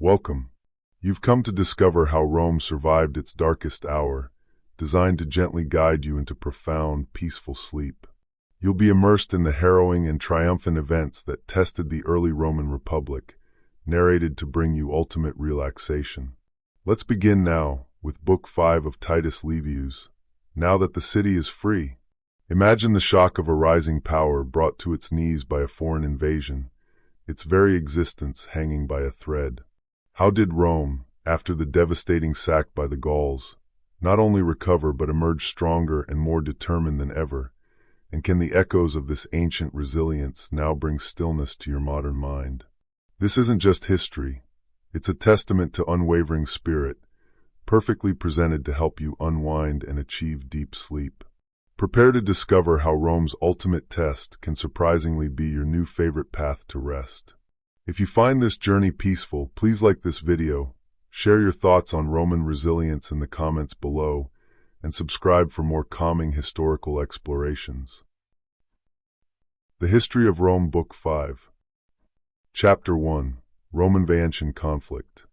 Welcome. You've come to discover how Rome survived its darkest hour, designed to gently guide you into profound, peaceful sleep. You'll be immersed in the harrowing and triumphant events that tested the early Roman Republic, narrated to bring you ultimate relaxation. Let's begin now with Book 5 of Titus Livius, Now That the City is Free. Imagine the shock of a rising power brought to its knees by a foreign invasion, its very existence hanging by a thread. How did Rome, after the devastating sack by the Gauls, not only recover but emerge stronger and more determined than ever? And can the echoes of this ancient resilience now bring stillness to your modern mind? This isn't just history. It's a testament to unwavering spirit, perfectly presented to help you unwind and achieve deep sleep. Prepare to discover how Rome's ultimate test can surprisingly be your new favorite path to rest. If you find this journey peaceful, please like this video, share your thoughts on Roman resilience in the comments below, and subscribe for more calming historical explorations. The History of Rome, Book 5. Chapter 1. Roman Veientian Conflict.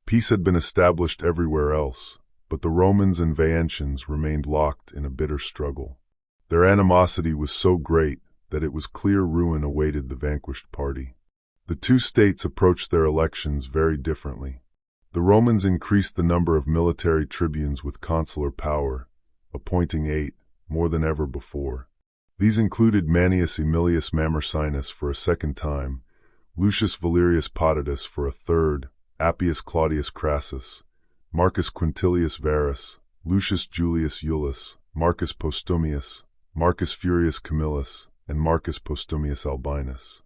Peace had been established everywhere else, but the Romans and Veientians remained locked in a bitter struggle. Their animosity was so great that it was clear ruin awaited the vanquished party. The two states approached their elections very differently. The Romans increased the number of military tribunes with consular power, appointing 8, more than ever before. These included Manius Aemilius Mamercinus for a second time, Lucius Valerius Potitus for a third, Appius Claudius Crassus, Marcus Quintilius Varus, Lucius Julius Iulus, Marcus Postumius, Marcus Furius Camillus, and Marcus Postumius Albinus.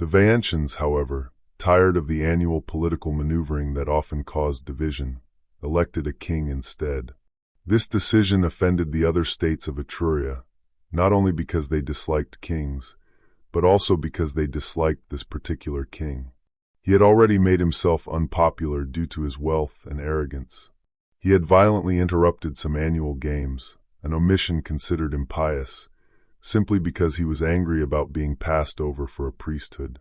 The Veientians, however, tired of the annual political maneuvering that often caused division, elected a king instead. This decision offended the other states of Etruria, not only because they disliked kings, but also because they disliked this particular king. He had already made himself unpopular due to his wealth and arrogance. He had violently interrupted some annual games, an omission considered impious, simply because he was angry about being passed over for a priesthood.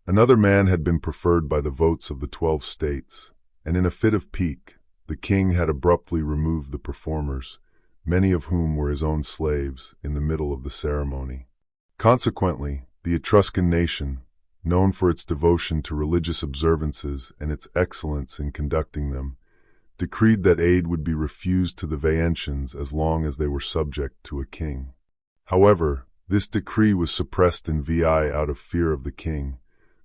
Another man had been preferred by the votes of the 12 states, and in a fit of pique, the king had abruptly removed the performers, many of whom were his own slaves, in the middle of the ceremony. Consequently, the Etruscan nation, known for its devotion to religious observances and its excellence in conducting them, decreed that aid would be refused to the Veientians as long as they were subject to a king. However, this decree was suppressed in Veii out of fear of the king,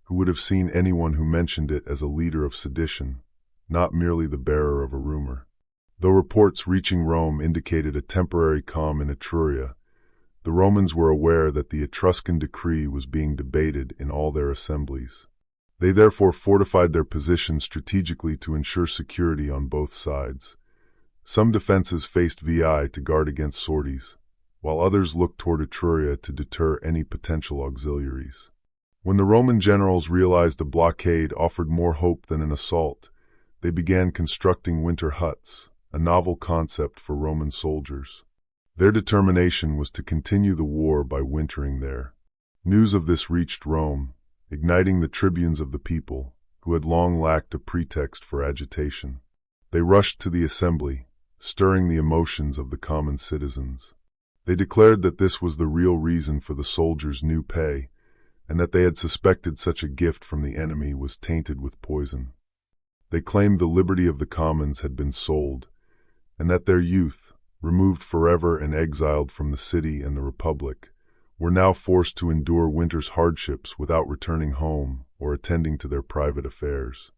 who would have seen anyone who mentioned it as a leader of sedition, not merely the bearer of a rumor. Though reports reaching Rome indicated a temporary calm in Etruria, the Romans were aware that the Etruscan decree was being debated in all their assemblies. They therefore fortified their position strategically to ensure security on both sides. Some defenses faced Veii to guard against sorties, while others looked toward Etruria to deter any potential auxiliaries. When the Roman generals realized a blockade offered more hope than an assault, they began constructing winter huts, a novel concept for Roman soldiers. Their determination was to continue the war by wintering there. News of this reached Rome, igniting the tribunes of the people, who had long lacked a pretext for agitation. They rushed to the assembly, stirring the emotions of the common citizens. They declared that this was the real reason for the soldiers' new pay, and that they had suspected such a gift from the enemy was tainted with poison. They claimed the liberty of the commons had been sold, and that their youth, removed forever and exiled from the city and the republic, were now forced to endure winter's hardships without returning home or attending to their private affairs.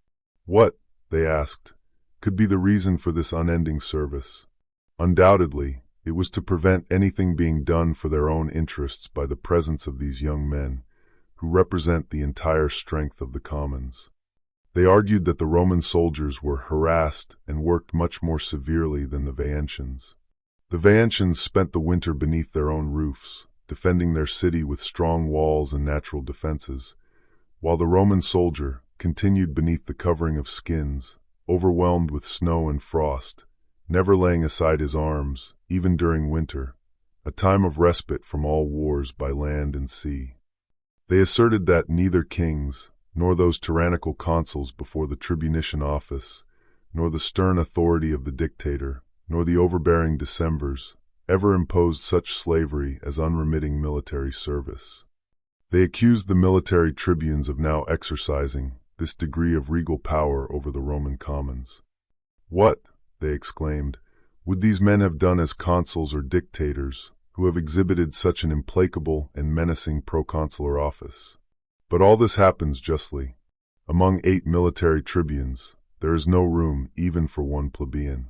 What, they asked, could be the reason for this unending service? Undoubtedly, it was to prevent anything being done for their own interests by the presence of these young men, who represent the entire strength of the commons. They argued that the Roman soldiers were harassed and worked much more severely than the Veientians. The Veientians spent the winter beneath their own roofs, defending their city with strong walls and natural defenses, while the Roman soldier continued beneath the covering of skins, overwhelmed with snow and frost, never laying aside his arms, even during winter, a time of respite from all wars by land and sea. They asserted that neither kings, nor those tyrannical consuls before the tribunician office, nor the stern authority of the dictator, nor the overbearing decemvirs, ever imposed such slavery as unremitting military service. They accused the military tribunes of now exercising this degree of regal power over the Roman commons. What, they exclaimed, would these men have done as consuls or dictators, who have exhibited such an implacable and menacing proconsular office? But all this happens justly. Among 8 military tribunes, there is no room even for one plebeian.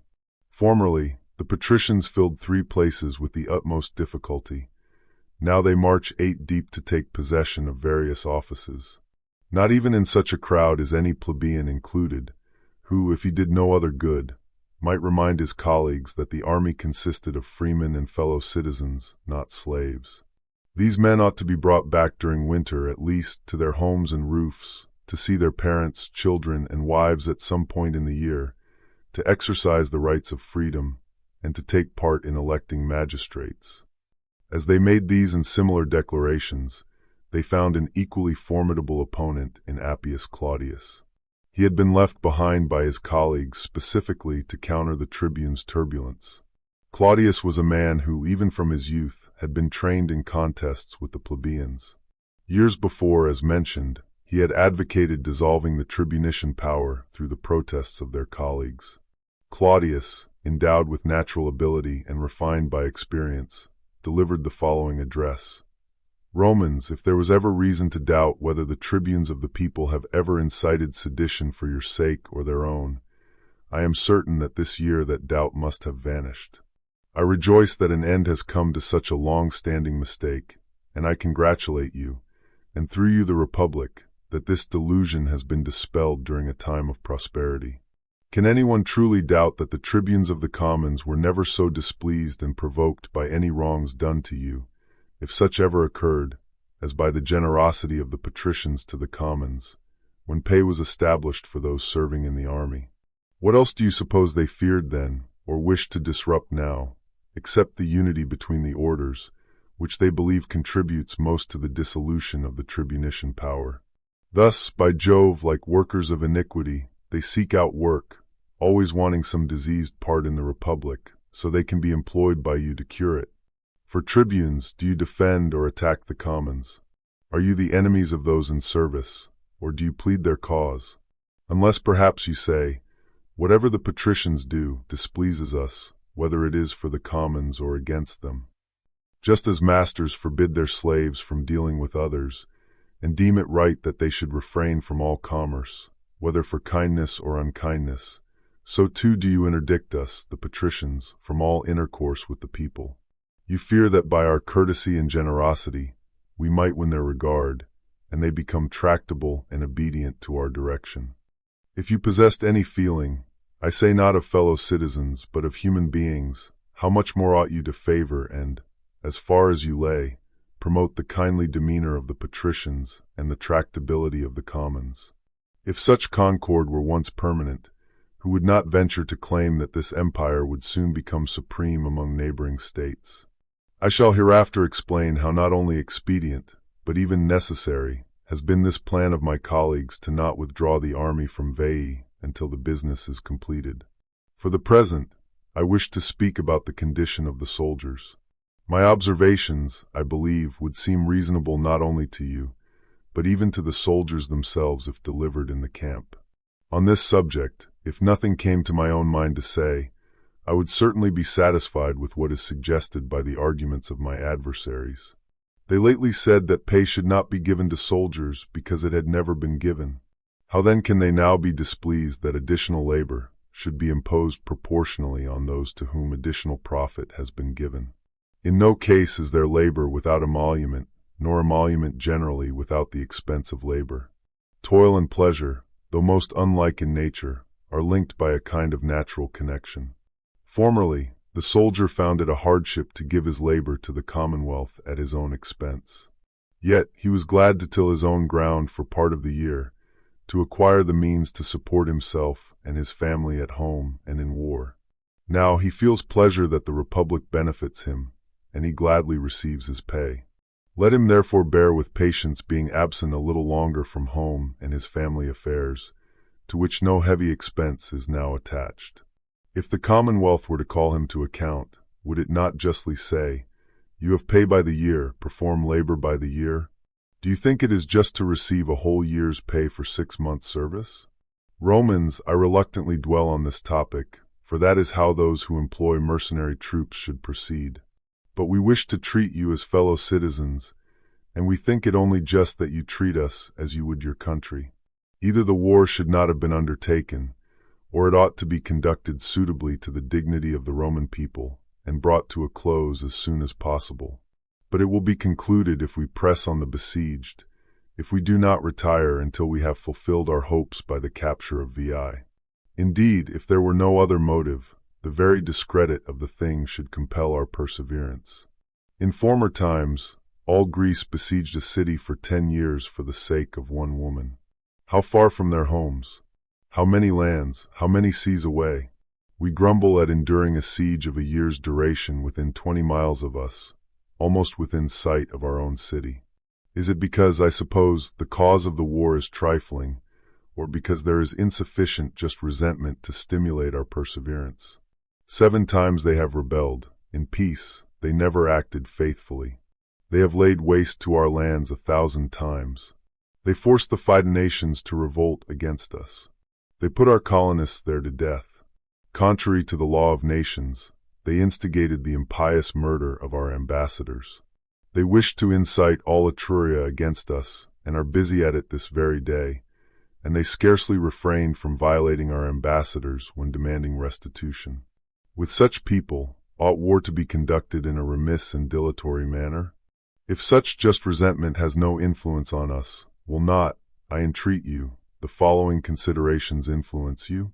Formerly, the patricians filled 3 places with the utmost difficulty. Now they march 8 deep to take possession of various offices. Not even in such a crowd is any plebeian included, who, if he did no other good, might remind his colleagues that the army consisted of freemen and fellow citizens, not slaves. These men ought to be brought back during winter at least to their homes and roofs, to see their parents, children, and wives at some point in the year, to exercise the rights of freedom, and to take part in electing magistrates. As they made these and similar declarations, they found an equally formidable opponent in Appius Claudius. He had been left behind by his colleagues specifically to counter the tribune's turbulence. Claudius was a man who, even from his youth, had been trained in contests with the plebeians. Years before, as mentioned, he had advocated dissolving the tribunician power through the protests of their colleagues. Claudius, endowed with natural ability and refined by experience, delivered the following address. Romans, if there was ever reason to doubt whether the tribunes of the people have ever incited sedition for your sake or their own, I am certain that this year that doubt must have vanished. I rejoice that an end has come to such a long-standing mistake, and I congratulate you, and through you the Republic, that this delusion has been dispelled during a time of prosperity. Can anyone truly doubt that the tribunes of the commons were never so displeased and provoked by any wrongs done to you, if such ever occurred, as by the generosity of the patricians to the commons, when pay was established for those serving in the army? What else do you suppose they feared then, or wished to disrupt now, except the unity between the orders, which they believe contributes most to the dissolution of the tribunician power? Thus, by Jove, like workers of iniquity, they seek out work, always wanting some diseased part in the Republic, so they can be employed by you to cure it. For tribunes, do you defend or attack the commons? Are you the enemies of those in service, or do you plead their cause? Unless perhaps you say, whatever the patricians do displeases us, whether it is for the commons or against them. Just as masters forbid their slaves from dealing with others, and deem it right that they should refrain from all commerce, whether for kindness or unkindness, so too do you interdict us, the patricians, from all intercourse with the people. You fear that by our courtesy and generosity we might win their regard, and they become tractable and obedient to our direction. If you possessed any feeling, I say not of fellow citizens, but of human beings, how much more ought you to favor and, as far as you lay, promote the kindly demeanor of the patricians and the tractability of the commons. If such concord were once permanent, who would not venture to claim that this empire would soon become supreme among neighboring states? I shall hereafter explain how not only expedient, but even necessary, has been this plan of my colleagues to not withdraw the army from Veii until the business is completed. For the present, I wish to speak about the condition of the soldiers. My observations, I believe, would seem reasonable not only to you, but even to the soldiers themselves if delivered in the camp. On this subject, if nothing came to my own mind to say, I would certainly be satisfied with what is suggested by the arguments of my adversaries. They lately said that pay should not be given to soldiers because it had never been given. How then can they now be displeased that additional labor should be imposed proportionally on those to whom additional profit has been given? In no case is there labor without emolument, nor emolument generally without the expense of labor. Toil and pleasure, though most unlike in nature, are linked by a kind of natural connection. Formerly, the soldier found it a hardship to give his labor to the commonwealth at his own expense. Yet he was glad to till his own ground for part of the year, to acquire the means to support himself and his family at home and in war. Now he feels pleasure that the Republic benefits him, and he gladly receives his pay. Let him therefore bear with patience being absent a little longer from home and his family affairs, to which no heavy expense is now attached. If the Commonwealth were to call him to account, would it not justly say, "You have pay by the year, perform labor by the year"? Do you think it is just to receive a whole year's pay for 6 months' service? Romans, I reluctantly dwell on this topic, for that is how those who employ mercenary troops should proceed. But we wish to treat you as fellow citizens, and we think it only just that you treat us as you would your country. Either the war should not have been undertaken, or it ought to be conducted suitably to the dignity of the Roman people, and brought to a close as soon as possible. But it will be concluded if we press on the besieged, if we do not retire until we have fulfilled our hopes by the capture of Veii. Indeed, if there were no other motive, the very discredit of the thing should compel our perseverance. In former times, all Greece besieged a city for 10 years for the sake of one woman. How far from their homes? How many lands, how many seas away? We grumble at enduring a siege of a year's duration within 20 miles of us, almost within sight of our own city. Is it because, I suppose, the cause of the war is trifling, or because there is insufficient just resentment to stimulate our perseverance? 7 times they have rebelled. In peace, they never acted faithfully. They have laid waste to our lands 1,000 times. They forced the Fighting nations to revolt against us. They put our colonists there to death. Contrary to the law of nations, they instigated the impious murder of our ambassadors. They wished to incite all Etruria against us, and are busy at it this very day, and they scarcely refrained from violating our ambassadors when demanding restitution. With such people, ought war to be conducted in a remiss and dilatory manner? If such just resentment has no influence on us, will not, I entreat you, the following considerations influence you?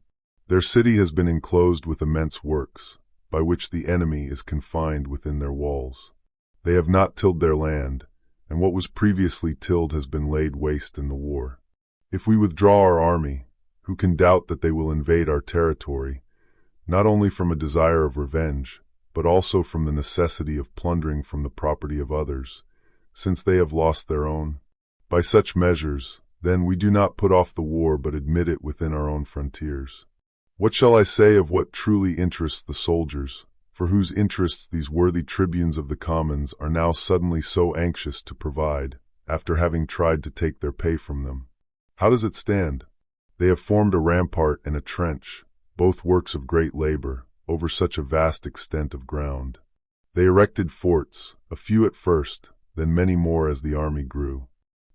Their city has been enclosed with immense works, by which the enemy is confined within their walls. They have not tilled their land, and what was previously tilled has been laid waste in the war. If we withdraw our army, who can doubt that they will invade our territory, not only from a desire of revenge, but also from the necessity of plundering from the property of others, since they have lost their own? By such measures, then, we do not put off the war but admit it within our own frontiers. What shall I say of what truly interests the soldiers, for whose interests these worthy tribunes of the commons are now suddenly so anxious to provide, after having tried to take their pay from them? How does it stand? They have formed a rampart and a trench, both works of great labor, over such a vast extent of ground. They erected forts, a few at first, then many more as the army grew.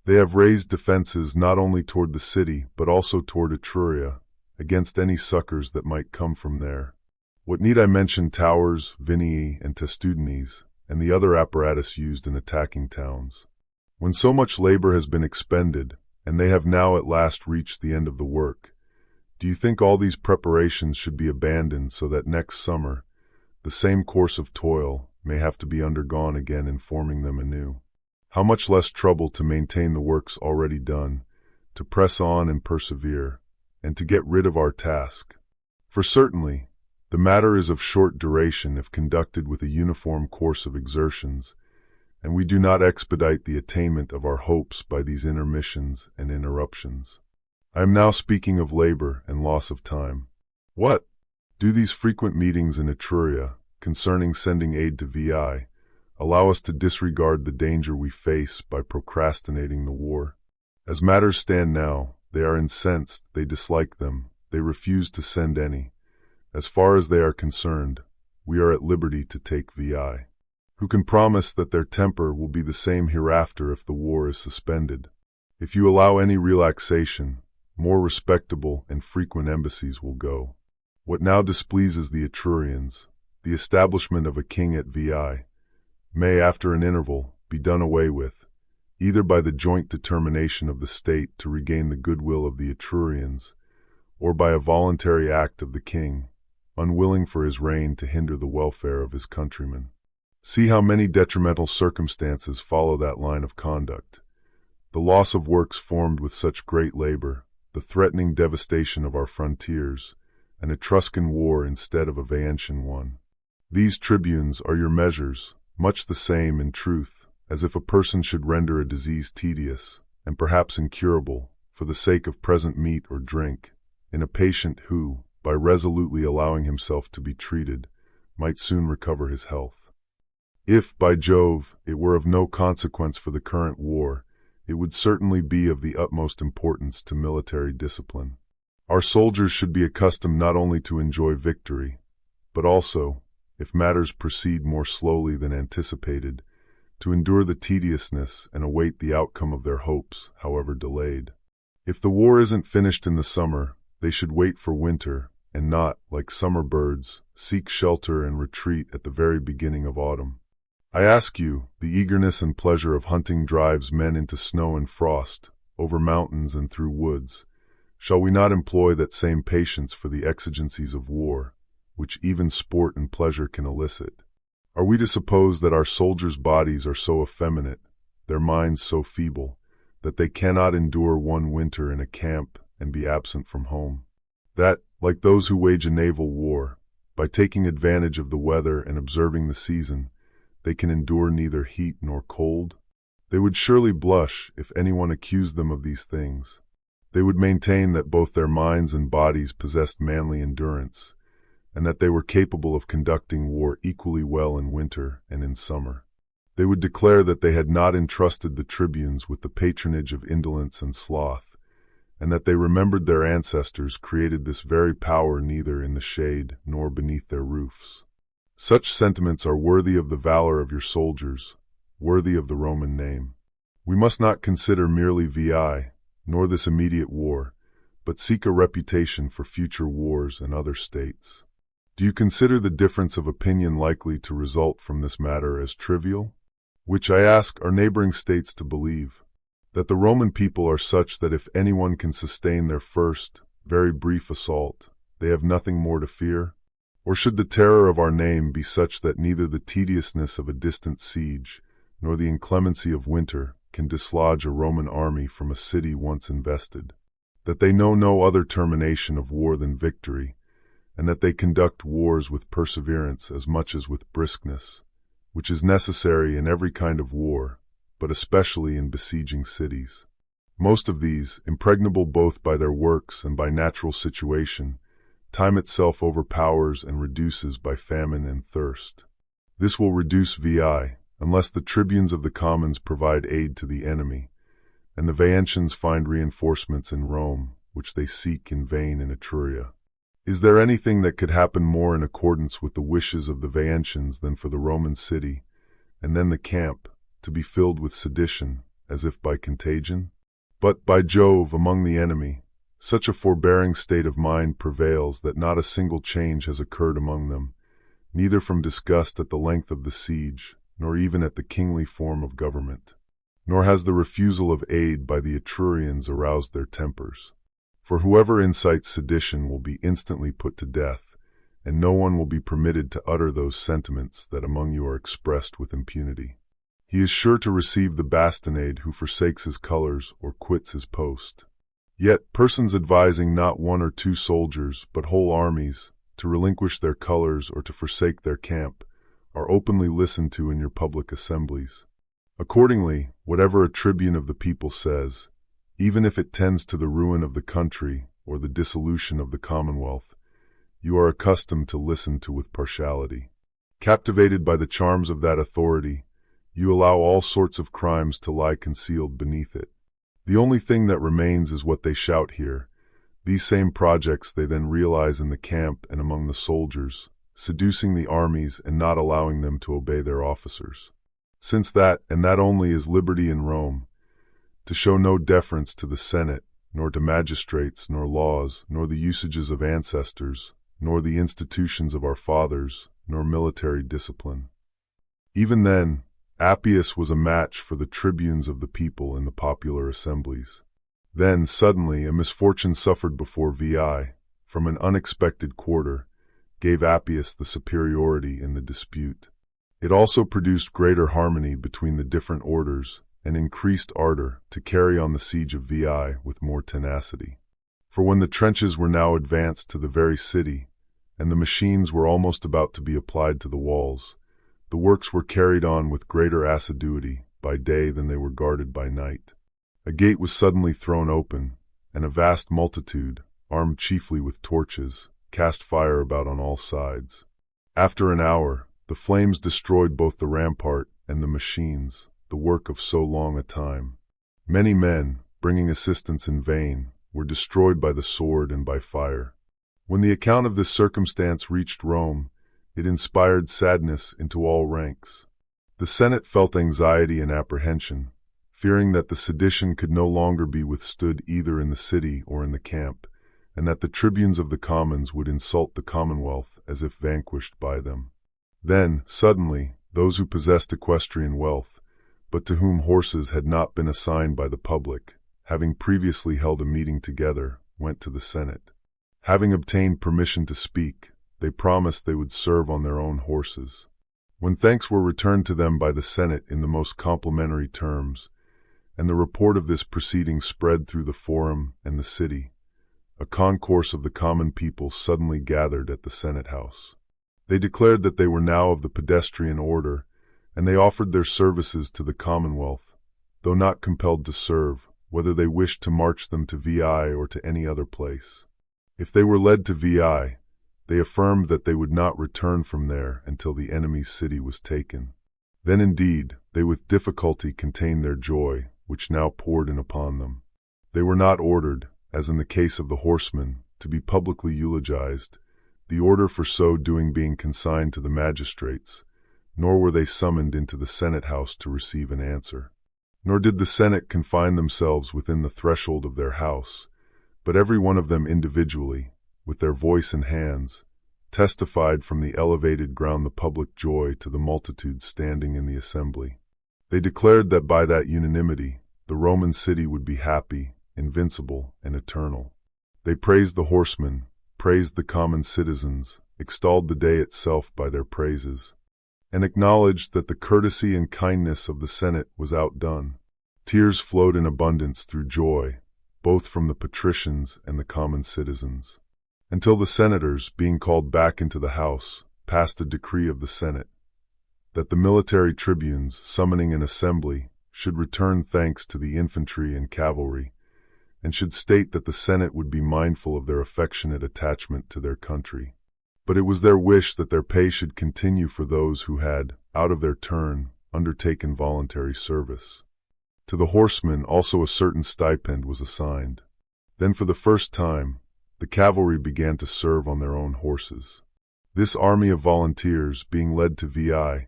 They have raised defenses not only toward the city, but also toward Etruria, against any succors that might come from there. What need I mention towers, Veii, and testudines, and the other apparatus used in attacking towns? When so much labor has been expended, and they have now at last reached the end of the work, do you think all these preparations should be abandoned so that next summer the same course of toil may have to be undergone again in forming them anew? How much less trouble to maintain the works already done, to press on and persevere, and to get rid of our task? For certainly, the matter is of short duration if conducted with a uniform course of exertions, and we do not expedite the attainment of our hopes by these intermissions and interruptions. I am now speaking of labor and loss of time. What? Do these frequent meetings in Etruria, concerning sending aid to Veii, allow us to disregard the danger we face by procrastinating the war? As matters stand now, they are incensed, they dislike them, they refuse to send any. As far as they are concerned, we are at liberty to take Veii. Who can promise that their temper will be the same hereafter if the war is suspended? If you allow any relaxation, more respectable and frequent embassies will go. What now displeases the Etrurians, the establishment of a king at Veii, may, after an interval, be done away with, either by the joint determination of the state to regain the goodwill of the Etrurians, or by a voluntary act of the king, unwilling for his reign to hinder the welfare of his countrymen. See how many detrimental circumstances follow that line of conduct. The loss of works formed with such great labor, the threatening devastation of our frontiers, an Etruscan war instead of a Veientian one. These tribunes are your measures, much the same, in truth, as if a person should render a disease tedious, and perhaps incurable, for the sake of present meat or drink, in a patient who, by resolutely allowing himself to be treated, might soon recover his health. If, by Jove, it were of no consequence for the current war, it would certainly be of the utmost importance to military discipline. Our soldiers should be accustomed not only to enjoy victory, but also, if matters proceed more slowly than anticipated, to endure the tediousness and await the outcome of their hopes, however delayed. If the war isn't finished in the summer, they should wait for winter, and not, like summer birds, seek shelter and retreat at the very beginning of autumn. I ask you, the eagerness and pleasure of hunting drives men into snow and frost, over mountains and through woods. Shall we not employ that same patience for the exigencies of war, which even sport and pleasure can elicit? Are we to suppose that our soldiers' bodies are so effeminate, their minds so feeble, that they cannot endure one winter in a camp and be absent from home? That, like those who wage a naval war, by taking advantage of the weather and observing the season, they can endure neither heat nor cold? They would surely blush if anyone accused them of these things. They would maintain that both their minds and bodies possessed manly endurance, and that they were capable of conducting war equally well in winter and in summer. They would declare that they had not entrusted the tribunes with the patronage of indolence and sloth, and that they remembered their ancestors created this very power neither in the shade nor beneath their roofs. Such sentiments are worthy of the valor of your soldiers, worthy of the Roman name. We must not consider merely Veii, nor this immediate war, but seek a reputation for future wars and other states. Do you consider the difference of opinion likely to result from this matter as trivial? Which I ask our neighboring states to believe, that the Roman people are such that if anyone can sustain their first, very brief assault, they have nothing more to fear? Or should the terror of our name be such that neither the tediousness of a distant siege, nor the inclemency of winter, can dislodge a Roman army from a city once invested? That they know no other termination of war than victory, and that they conduct wars with perseverance as much as with briskness, which is necessary in every kind of war, but especially in besieging cities. Most of these, impregnable both by their works and by natural situation, time itself overpowers and reduces by famine and thirst. This will reduce Veii, unless the tribunes of the commons provide aid to the enemy, and the Veientians find reinforcements in Rome, which they seek in vain in Etruria. Is there anything that could happen more in accordance with the wishes of the Veientians than for the Roman city, and then the camp, to be filled with sedition, as if by contagion? But, by Jove, among the enemy, such a forbearing state of mind prevails that not a single change has occurred among them, neither from disgust at the length of the siege, nor even at the kingly form of government. Nor has the refusal of aid by the Etrurians aroused their tempers. For whoever incites sedition will be instantly put to death, and no one will be permitted to utter those sentiments that among you are expressed with impunity. He is sure to receive the bastinade who forsakes his colors or quits his post. Yet persons advising not one or two soldiers, but whole armies, to relinquish their colors or to forsake their camp, are openly listened to in your public assemblies. Accordingly, whatever a tribune of the people says, even if it tends to the ruin of the country or the dissolution of the commonwealth, you are accustomed to listen to with partiality. Captivated by the charms of that authority, you allow all sorts of crimes to lie concealed beneath it. The only thing that remains is what they shout here. These same projects they then realize in the camp and among the soldiers, seducing the armies and not allowing them to obey their officers. Since that, and that only, is liberty in Rome, to show no deference to the Senate, nor to magistrates, nor laws, nor the usages of ancestors, nor the institutions of our fathers, nor military discipline. Even then, Appius was a match for the tribunes of the people in the popular assemblies. Then, suddenly, a misfortune suffered before Veii, from an unexpected quarter, gave Appius the superiority in the dispute. It also produced greater harmony between the different orders and increased ardor to carry on the siege of Veii with more tenacity. For when the trenches were now advanced to the very city, and the machines were almost about to be applied to the walls, the works were carried on with greater assiduity by day than they were guarded by night. A gate was suddenly thrown open, and a vast multitude, armed chiefly with torches, cast fire about on all sides. After an hour, the flames destroyed both the rampart and the machines, the work of so long a time. Many men, bringing assistance in vain, were destroyed by the sword and by fire. When the account of this circumstance reached Rome, it inspired sadness into all ranks. The Senate felt anxiety and apprehension, fearing that the sedition could no longer be withstood either in the city or in the camp, and that the tribunes of the commons would insult the commonwealth as if vanquished by them. Then, suddenly, those who possessed equestrian wealth, but to whom horses had not been assigned by the public, having previously held a meeting together, went to the Senate. Having obtained permission to speak, they promised they would serve on their own horses. When thanks were returned to them by the Senate in the most complimentary terms, and the report of this proceeding spread through the forum and the city, a concourse of the common people suddenly gathered at the Senate House. They declared that they were now of the pedestrian order, and they offered their services to the Commonwealth, though not compelled to serve, whether they wished to march them to Veii or to any other place. If they were led to Veii, they affirmed that they would not return from there until the enemy's city was taken. Then indeed they with difficulty contained their joy, which now poured in upon them. They were not ordered, as in the case of the horsemen, to be publicly eulogized, the order for so doing being consigned to the magistrates, nor were they summoned into the Senate House to receive an answer. Nor did the Senate confine themselves within the threshold of their house, but every one of them individually, with their voice and hands, testified from the elevated ground the public joy to the multitude standing in the assembly. They declared that by that unanimity the Roman city would be happy, invincible, and eternal. They praised the horsemen, praised the common citizens, extolled the day itself by their praises, and acknowledged that the courtesy and kindness of the Senate was outdone. Tears flowed in abundance through joy, both from the patricians and the common citizens, until the senators, being called back into the House, passed a decree of the Senate, that the military tribunes, summoning an assembly, should return thanks to the infantry and cavalry, and should state that the Senate would be mindful of their affectionate attachment to their country. But it was their wish that their pay should continue for those who had, out of their turn, undertaken voluntary service. To the horsemen also a certain stipend was assigned. Then for the first time, the cavalry began to serve on their own horses. This army of volunteers, being led to Veii,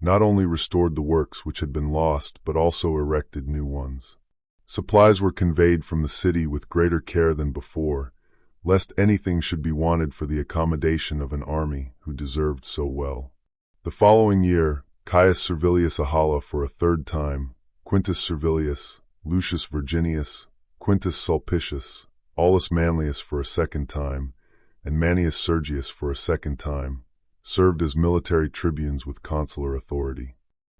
not only restored the works which had been lost, but also erected new ones. Supplies were conveyed from the city with greater care than before, lest anything should be wanted for the accommodation of an army who deserved so well. The following year, Caius Servilius Ahala for a third time, Quintus Servilius, Lucius Virginius, Quintus Sulpicius, Aulus Manlius for a second time, and Manius Sergius for a second time, served as military tribunes with consular authority.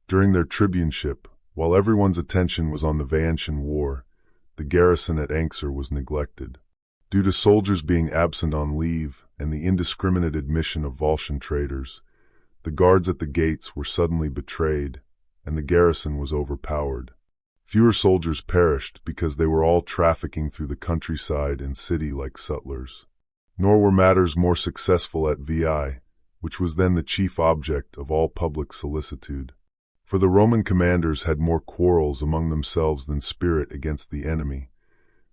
During their tribuneship, while everyone's attention was on the Veientian War, the garrison at Anxur was neglected. Due to soldiers being absent on leave and the indiscriminate admission of Volscian traders, the guards at the gates were suddenly betrayed, and the garrison was overpowered. Fewer soldiers perished because they were all trafficking through the countryside and city like sutlers. Nor were matters more successful at Veii, which was then the chief object of all public solicitude. For the Roman commanders had more quarrels among themselves than spirit against the enemy,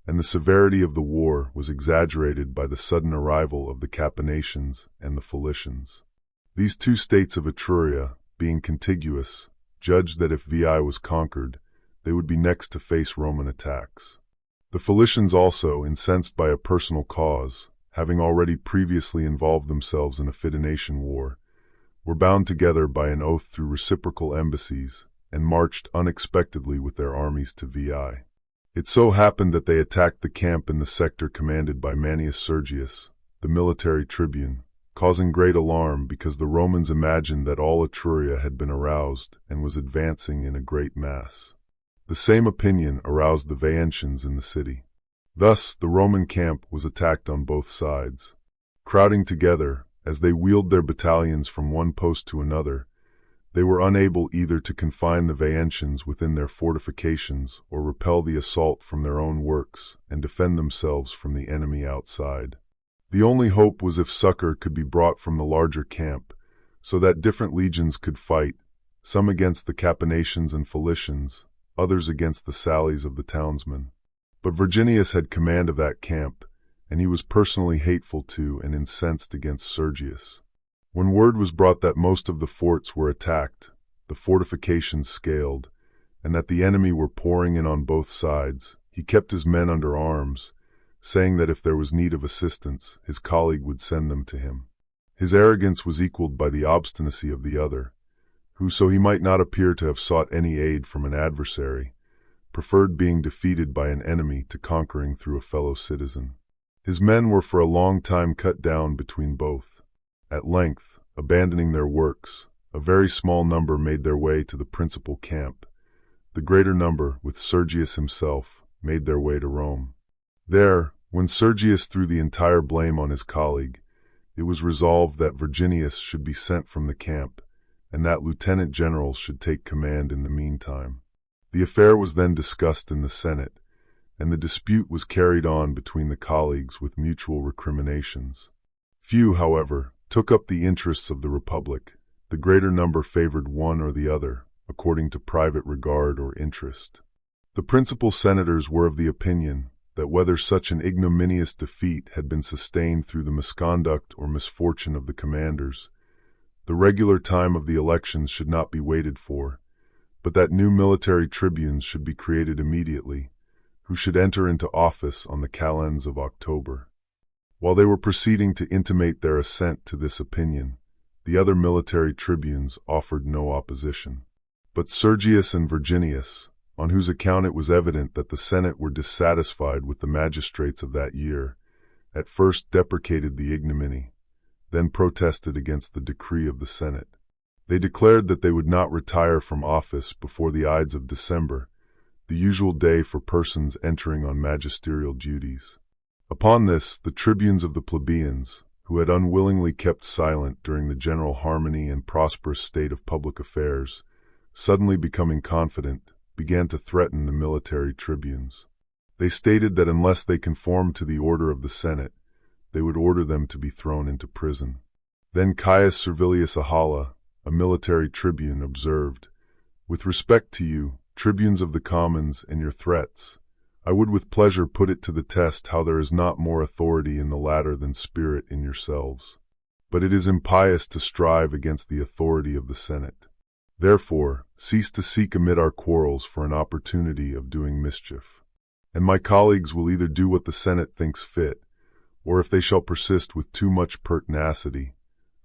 and the severity of the war was exaggerated by the sudden arrival of the Capanations and the Philicians. These two states of Etruria, being contiguous, judged that if Veii was conquered, they would be next to face Roman attacks. The Philicians also, incensed by a personal cause, having already previously involved themselves in a Fidenatian war, were bound together by an oath through reciprocal embassies, and marched unexpectedly with their armies to Veii. It so happened that they attacked the camp in the sector commanded by Manius Sergius, the military tribune, causing great alarm because the Romans imagined that all Etruria had been aroused and was advancing in a great mass. The same opinion aroused the Veientians in the city. Thus the Roman camp was attacked on both sides. Crowding together, as they wheeled their battalions from one post to another, They were unable either to confine the Veientians within their fortifications or repel the assault from their own works and defend themselves from the enemy outside. The only hope was if succor could be brought from the larger camp, so that different legions could fight, some against the Capenations and Felicians, others against the sallies of the townsmen. But Virginius had command of that camp, and he was personally hateful to and incensed against Sergius. When word was brought that most of the forts were attacked, the fortifications scaled, and that the enemy were pouring in on both sides, he kept his men under arms, saying that if there was need of assistance, his colleague would send them to him. His arrogance was equaled by the obstinacy of the other, who, so he might not appear to have sought any aid from an adversary, preferred being defeated by an enemy to conquering through a fellow citizen. His men were for a long time cut down between both. At length, abandoning their works, a very small number made their way to the principal camp. The greater number, with Sergius himself, made their way to Rome. There, when Sergius threw the entire blame on his colleague, it was resolved that Virginius should be sent from the camp, and that lieutenant generals should take command in the meantime. The affair was then discussed in the Senate, and the dispute was carried on between the colleagues with mutual recriminations. Few, however, took up the interests of the Republic. The greater number favored one or the other, according to private regard or interest. The principal senators were of the opinion that whether such an ignominious defeat had been sustained through the misconduct or misfortune of the commanders, the regular time of the elections should not be waited for, but that new military tribunes should be created immediately, who should enter into office on the calends of October. While they were proceeding to intimate their assent to this opinion, the other military tribunes offered no opposition. But Sergius and Virginius, on whose account it was evident that the Senate were dissatisfied with the magistrates of that year, at first deprecated the ignominy, then protested against the decree of the Senate. They declared that they would not retire from office before the Ides of December, the usual day for persons entering on magisterial duties. Upon this, the tribunes of the plebeians, who had unwillingly kept silent during the general harmony and prosperous state of public affairs, suddenly becoming confident, began to threaten the military tribunes. They stated that unless they conformed to the order of the Senate, they would order them to be thrown into prison. Then Caius Servilius Ahala, a military tribune, observed, "With respect to you, tribunes of the commons, and your threats, I would with pleasure put it to the test how there is not more authority in the latter than spirit in yourselves. But it is impious to strive against the authority of the Senate. Therefore, cease to seek amid our quarrels for an opportunity of doing mischief. And my colleagues will either do what the Senate thinks fit, or if they shall persist with too much pertinacity,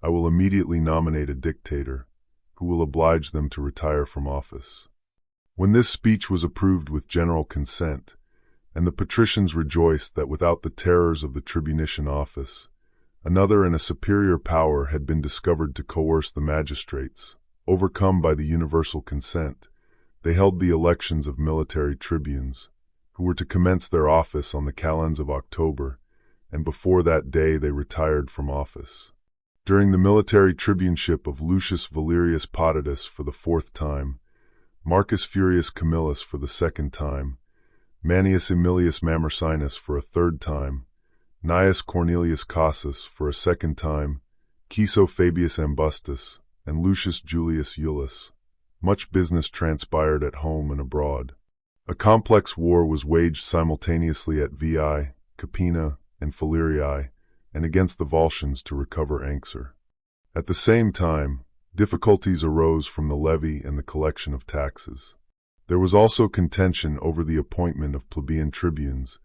I will immediately nominate a dictator, who will oblige them to retire from office." When this speech was approved with general consent, and the patricians rejoiced that without the terrors of the tribunician office, another and a superior power had been discovered to coerce the magistrates, overcome by the universal consent, they held the elections of military tribunes, who were to commence their office on the calends of October, and before that day they retired from office. During the military tribuneship of Lucius Valerius Potitus for the 4th time, Marcus Furius Camillus for the 2nd time, Manius Aemilius Mamercinus for a 3rd time, Gnaeus Cornelius Cassus for a 2nd time, Ciso Fabius Ambustus, and Lucius Julius Iulus, much business transpired at home and abroad. A complex war was waged simultaneously at Veii, Capena, and Falerii, and against the Volscians to recover Anxur. At the same time, difficulties arose from the levy and the collection of taxes. There was also contention over the appointment of plebeian tribunes,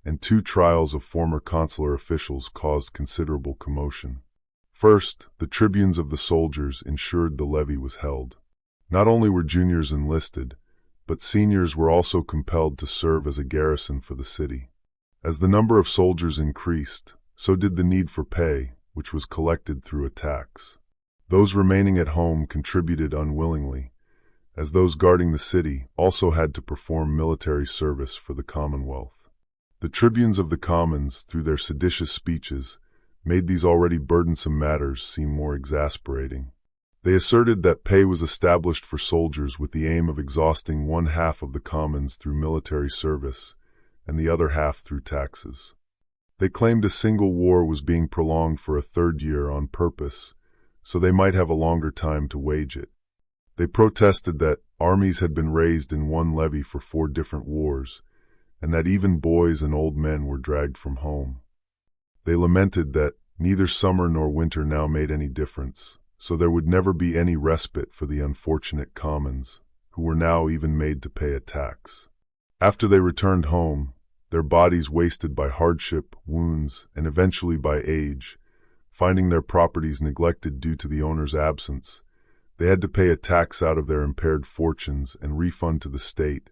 and 2 trials of former consular officials caused considerable commotion. First, the tribunes of the soldiers ensured the levy was held. Not only were juniors enlisted, but seniors were also compelled to serve as a garrison for the city. As the number of soldiers increased, so did the need for pay, which was collected through a tax. Those remaining at home contributed unwillingly, as those guarding the city also had to perform military service for the Commonwealth. The tribunes of the commons, through their seditious speeches, made these already burdensome matters seem more exasperating. They asserted that pay was established for soldiers with the aim of exhausting one half of the commons through military service and the other half through taxes. They claimed a single war was being prolonged for a third year on purpose, so they might have a longer time to wage it. They protested that armies had been raised in one levy for 4 different wars, and that even boys and old men were dragged from home. They lamented that neither summer nor winter now made any difference, so there would never be any respite for the unfortunate commons, who were now even made to pay a tax. After they returned home, their bodies wasted by hardship, wounds, and eventually by age, finding their properties neglected due to the owner's absence, they had to pay a tax out of their impaired fortunes and refund to the state,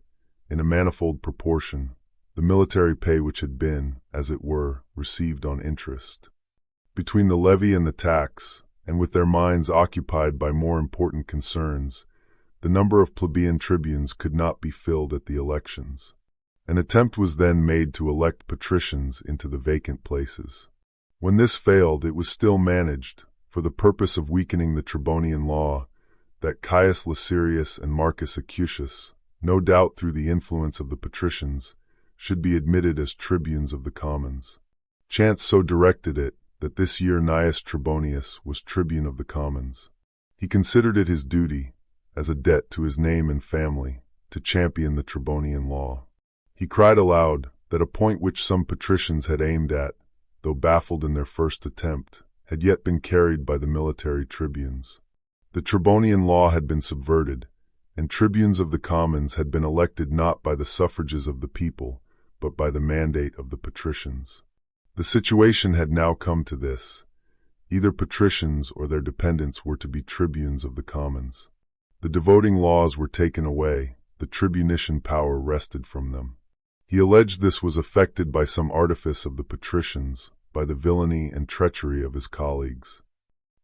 in a manifold proportion, the military pay which had been, as it were, received on interest. Between the levy and the tax, and with their minds occupied by more important concerns, the number of plebeian tribunes could not be filled at the elections. An attempt was then made to elect patricians into the vacant places. When this failed, it was still managed, for the purpose of weakening the Tribonian law, that Caius Licerius and Marcus Acucius, no doubt through the influence of the patricians, should be admitted as tribunes of the commons. Chance so directed it that this year Gnaeus Trebonius was tribune of the commons. He considered it his duty, as a debt to his name and family, to champion the Tribonian law. He cried aloud that a point which some patricians had aimed at, though baffled in their first attempt, had yet been carried by the military tribunes. The Tribonian law had been subverted, and tribunes of the commons had been elected not by the suffrages of the people, but by the mandate of the patricians. The situation had now come to this: either patricians or their dependents were to be tribunes of the commons. The devoting laws were taken away, the tribunician power wrested from them. He alleged this was effected by some artifice of the patricians, by the villainy and treachery of his colleagues.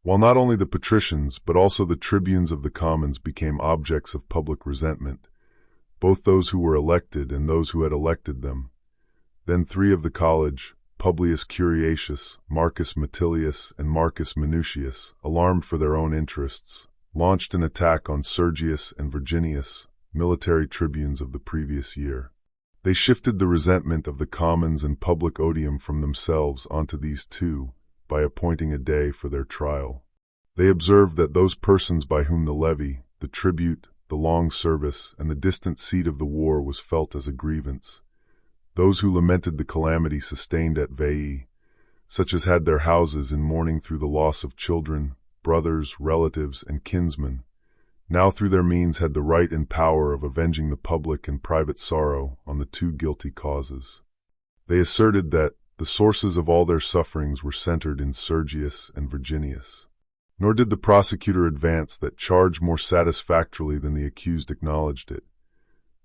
While not only the patricians, but also the tribunes of the commons became objects of public resentment, both those who were elected and those who had elected them, then 3 of the college, Publius Curiatius, Marcus Metilius, and Marcus Minucius, alarmed for their own interests, launched an attack on Sergius and Virginius, military tribunes of the previous year. They shifted the resentment of the commons and public odium from themselves onto these 2 by appointing a day for their trial. They observed that those persons by whom the levy, the tribute, the long service, and the distant seat of the war was felt as a grievance, those who lamented the calamity sustained at Veii, such as had their houses in mourning through the loss of children, brothers, relatives, and kinsmen, now through their means had the right and power of avenging the public and private sorrow on the 2 guilty causes. They asserted that the sources of all their sufferings were centered in Sergius and Virginius. Nor did the prosecutor advance that charge more satisfactorily than the accused acknowledged it,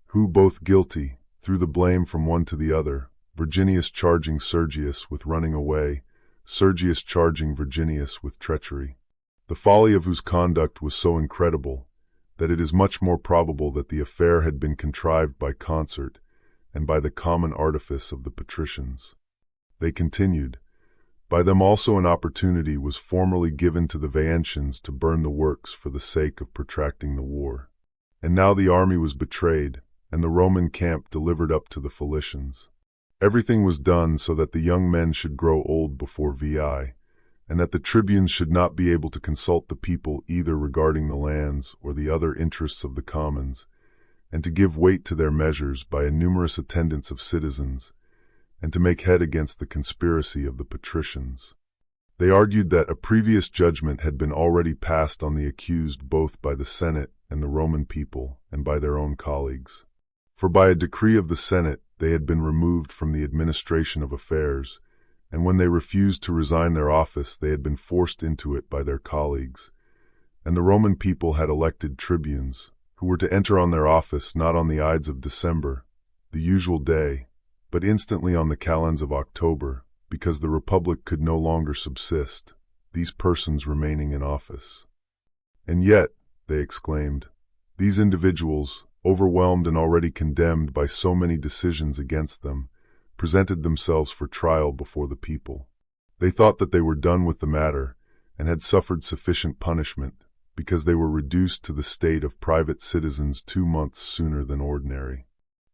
who, both guilty, threw the blame from one to the other, Virginius charging Sergius with running away, Sergius charging Virginius with treachery. The folly of whose conduct was so incredible that it is much more probable that the affair had been contrived by concert and by the common artifice of the patricians. They continued, by them also an opportunity was formerly given to the Veientians to burn the works for the sake of protracting the war. And now the army was betrayed, and the Roman camp delivered up to the Philicians. Everything was done so that the young men should grow old before Veii, and that the tribunes should not be able to consult the people either regarding the lands or the other interests of the commons, and to give weight to their measures by a numerous attendance of citizens, and to make head against the conspiracy of the patricians. They argued that a previous judgment had been already passed on the accused both by the Senate and the Roman people and by their own colleagues. For by a decree of the Senate they had been removed from the administration of affairs, and when they refused to resign their office they had been forced into it by their colleagues, and the Roman people had elected tribunes, who were to enter on their office not on the Ides of December, the usual day, but instantly on the calends of October, because the Republic could no longer subsist, these persons remaining in office. And yet, they exclaimed, these individuals, overwhelmed and already condemned by so many decisions against them, presented themselves for trial before the people. They thought that they were done with the matter, and had suffered sufficient punishment, because they were reduced to the state of private citizens 2 months sooner than ordinary.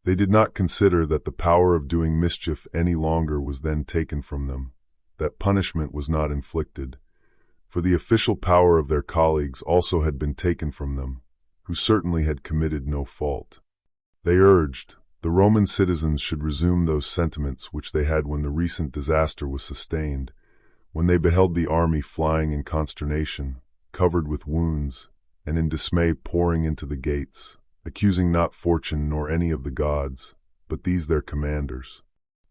They did not consider that the power of doing mischief any longer was then taken from them, that punishment was not inflicted, for the official power of their colleagues also had been taken from them, who certainly had committed no fault. They urged the Roman citizens should resume those sentiments which they had when the recent disaster was sustained, when they beheld the army flying in consternation, covered with wounds, and in dismay pouring into the gates, accusing not fortune nor any of the gods, but these their commanders.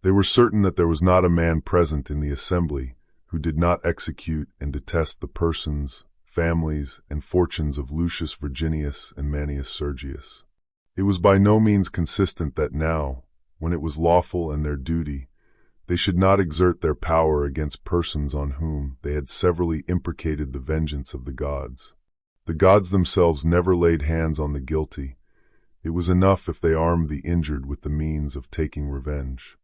They were certain that there was not a man present in the assembly who did not execute and detest the persons, families, and fortunes of Lucius Virginius and Manius Sergius. It was by no means consistent that now, when it was lawful and their duty, they should not exert their power against persons on whom they had severally imprecated the vengeance of the gods. The gods themselves never laid hands on the guilty. It was enough if they armed the injured with the means of taking revenge.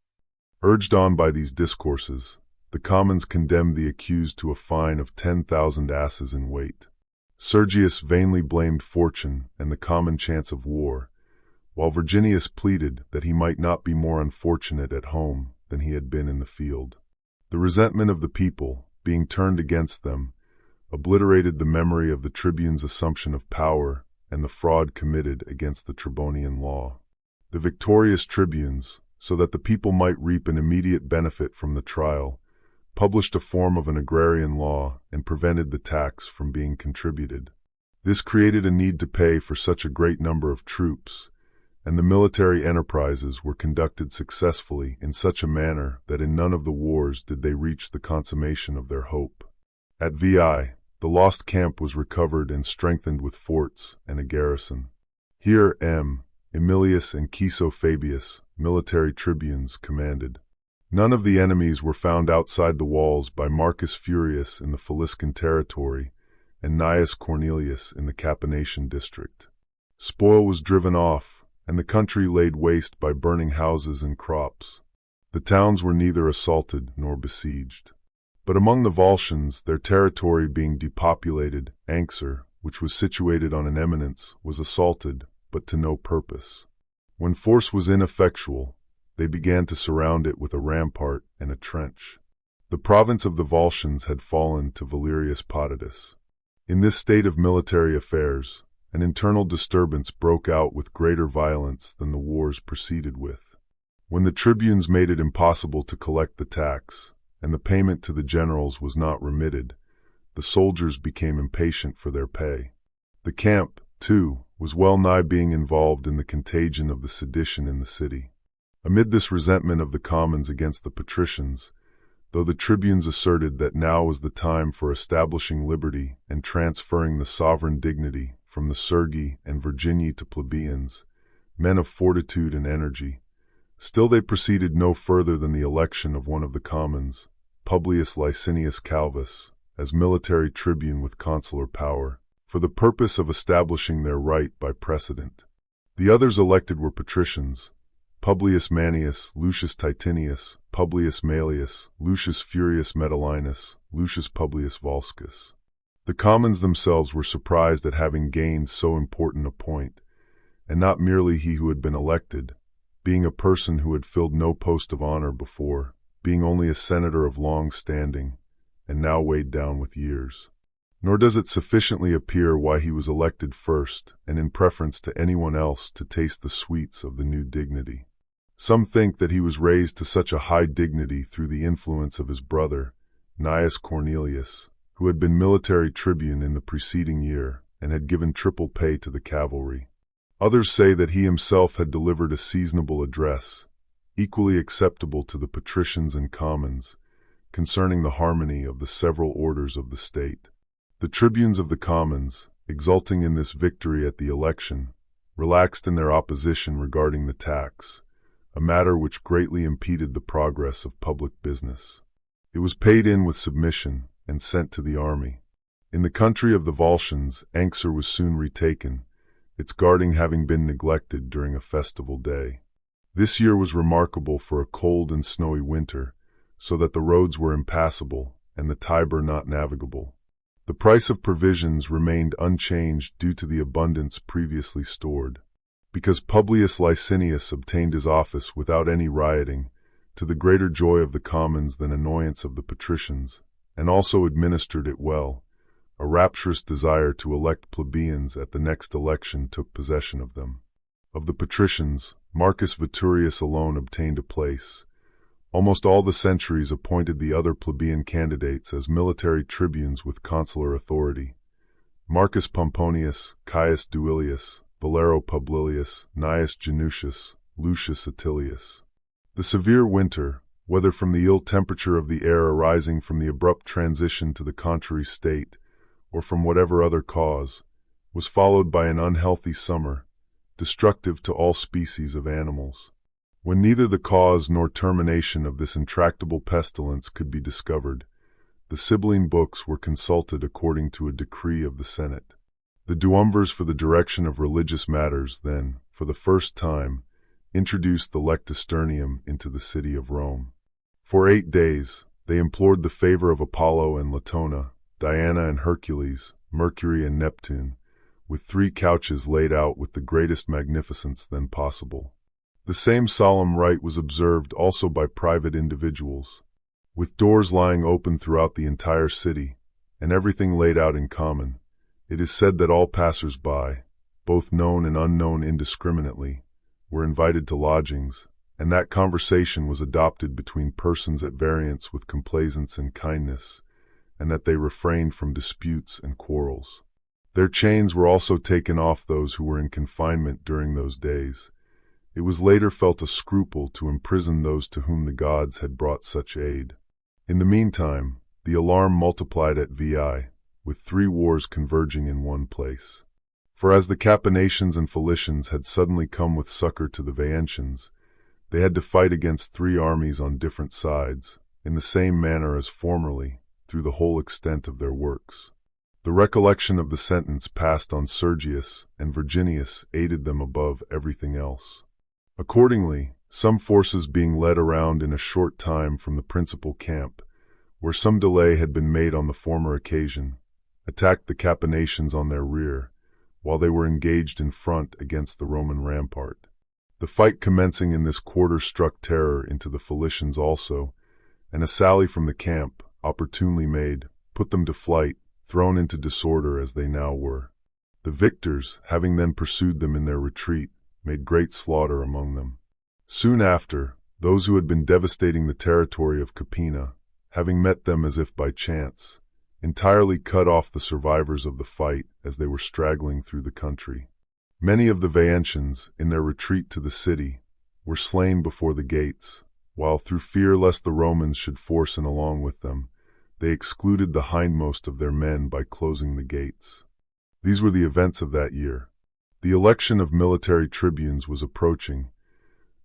Urged on by these discourses, the commons condemned the accused to a fine of 10,000 asses in weight. Sergius vainly blamed fortune and the common chance of war, while Virginius pleaded that he might not be more unfortunate at home than he had been in the field. The resentment of the people, being turned against them, obliterated the memory of the tribune's assumption of power and the fraud committed against the Tribonian law. The victorious tribunes, so that the people might reap an immediate benefit from the trial, published a form of an agrarian law and prevented the tax from being contributed. This created a need to pay for such a great number of troops, and the military enterprises were conducted successfully in such a manner that in none of the wars did they reach the consummation of their hope. At Veii, the lost camp was recovered and strengthened with forts and a garrison. Here Emilius and Caeso Fabius, military tribunes, commanded. None of the enemies were found outside the walls by Marcus Furius in the Faliscan territory and Gnaeus Cornelius in the Capenatian district. Spoil was driven off, and the country laid waste by burning houses and crops. The towns were neither assaulted nor besieged. But among the Volscians, their territory being depopulated, Anxur, which was situated on an eminence, was assaulted, but to no purpose. When force was ineffectual, they began to surround it with a rampart and a trench. The province of the Volscians had fallen to Valerius Potitus. In this state of military affairs, an internal disturbance broke out with greater violence than the wars proceeded with. When the tribunes made it impossible to collect the tax, and the payment to the generals was not remitted, the soldiers became impatient for their pay. The camp, too, was well nigh being involved in the contagion of the sedition in the city. Amid this resentment of the commons against the patricians, though the tribunes asserted that now was the time for establishing liberty and transferring the sovereign dignity from the Sergi and Virginii to plebeians, men of fortitude and energy, still they proceeded no further than the election of one of the commons, Publius Licinius Calvus, as military tribune with consular power, for the purpose of establishing their right by precedent. The others elected were patricians: Publius Manius, Lucius Titinius, Publius Maelius, Lucius Furius Metellinus, Lucius Publius Volscus. The commons themselves were surprised at having gained so important a point, and not merely he who had been elected, being a person who had filled no post of honor before, being only a senator of long standing, and now weighed down with years. Nor does it sufficiently appear why he was elected first, and in preference to anyone else, to taste the sweets of the new dignity. Some think that he was raised to such a high dignity through the influence of his brother, Gnaeus Cornelius, who had been military tribune in the preceding year, and had given triple pay to the cavalry. Others say that he himself had delivered a seasonable address, equally acceptable to the patricians and commons, concerning the harmony of the several orders of the state. The tribunes of the commons, exulting in this victory at the election, relaxed in their opposition regarding the tax, a matter which greatly impeded the progress of public business. It was paid in with submission and sent to the army. In the country of the Volscians, Anxur was soon retaken, its guarding having been neglected during a festival day. This year was remarkable for a cold and snowy winter, so that the roads were impassable and the Tiber not navigable. The price of provisions remained unchanged due to the abundance previously stored. Because Publius Licinius obtained his office without any rioting, to the greater joy of the commons than annoyance of the patricians, and also administered it well, a rapturous desire to elect plebeians at the next election took possession of them. Of the patricians, Marcus Veturius alone obtained a place. Almost all the centuries appointed the other plebeian candidates as military tribunes with consular authority. Marcus Pomponius, Caius Duilius, Valero Publilius, Gnaeus Genutius, Lucius Attilius. The severe winter, whether from the ill temperature of the air arising from the abrupt transition to the contrary state, or from whatever other cause, was followed by an unhealthy summer, destructive to all species of animals. When neither the cause nor termination of this intractable pestilence could be discovered, the Sibylline books were consulted according to a decree of the Senate. The duumvirs for the direction of religious matters then, for the first time, introduced the lectisternium into the city of Rome. For 8 days, they implored the favor of Apollo and Latona, Diana and Hercules, Mercury and Neptune, with 3 couches laid out with the greatest magnificence then possible. The same solemn rite was observed also by private individuals, with doors lying open throughout the entire city, and everything laid out in common. It is said that all passers-by, both known and unknown indiscriminately, were invited to lodgings, and that conversation was adopted between persons at variance with complaisance and kindness, and that they refrained from disputes and quarrels. Their chains were also taken off those who were in confinement during those days. It was later felt a scruple to imprison those to whom the gods had brought such aid. In the meantime, the alarm multiplied at Veii, with 3 wars converging in one place. For as the Capanations and Philicians had suddenly come with succor to the Veientians, they had to fight against 3 armies on different sides, in the same manner as formerly, through the whole extent of their works. The recollection of the sentence passed on Sergius and Virginius aided them above everything else. Accordingly, some forces being led around in a short time from the principal camp, where some delay had been made on the former occasion, attacked the Capanations on their rear, while they were engaged in front against the Roman rampart. The fight commencing in this quarter struck terror into the Philicians also, and a sally from the camp, opportunely made, put them to flight, thrown into disorder as they now were. The victors, having then pursued them in their retreat, made great slaughter among them. Soon after, those who had been devastating the territory of Capena, having met them as if by chance, entirely cut off the survivors of the fight as they were straggling through the country. Many of the Veientians, in their retreat to the city, were slain before the gates, while through fear lest the Romans should force in along with them, they excluded the hindmost of their men by closing the gates. These were the events of that year. The election of military tribunes was approaching,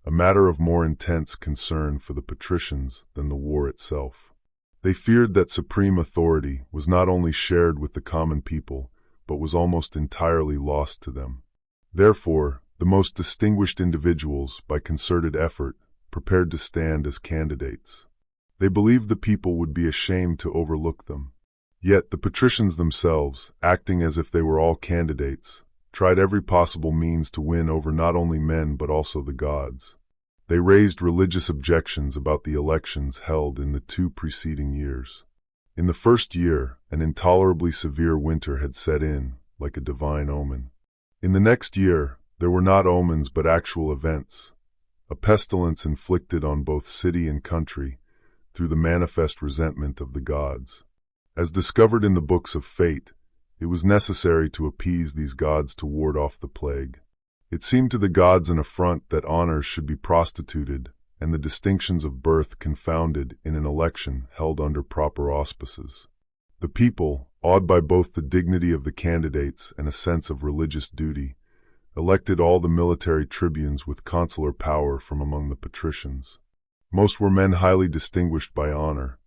a matter of more intense concern for the patricians than the war itself. They feared that supreme authority was not only shared with the common people, but was almost entirely lost to them. Therefore, the most distinguished individuals, by concerted effort, prepared to stand as candidates. They believed the people would be ashamed to overlook them. Yet the patricians themselves, acting as if they were all candidates, tried every possible means to win over not only men but also the gods. They raised religious objections about the elections held in the 2 preceding years. In the first year, an intolerably severe winter had set in, like a divine omen. In the next year, there were not omens but actual events, a pestilence inflicted on both city and country through the manifest resentment of the gods. As discovered in the books of fate, it was necessary to appease these gods to ward off the plague. It seemed to the gods an affront that honors should be prostituted and the distinctions of birth confounded in an election held under proper auspices. The people, awed by both the dignity of the candidates and a sense of religious duty, elected all the military tribunes with consular power from among the patricians. Most were men highly distinguished by honor: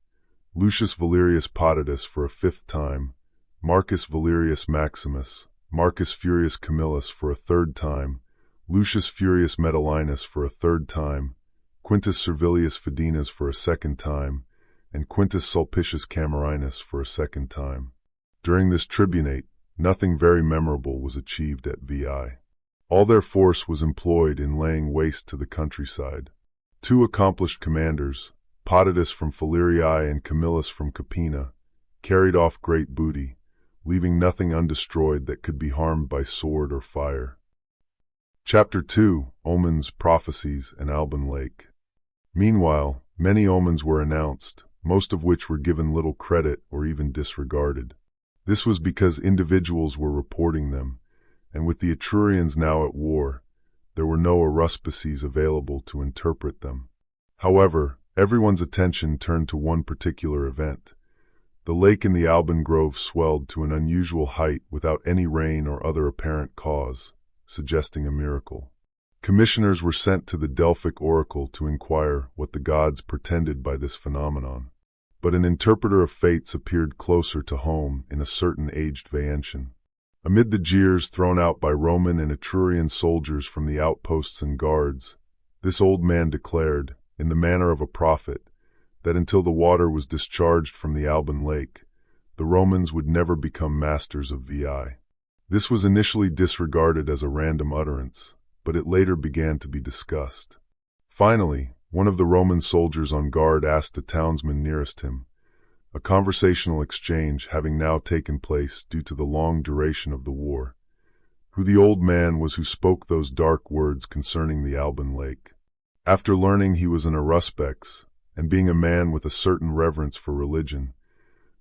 Lucius Valerius Potitus for a 5th time, Marcus Valerius Maximus, Marcus Furius Camillus for a 3rd time, Lucius Furius Metellinus for a 3rd time, Quintus Servilius Fidenas for a 2nd time, and Quintus Sulpicius Camerinus for a 2nd time. During this tribunate, nothing very memorable was achieved at Veii. All their force was employed in laying waste to the countryside. Two accomplished commanders, Titus from Falerii and Camillus from Capena, carried off great booty, leaving nothing undestroyed that could be harmed by sword or fire. Chapter 2: Omens, Prophecies, and Alban Lake. Meanwhile, many omens were announced, most of which were given little credit or even disregarded. This was because individuals were reporting them, and with the Etrurians now at war, there were no aruspices available to interpret them. However, everyone's attention turned to one particular event. The lake in the Alban Grove swelled to an unusual height without any rain or other apparent cause, suggesting a miracle. Commissioners were sent to the Delphic oracle to inquire what the gods pretended by this phenomenon. But an interpreter of fates appeared closer to home in a certain aged Veientian. Amid the jeers thrown out by Roman and Etrurian soldiers from the outposts and guards, this old man declared, in the manner of a prophet, that until the water was discharged from the Alban Lake, the Romans would never become masters of Veii. This was initially disregarded as a random utterance, but it later began to be discussed. Finally, one of the Roman soldiers on guard asked a townsman nearest him, a conversational exchange having now taken place due to the long duration of the war, who the old man was who spoke those dark words concerning the Alban Lake. After learning he was an Aruspex, and being a man with a certain reverence for religion,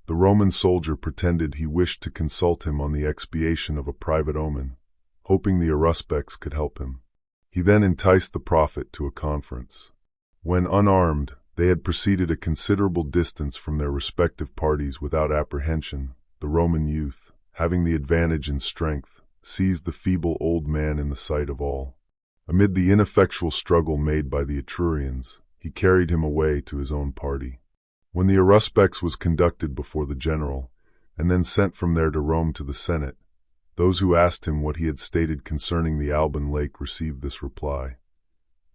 the Roman soldier pretended he wished to consult him on the expiation of a private omen, hoping the Aruspex could help him. He then enticed the prophet to a conference. When unarmed, they had proceeded a considerable distance from their respective parties without apprehension. The Roman youth, having the advantage in strength, seized the feeble old man in the sight of all. Amid the ineffectual struggle made by the Etrurians, he carried him away to his own party. When the Aruspex was conducted before the general, and then sent from there to Rome to the Senate, those who asked him what he had stated concerning the Alban Lake received this reply: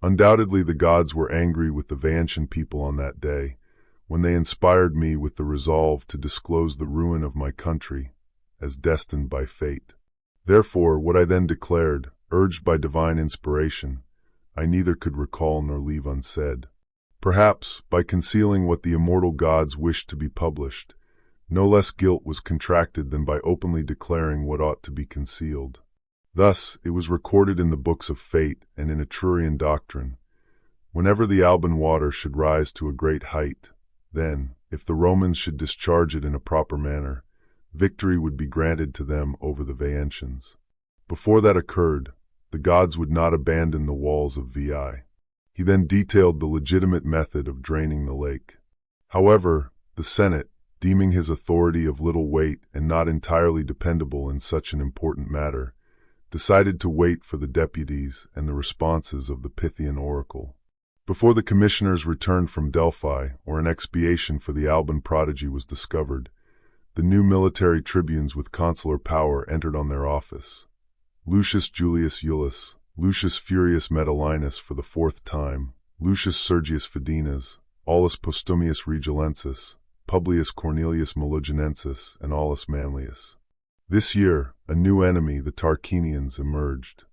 "Undoubtedly the gods were angry with the Veientian people on that day, when they inspired me with the resolve to disclose the ruin of my country, as destined by fate. Therefore, what I then declared, urged by divine inspiration, I neither could recall nor leave unsaid. Perhaps, by concealing what the immortal gods wished to be published, no less guilt was contracted than by openly declaring what ought to be concealed. Thus, it was recorded in the books of fate and in Etrurian doctrine, whenever the Alban water should rise to a great height, then, if the Romans should discharge it in a proper manner, victory would be granted to them over the Veientians. Before that occurred, the gods would not abandon the walls of Veii." He then detailed the legitimate method of draining the lake. However, the Senate, deeming his authority of little weight and not entirely dependable in such an important matter, decided to wait for the deputies and the responses of the Pythian oracle. Before the commissioners returned from Delphi, or an expiation for the Alban prodigy was discovered, the new military tribunes with consular power entered on their office. Lucius Julius Iulus, Lucius Furius Metellinus for the 4th time, Lucius Sergius Fidenas, Aulus Postumius Regilensis, Publius Cornelius Melugинensis, and Aulus Manlius. This year, a new enemy, the Tarquinians, emerged.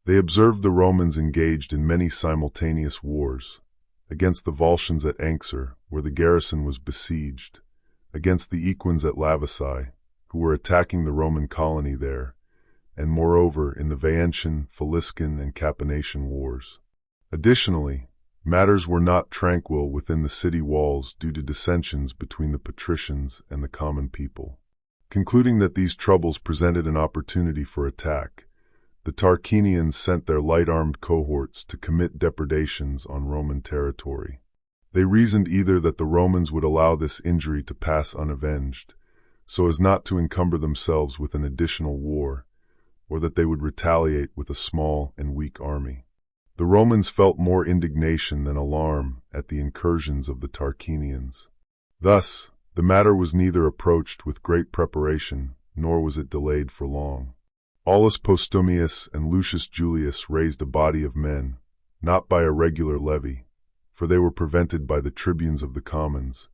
They observed the Romans engaged in many simultaneous wars, against the Volscians at Anxur, where the garrison was besieged, against the Equins at Lavisae, who were attacking the Roman colony there, and moreover in the Veientian, Faliscan, and Capenatian wars. Additionally, matters were not tranquil within the city walls due to dissensions between the patricians and the common people. Concluding that these troubles presented an opportunity for attack, the Tarquinians sent their light-armed cohorts to commit depredations on Roman territory. They reasoned either that the Romans would allow this injury to pass unavenged, so as not to encumber themselves with an additional war, or that they would retaliate with a small and weak army. The Romans felt more indignation than alarm at the incursions of the Tarquinians. Thus, the matter was neither approached with great preparation, nor was it delayed for long. Aulus Postumius and Lucius Julius raised a body of men, not by a regular levy, for they were prevented by the tribunes of the commons,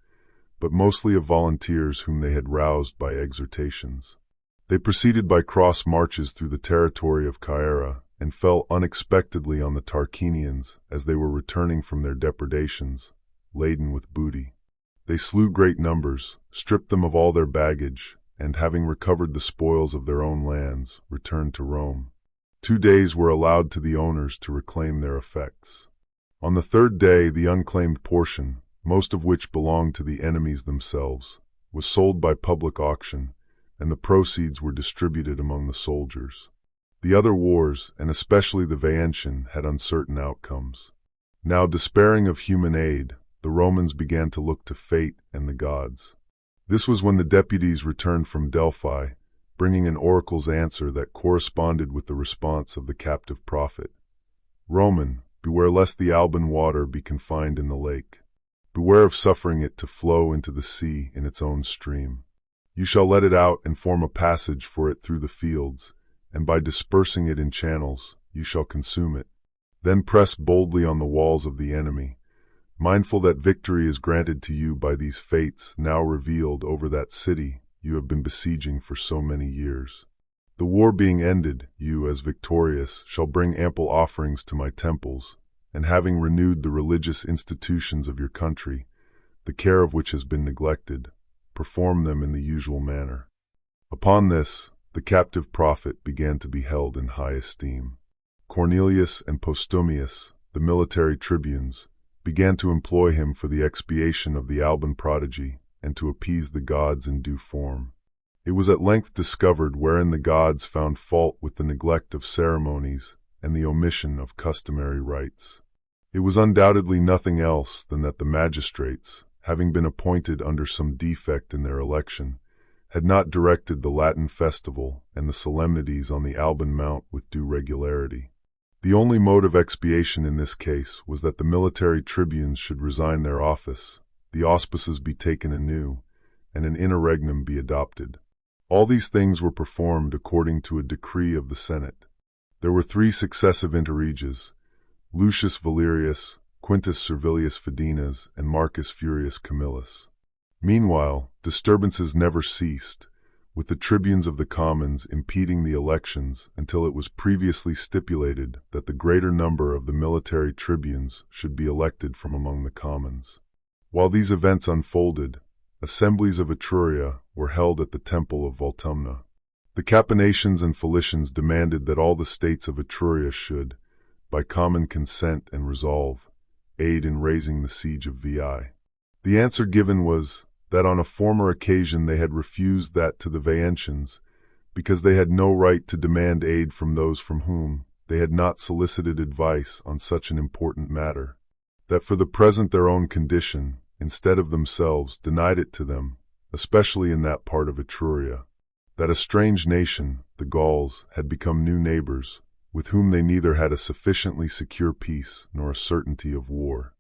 but mostly of volunteers whom they had roused by exhortations. They proceeded by cross marches through the territory of Caere, and fell unexpectedly on the Tarquinians as they were returning from their depredations, laden with booty. They slew great numbers, stripped them of all their baggage, and having recovered the spoils of their own lands, returned to Rome. 2 days were allowed to the owners to reclaim their effects. On the 3rd day, the unclaimed portion, most of which belonged to the enemies themselves, was sold by public auction, and the proceeds were distributed among the soldiers. The other wars, and especially the Veientian, had uncertain outcomes. Now, despairing of human aid, the Romans began to look to fate and the gods. This was when the deputies returned from Delphi, bringing an oracle's answer that corresponded with the response of the captive prophet. Roman, beware lest the Alban water be confined in the lake. Beware of suffering it to flow into the sea in its own stream. You shall let it out and form a passage for it through the fields, and by dispersing it in channels, you shall consume it. Then press boldly on the walls of the enemy, mindful that victory is granted to you by these fates now revealed over that city you have been besieging for so many years. The war being ended, you, as victorious, shall bring ample offerings to my temples, and having renewed the religious institutions of your country, the care of which has been neglected, perform them in the usual manner. Upon this, the captive prophet began to be held in high esteem. Cornelius and Postumius, the military tribunes, began to employ him for the expiation of the Alban prodigy and to appease the gods in due form. It was at length discovered wherein the gods found fault with the neglect of ceremonies and the omission of customary rites. It was undoubtedly nothing else than that the magistrates, having been appointed under some defect in their election, had not directed the Latin festival and the solemnities on the Alban Mount with due regularity. The only mode of expiation in this case was that the military tribunes should resign their office, the auspices be taken anew, and an interregnum be adopted. All these things were performed according to a decree of the Senate. There were 3 successive interreges: Lucius Valerius, Quintus Servilius Fidenas, and Marcus Furius Camillus. Meanwhile, disturbances never ceased, with the tribunes of the commons impeding the elections until it was previously stipulated that the greater number of the military tribunes should be elected from among the commons. While these events unfolded, assemblies of Etruria were held at the temple of Voltumna. The Capanations and Felicians demanded that all the states of Etruria should, by common consent and resolve, aid in raising the siege of Veii. The answer given was that on a former occasion they had refused that to the Veientians, because they had no right to demand aid from those from whom they had not solicited advice on such an important matter, that for the present their own condition, instead of themselves, denied it to them, especially in that part of Etruria, that a strange nation, the Gauls, had become new neighbors, with whom they neither had a sufficiently secure peace nor a certainty of war.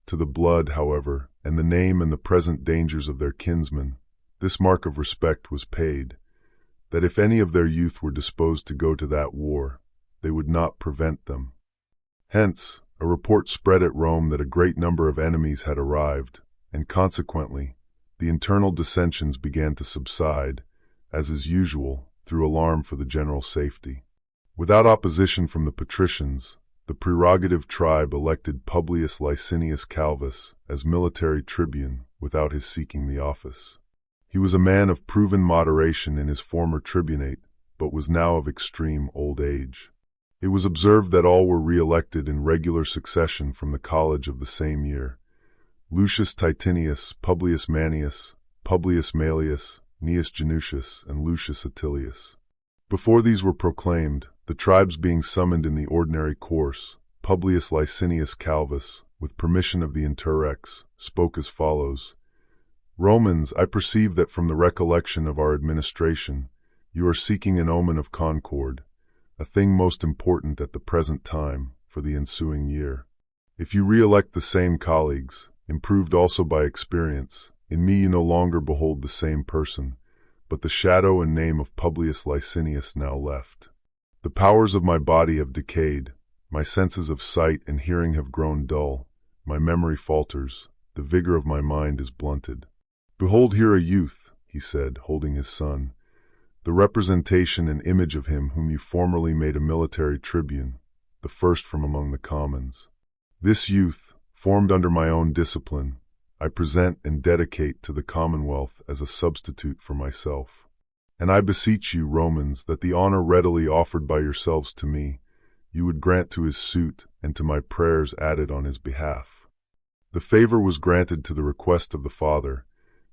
To the blood, however, and the name and the present dangers of their kinsmen, this mark of respect was paid, that if any of their youth were disposed to go to that war, they would not prevent them. Hence, a report spread at Rome that a great number of enemies had arrived, and consequently, the internal dissensions began to subside, as is usual, through alarm for the general safety. Without opposition from the patricians, the prerogative tribe elected Publius Licinius Calvus as military tribune without his seeking the office. He was a man of proven moderation in his former tribunate, but was now of extreme old age. It was observed that all were re-elected in regular succession from the college of the same year: Lucius Titinius, Publius Manius, Publius Maelius, Gnaeus Genutius, and Lucius Attilius. Before these were proclaimed, the tribes being summoned in the ordinary course, Publius Licinius Calvus, with permission of the interrex, spoke as follows: Romans, I perceive that from the recollection of our administration, you are seeking an omen of concord, a thing most important at the present time for the ensuing year. If you re-elect the same colleagues, improved also by experience, in me you no longer behold the same person, but the shadow and name of Publius Licinius now left. The powers of my body have decayed, my senses of sight and hearing have grown dull, my memory falters, the vigor of my mind is blunted. "Behold here a youth," he said, holding his son, "the representation and image of him whom you formerly made a military tribune, the first from among the commons. This youth, formed under my own discipline, I present and dedicate to the commonwealth as a substitute for myself. And I beseech you, Romans, that the honor readily offered by yourselves to me, you would grant to his suit and to my prayers added on his behalf." The favor was granted to the request of the father,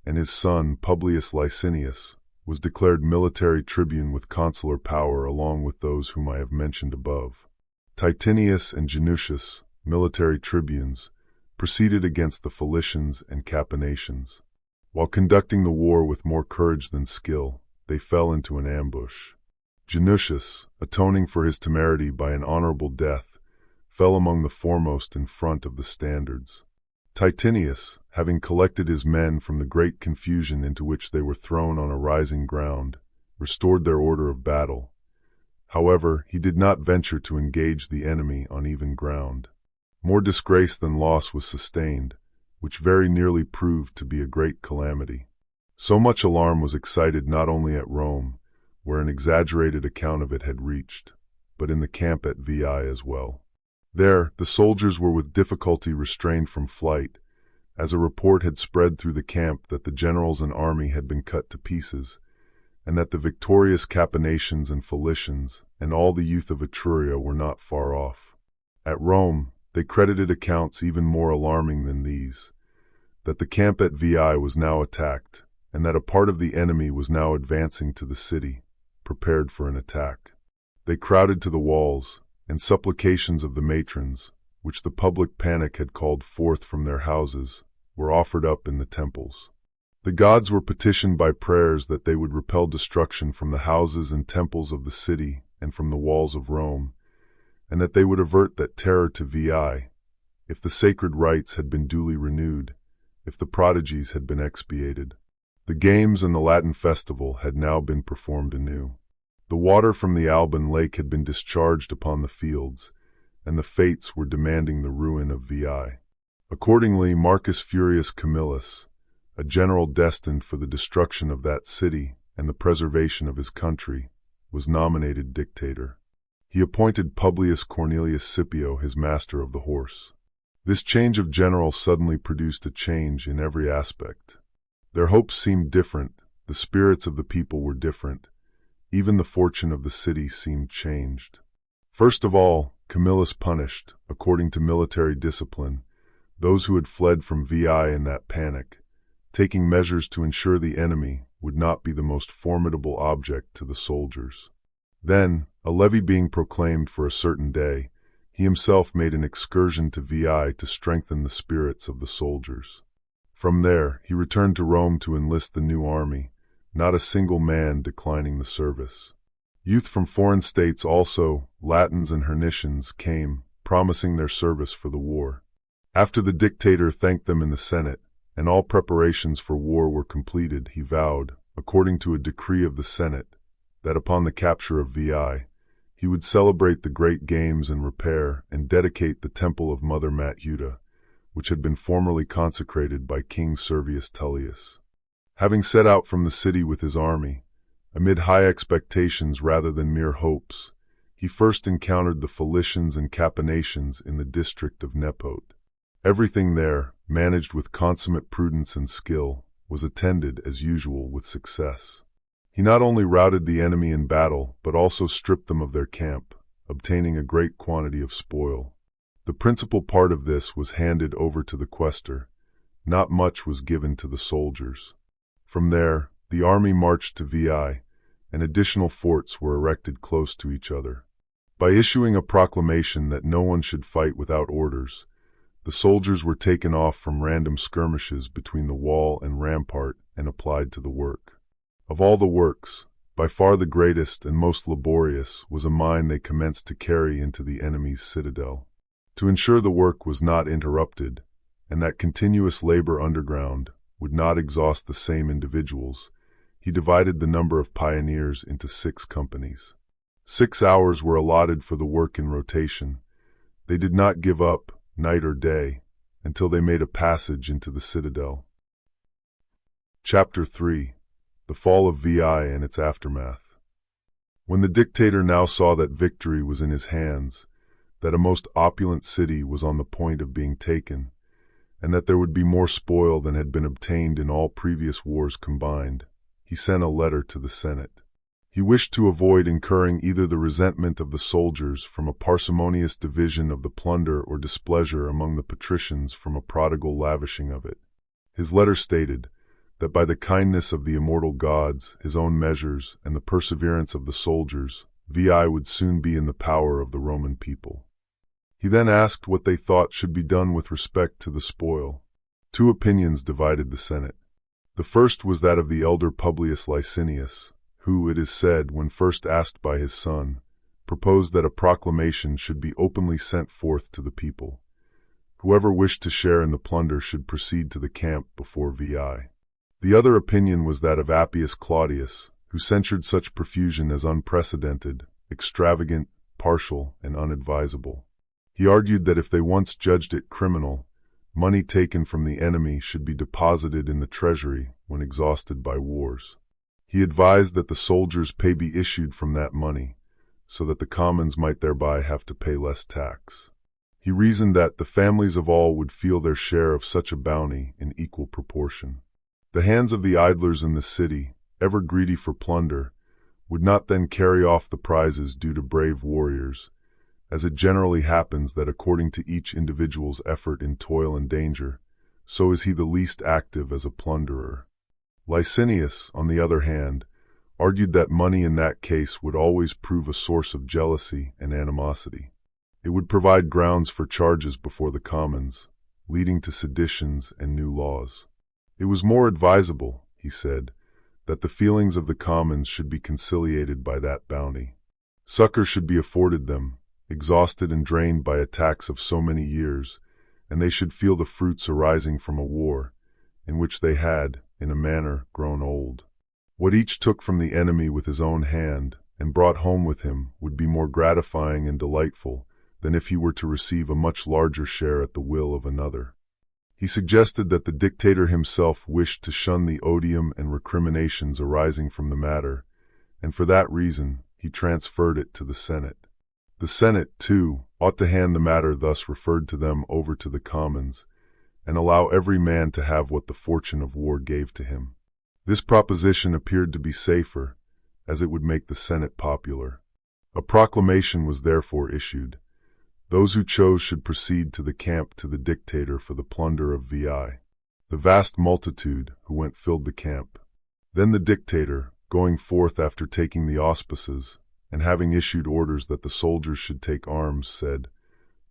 and his son, Publius Licinius, was declared military tribune with consular power along with those whom I have mentioned above. Titinius and Genutius, military tribunes, proceeded against the Philicians and Capanations. While conducting the war with more courage than skill, they fell into an ambush. Genutius, atoning for his temerity by an honorable death, fell among the foremost in front of the standards. Titinius, having collected his men from the great confusion into which they were thrown on a rising ground, restored their order of battle. However, he did not venture to engage the enemy on even ground. More disgrace than loss was sustained, which very nearly proved to be a great calamity. So much alarm was excited not only at Rome, where an exaggerated account of it had reached, but in the camp at Veii as well. There, the soldiers were with difficulty restrained from flight, as a report had spread through the camp that the generals and army had been cut to pieces, and that the victorious Capanations and Philicians and all the youth of Etruria were not far off. At Rome, they credited accounts even more alarming than these, that the camp at Veii was now attacked, and that a part of the enemy was now advancing to the city, prepared for an attack. They crowded to the walls, and supplications of the matrons, which the public panic had called forth from their houses, were offered up in the temples. The gods were petitioned by prayers that they would repel destruction from the houses and temples of the city and from the walls of Rome, and that they would avert that terror to Veii, if the sacred rites had been duly renewed, if the prodigies had been expiated. The games and the Latin festival had now been performed anew. The water from the Alban lake had been discharged upon the fields, and the fates were demanding the ruin of Veii. Accordingly, Marcus Furius Camillus, a general destined for the destruction of that city and the preservation of his country, was nominated dictator. He appointed Publius Cornelius Scipio his master of the horse. This change of general suddenly produced a change in every aspect. Their hopes seemed different, the spirits of the people were different, even the fortune of the city seemed changed. First of all, Camillus punished, according to military discipline, those who had fled from Veii in that panic, taking measures to ensure the enemy would not be the most formidable object to the soldiers. Then, a levy being proclaimed for a certain day, he himself made an excursion to Veii to strengthen the spirits of the soldiers. From there, he returned to Rome to enlist the new army, not a single man declining the service. Youth from foreign states also, Latins and Hernicians, came, promising their service for the war. After the dictator thanked them in the Senate, and all preparations for war were completed, he vowed, according to a decree of the Senate, that upon the capture of Veii, he would celebrate the great games and repair and dedicate the temple of Mother Matuta, which had been formerly consecrated by King Servius Tullius. Having set out from the city with his army, amid high expectations rather than mere hopes, he first encountered the Philicians and Capanations in the district of Nepote. Everything there, managed with consummate prudence and skill, was attended, as usual, with success. He not only routed the enemy in battle, but also stripped them of their camp, obtaining a great quantity of spoil. The principal part of this was handed over to the quaestor. Not much was given to the soldiers. From there, the army marched to Veii, and additional forts were erected close to each other. By issuing a proclamation that no one should fight without orders, the soldiers were taken off from random skirmishes between the wall and rampart and applied to the work. Of all the works, by far the greatest and most laborious was a mine they commenced to carry into the enemy's citadel. To ensure the work was not interrupted, and that continuous labor underground would not exhaust the same individuals, he divided the number of pioneers into 6 companies. 6 hours were allotted for the work in rotation. They did not give up, night or day, until they made a passage into the citadel. Chapter 3. The Fall of Veii and its Aftermath. When the dictator now saw that victory was in his hands, that a most opulent city was on the point of being taken, and that there would be more spoil than had been obtained in all previous wars combined, he sent a letter to the Senate. He wished to avoid incurring either the resentment of the soldiers from a parsimonious division of the plunder or displeasure among the patricians from a prodigal lavishing of it. His letter stated that by the kindness of the immortal gods, his own measures, and the perseverance of the soldiers, Veii would soon be in the power of the Roman people. He then asked what they thought should be done with respect to the spoil. Two opinions divided the Senate. The first was that of the elder Publius Licinius, who, it is said, when first asked by his son, proposed that a proclamation should be openly sent forth to the people. Whoever wished to share in the plunder should proceed to the camp before Veii. The other opinion was that of Appius Claudius, who censured such profusion as unprecedented, extravagant, partial, and unadvisable. He argued that if they once judged it criminal, money taken from the enemy should be deposited in the treasury when exhausted by wars. He advised that the soldiers' pay be issued from that money, so that the commons might thereby have to pay less tax. He reasoned that the families of all would feel their share of such a bounty in equal proportion. The hands of the idlers in the city, ever greedy for plunder, would not then carry off the prizes due to brave warriors, as it generally happens that according to each individual's effort in toil and danger, so is he the least active as a plunderer. Licinius, on the other hand, argued that money in that case would always prove a source of jealousy and animosity. It would provide grounds for charges before the commons, leading to seditions and new laws. It was more advisable, he said, that the feelings of the commons should be conciliated by that bounty. Succor should be afforded them, exhausted and drained by attacks of so many years, and they should feel the fruits arising from a war, in which they had, in a manner, grown old. What each took from the enemy with his own hand, and brought home with him, would be more gratifying and delightful than if he were to receive a much larger share at the will of another. He suggested that the dictator himself wished to shun the odium and recriminations arising from the matter, and for that reason he transferred it to the Senate. The Senate, too, ought to hand the matter thus referred to them over to the commons, and allow every man to have what the fortune of war gave to him. This proposition appeared to be safer, as it would make the Senate popular. A proclamation was therefore issued. Those who chose should proceed to the camp to the dictator for the plunder of Veii. The vast multitude who went filled the camp. Then the dictator, going forth after taking the auspices, and having issued orders that the soldiers should take arms, said,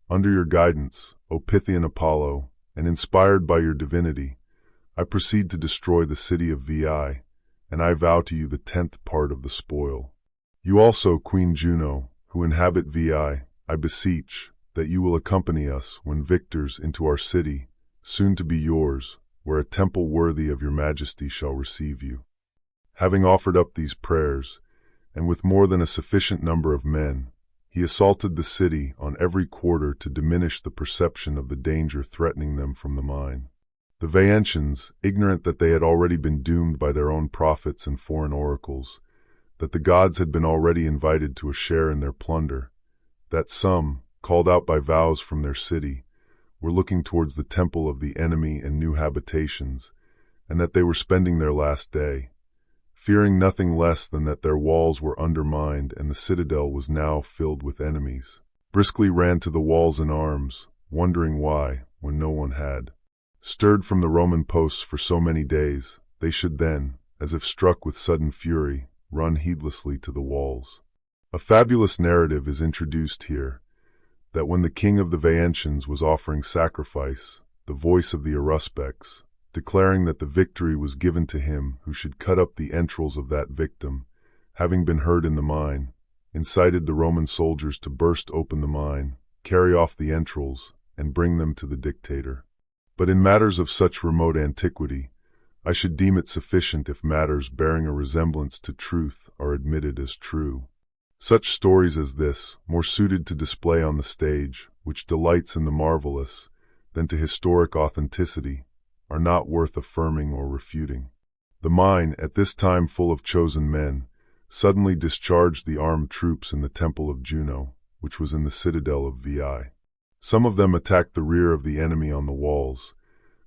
"Under your guidance, O Pythian Apollo, and inspired by your divinity, I proceed to destroy the city of Veii, and I vow to you the 10th part of the spoil. You also, Queen Juno, who inhabit Veii, I beseech that you will accompany us, when victors, into our city, soon to be yours, where a temple worthy of your majesty shall receive you." Having offered up these prayers, and with more than a sufficient number of men, he assaulted the city on every quarter to diminish the perception of the danger threatening them from the mine. The Veientians, ignorant that they had already been doomed by their own prophets and foreign oracles, that the gods had been already invited to a share in their plunder, that some, called out by vows from their city, were looking towards the temple of the enemy and new habitations, and that they were spending their last day, fearing nothing less than that their walls were undermined and the citadel was now filled with enemies, briskly ran to the walls in arms, wondering why, when no one had stirred from the Roman posts for so many days, they should then, as if struck with sudden fury, run heedlessly to the walls. A fabulous narrative is introduced here, that when the king of the Veientians was offering sacrifice, the voice of the Uruspecs, declaring that the victory was given to him who should cut up the entrails of that victim, having been heard in the mine, incited the Roman soldiers to burst open the mine, carry off the entrails, and bring them to the dictator. But in matters of such remote antiquity, I should deem it sufficient if matters bearing a resemblance to truth are admitted as true. Such stories as this, more suited to display on the stage, which delights in the marvelous, than to historic authenticity, are not worth affirming or refuting. The mine, at this time full of chosen men, suddenly discharged the armed troops in the temple of Juno, which was in the citadel of Veii. Some of them attacked the rear of the enemy on the walls,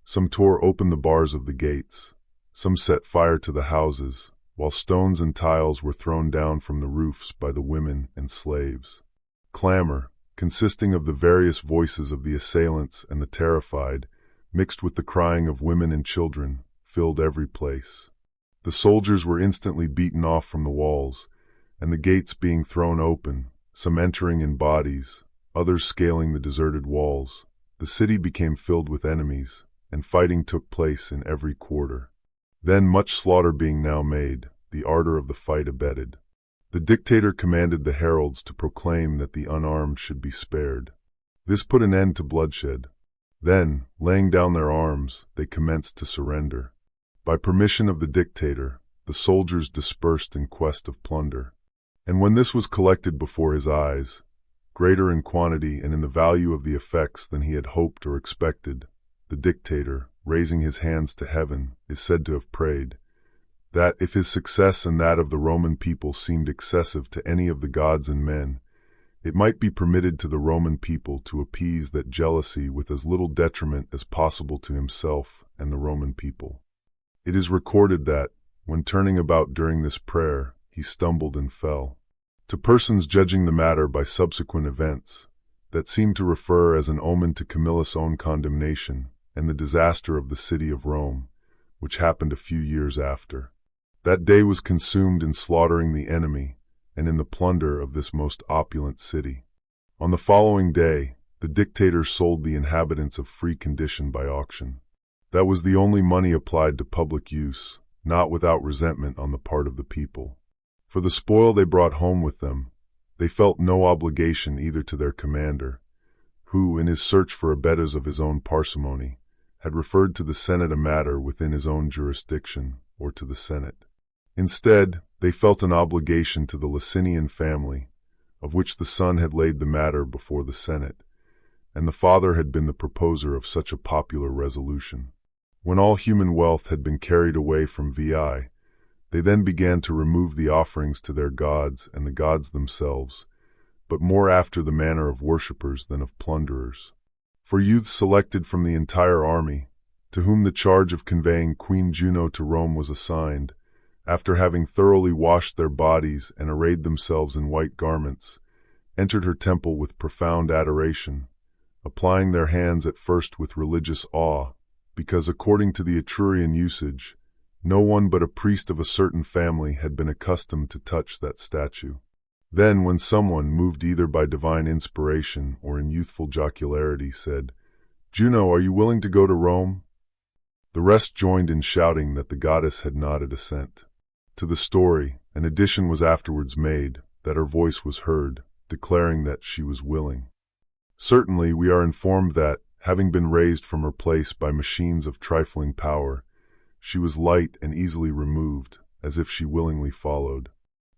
some tore open the bars of the gates, some set fire to the houses, while stones and tiles were thrown down from the roofs by the women and slaves. Clamor, consisting of the various voices of the assailants and the terrified, mixed with the crying of women and children, filled every place. The soldiers were instantly beaten off from the walls, and the gates being thrown open, some entering in bodies, others scaling the deserted walls, the city became filled with enemies, and fighting took place in every quarter. Then, much slaughter being now made, the ardor of the fight abated. The dictator commanded the heralds to proclaim that the unarmed should be spared. This put an end to bloodshed. Then, laying down their arms, they commenced to surrender. By permission of the dictator, the soldiers dispersed in quest of plunder. And when this was collected before his eyes, greater in quantity and in the value of the effects than he had hoped or expected, the dictator, raising his hands to heaven, is said to have prayed that, if his success and that of the Roman people seemed excessive to any of the gods and men, it might be permitted to the Roman people to appease that jealousy with as little detriment as possible to himself and the Roman people. It is recorded that, when turning about during this prayer, he stumbled and fell. To persons judging the matter by subsequent events, that seemed to refer as an omen to Camillus' own condemnation and the disaster of the city of Rome, which happened a few years after. That day was consumed in slaughtering the enemy and in the plunder of this most opulent city. On the following day, the dictator sold the inhabitants of free condition by auction. That was the only money applied to public use, not without resentment on the part of the people. For the spoil they brought home with them, they felt no obligation either to their commander, who, in his search for abettors of his own parsimony, had referred to the Senate a matter within his own jurisdiction, or to the Senate. Instead, they felt an obligation to the Licinian family, of which the son had laid the matter before the Senate, and the father had been the proposer of such a popular resolution. When all human wealth had been carried away from Veii, they then began to remove the offerings to their gods and the gods themselves, but more after the manner of worshippers than of plunderers. For youths selected from the entire army, to whom the charge of conveying Queen Juno to Rome was assigned, after having thoroughly washed their bodies and arrayed themselves in white garments, entered her temple with profound adoration, applying their hands at first with religious awe, because according to the Etruscan usage, no one but a priest of a certain family had been accustomed to touch that statue. Then, when someone, moved either by divine inspiration or in youthful jocularity, said, "Juno, are you willing to go to Rome?" the rest joined in shouting that the goddess had nodded assent. To the story, an addition was afterwards made, that her voice was heard, declaring that she was willing. Certainly, we are informed that, having been raised from her place by machines of trifling power, she was light and easily removed, as if she willingly followed.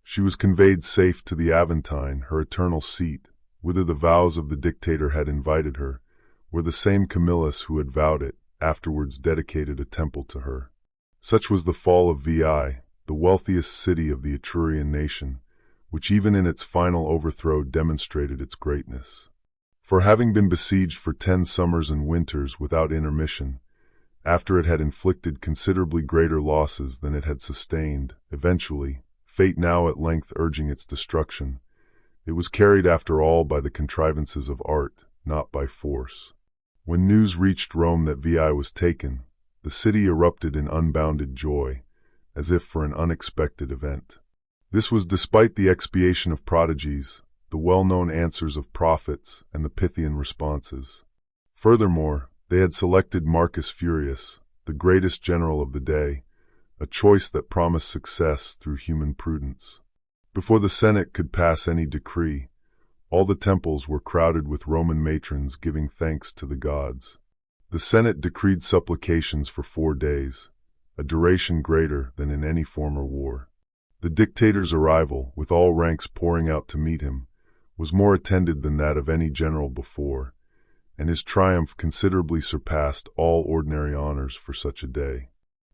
She was conveyed safe to the Aventine, her eternal seat, whither the vows of the dictator had invited her, where the same Camillus who had vowed it afterwards dedicated a temple to her. Such was the fall of Veii, the wealthiest city of the Etruscan nation, which even in its final overthrow demonstrated its greatness. For having been besieged for 10 summers and winters without intermission, after it had inflicted considerably greater losses than it had sustained, eventually, fate now at length urging its destruction, it was carried after all by the contrivances of art, not by force. When news reached Rome that Veii was taken, the city erupted in unbounded joy, as if for an unexpected event. This was despite the expiation of prodigies, the well-known answers of prophets, and the Pythian responses. Furthermore, they had selected Marcus Furius, the greatest general of the day, a choice that promised success through human prudence. Before the Senate could pass any decree, all the temples were crowded with Roman matrons giving thanks to the gods. The Senate decreed supplications for 4 days, a duration greater than in any former war. The dictator's arrival, with all ranks pouring out to meet him, was more attended than that of any general before, and his triumph considerably surpassed all ordinary honors for such a day.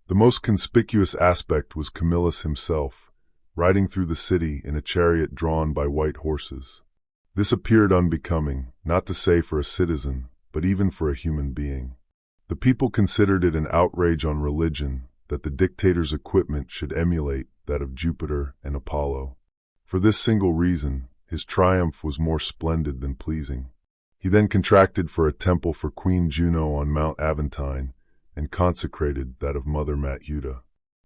The most conspicuous aspect was Camillus himself, riding through the city in a chariot drawn by white horses. This appeared unbecoming, not to say for a citizen, but even for a human being. The people considered it an outrage on religion that the dictator's equipment should emulate that of Jupiter and Apollo. For this single reason, his triumph was more splendid than pleasing. He then contracted for a temple for Queen Juno on Mount Aventine and consecrated that of Mother Mathuta.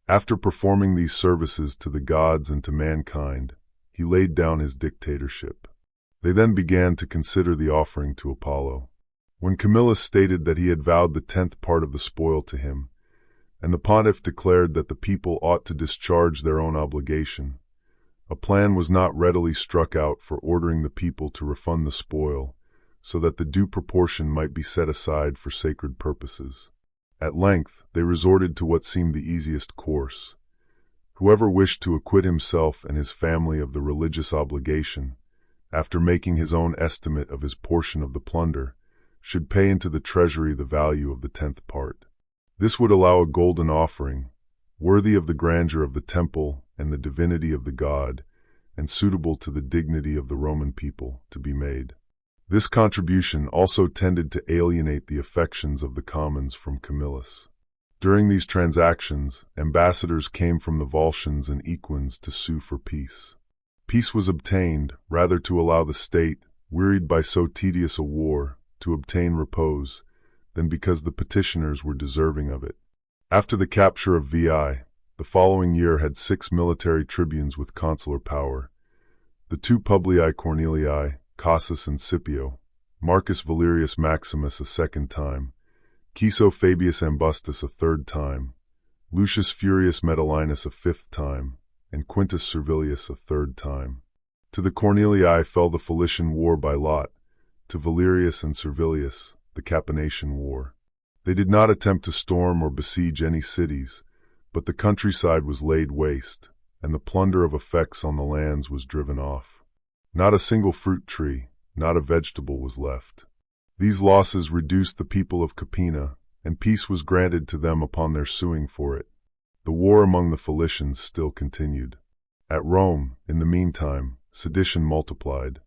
After performing these services to the gods and to mankind, he laid down his dictatorship. They then began to consider the offering to Apollo. When Camillus stated that he had vowed the 10th part of the spoil to him, and the pontiff declared that the people ought to discharge their own obligation, a plan was not readily struck out for ordering the people to refund the spoil, so that the due proportion might be set aside for sacred purposes. At length, they resorted to what seemed the easiest course. Whoever wished to acquit himself and his family of the religious obligation, after making his own estimate of his portion of the plunder, should pay into the treasury the value of the 10th part. This would allow a golden offering, worthy of the grandeur of the temple and the divinity of the god, and suitable to the dignity of the Roman people, to be made. This contribution also tended to alienate the affections of the commons from Camillus. During these transactions, ambassadors came from the Volscians and Equins to sue for peace. Peace was obtained, rather to allow the state, wearied by so tedious a war, to obtain repose, than because the petitioners were deserving of it. After the capture of Veii, the following year had 6 military tribunes with consular power: the 2 Publii Cornelii, Cassus and Scipio, Marcus Valerius Maximus a 2nd time, Ciso Fabius Ambustus a 3rd time, Lucius Furius Metellinus a 5th time, and Quintus Servilius a 3rd time. To the Cornelii fell the Cilician War by lot, to Valerius and Servilius the Capinatian War. They did not attempt to storm or besiege any cities, but the countryside was laid waste, and the plunder of effects on the lands was driven off. Not a single fruit tree, not a vegetable was left. These losses reduced the people of Capena, and peace was granted to them upon their suing for it. The war among the Cilicians still continued. At Rome, in the meantime, sedition multiplied.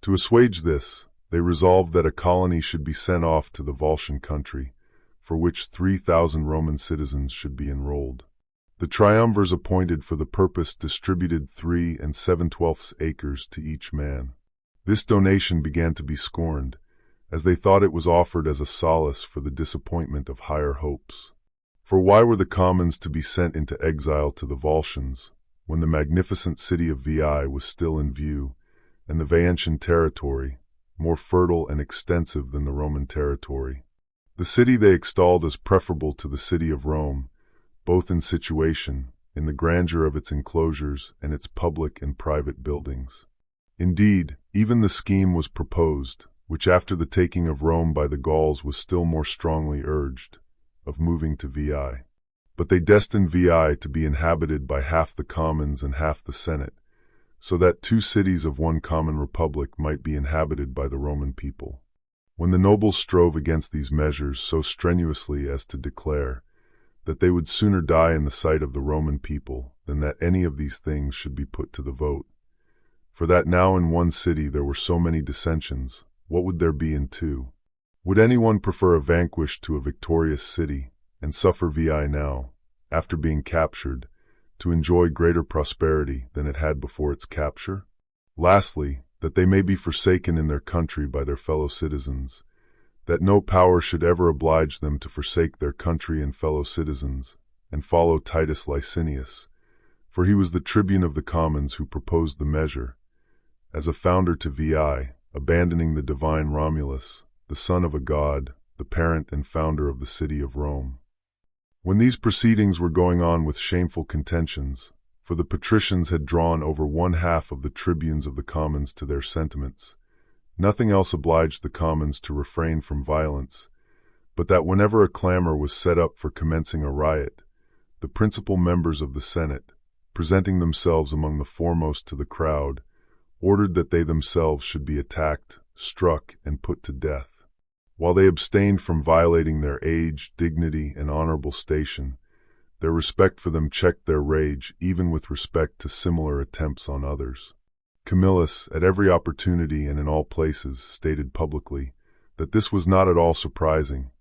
To assuage this, they resolved that a colony should be sent off to the Volscian country, for which 3,000 Roman citizens should be enrolled. The triumvirs appointed for the purpose distributed 3 7/12 acres to each man. This donation began to be scorned, as they thought it was offered as a solace for the disappointment of higher hopes. For why were the commons to be sent into exile to the Volscians, when the magnificent city of Veii was still in view, and the Veientian territory, more fertile and extensive than the Roman territory? The city they extolled as preferable to the city of Rome, both in situation, in the grandeur of its enclosures, and its public and private buildings. Indeed, even the scheme was proposed, which after the taking of Rome by the Gauls was still more strongly urged, of moving to Veii. But they destined Veii to be inhabited by half the commons and half the Senate, so that 2 cities of one common republic might be inhabited by the Roman people. When the nobles strove against these measures so strenuously as to declare that they would sooner die in the sight of the Roman people than that any of these things should be put to the vote, for that now in one city there were so many dissensions, what would there be in 2? Would anyone prefer a vanquished to a victorious city, and suffer Veii now, after being captured, to enjoy greater prosperity than it had before its capture? Lastly, that they may be forsaken in their country by their fellow citizens, that no power should ever oblige them to forsake their country and fellow citizens, and follow Titus Licinius, for he was the tribune of the commons who proposed the measure, as a founder to Veii, abandoning the divine Romulus, the son of a god, the parent and founder of the city of Rome. When these proceedings were going on with shameful contentions, for the patricians had drawn over 1/2 of the tribunes of the commons to their sentiments, nothing else obliged the commons to refrain from violence, but that whenever a clamor was set up for commencing a riot, the principal members of the Senate, presenting themselves among the foremost to the crowd, ordered that they themselves should be attacked, struck, and put to death. While they abstained from violating their age, dignity, and honorable station, Their respect for them checked their rage, even with respect to similar attempts on others. Camillus, at every opportunity and in all places, stated publicly that this was not at all surprising,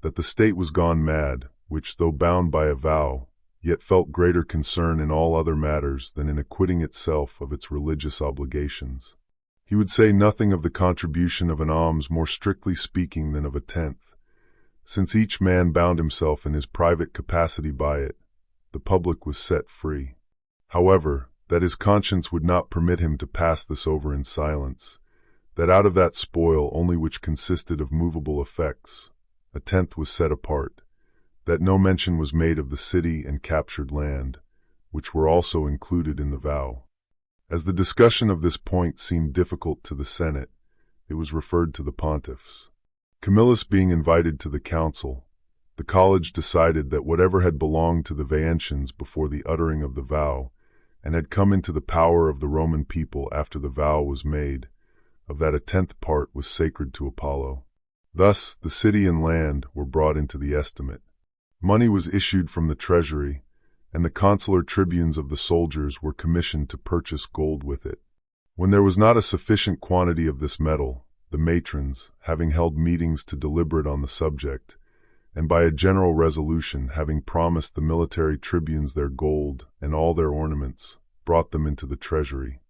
that the state was gone mad, which, though bound by a vow, yet felt greater concern in all other matters than in acquitting itself of its religious obligations. He would say nothing of the contribution of an alms more strictly speaking than of a tenth, since each man bound himself in his private capacity by it. The public was set free. However, that his conscience would not permit him to pass this over in silence, that out of that spoil only which consisted of movable effects, a tenth was set apart, that no mention was made of the city and captured land, which were also included in the vow. As the discussion of this point seemed difficult to the Senate, it was referred to the pontiffs. Camillus being invited to the council, the college decided that whatever had belonged to the Veientians before the uttering of the vow, and had come into the power of the Roman people after the vow was made, of that a tenth part was sacred to Apollo. Thus the city and land were brought into the estimate. Money was issued from the treasury, and the consular tribunes of the soldiers were commissioned to purchase gold with it. When there was not a sufficient quantity of this metal, the matrons, having held meetings to deliberate on the subject, and by a general resolution having promised the military tribunes their gold and all their ornaments, brought them into the treasury.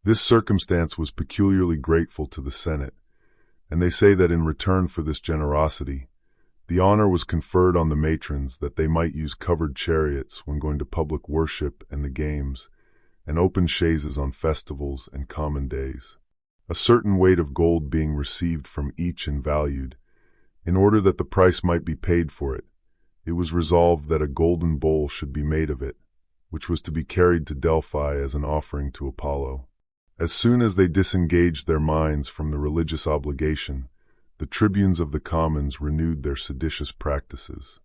This circumstance was peculiarly grateful to the Senate, and they say that in return for this generosity, the honor was conferred on the matrons that they might use covered chariots when going to public worship and the games, and open chaises on festivals and common days. A certain weight of gold being received from each and valued, in order that the price might be paid for it, it was resolved that a golden bowl should be made of it, which was to be carried to Delphi as an offering to Apollo. As soon as they disengaged their minds from the religious obligation, the tribunes of the commons renewed their seditious practices.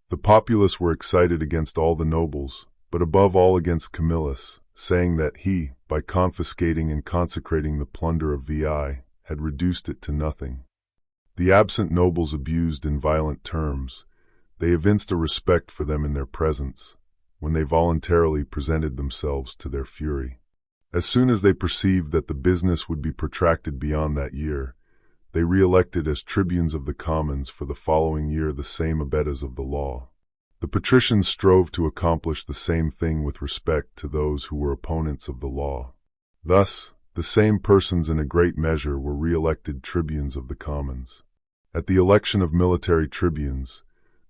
The populace were excited against all the nobles, but above all against Camillus, saying that he, by confiscating and consecrating the plunder of Veii, had reduced it to nothing. The absent nobles abused in violent terms. They evinced a respect for them in their presence, when they voluntarily presented themselves to their fury. As soon as they perceived that the business would be protracted beyond that year, they re-elected as tribunes of the commons for the following year the same abetas of the law. The patricians strove to accomplish the same thing with respect to those who were opponents of the law. Thus, the same persons in a great measure were re-elected tribunes of the commons. At the election of military tribunes,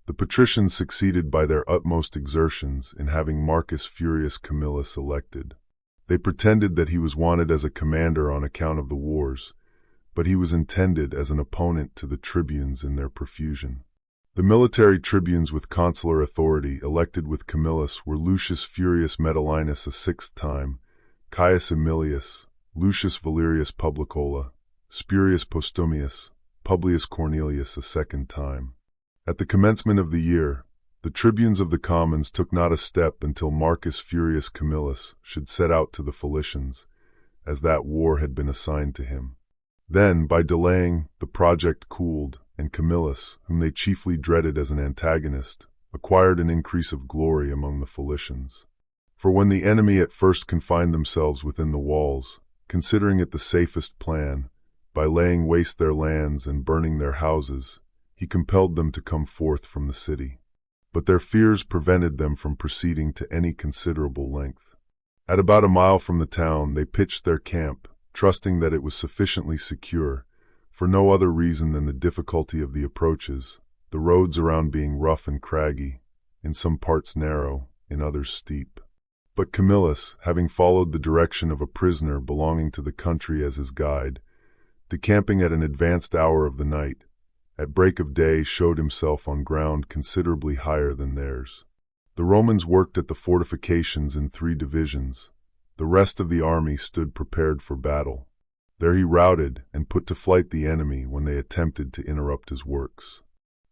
the patricians succeeded by their utmost exertions in having Marcus Furius Camillus elected. They pretended that he was wanted as a commander on account of the wars, but he was intended as an opponent to the tribunes in their profusion. The military tribunes with consular authority elected with Camillus were Lucius Furius Metellinus a sixth time, Caius Aemilius, Lucius Valerius Publicola, Spurius Postumius, Publius Cornelius a second time. At the commencement of the year, the tribunes of the commons took not a step until Marcus Furius Camillus should set out to the Philicians, as that war had been assigned to him. Then, by delaying, the project cooled, and Camillus, whom they chiefly dreaded as an antagonist, acquired an increase of glory among the Philicians. For when the enemy at first confined themselves within the walls, considering it the safest plan, by laying waste their lands and burning their houses, he compelled them to come forth from the city. But their fears prevented them from proceeding to any considerable length. At about a mile from the town they pitched their camp, trusting that it was sufficiently secure, for no other reason than the difficulty of the approaches, the roads around being rough and craggy, in some parts narrow, in others steep. But Camillus, having followed the direction of a prisoner belonging to the country as his guide, decamping at an advanced hour of the night, at break of day showed himself on ground considerably higher than theirs. The Romans worked at the fortifications in 3 divisions. The rest of the army stood prepared for battle. There he routed and put to flight the enemy when they attempted to interrupt his works.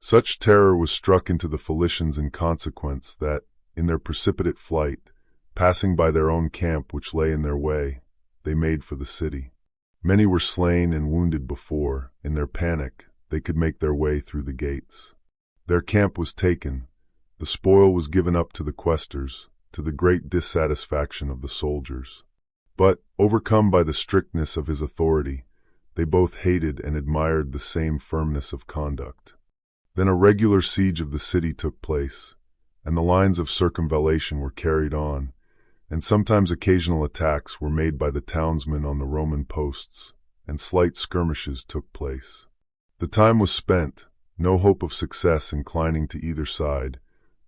Such terror was struck into the Philicians in consequence that, in their precipitate flight, passing by their own camp which lay in their way, they made for the city. Many were slain and wounded before, in their panic, they could make their way through the gates. Their camp was taken, The spoil was given up to the quaestors, to the great dissatisfaction of the soldiers. But, overcome by the strictness of his authority, they both hated and admired the same firmness of conduct. Then a regular siege of the city took place, and the lines of circumvallation were carried on, and sometimes occasional attacks were made by the townsmen on the Roman posts, and slight skirmishes took place. The time was spent, no hope of success inclining to either side,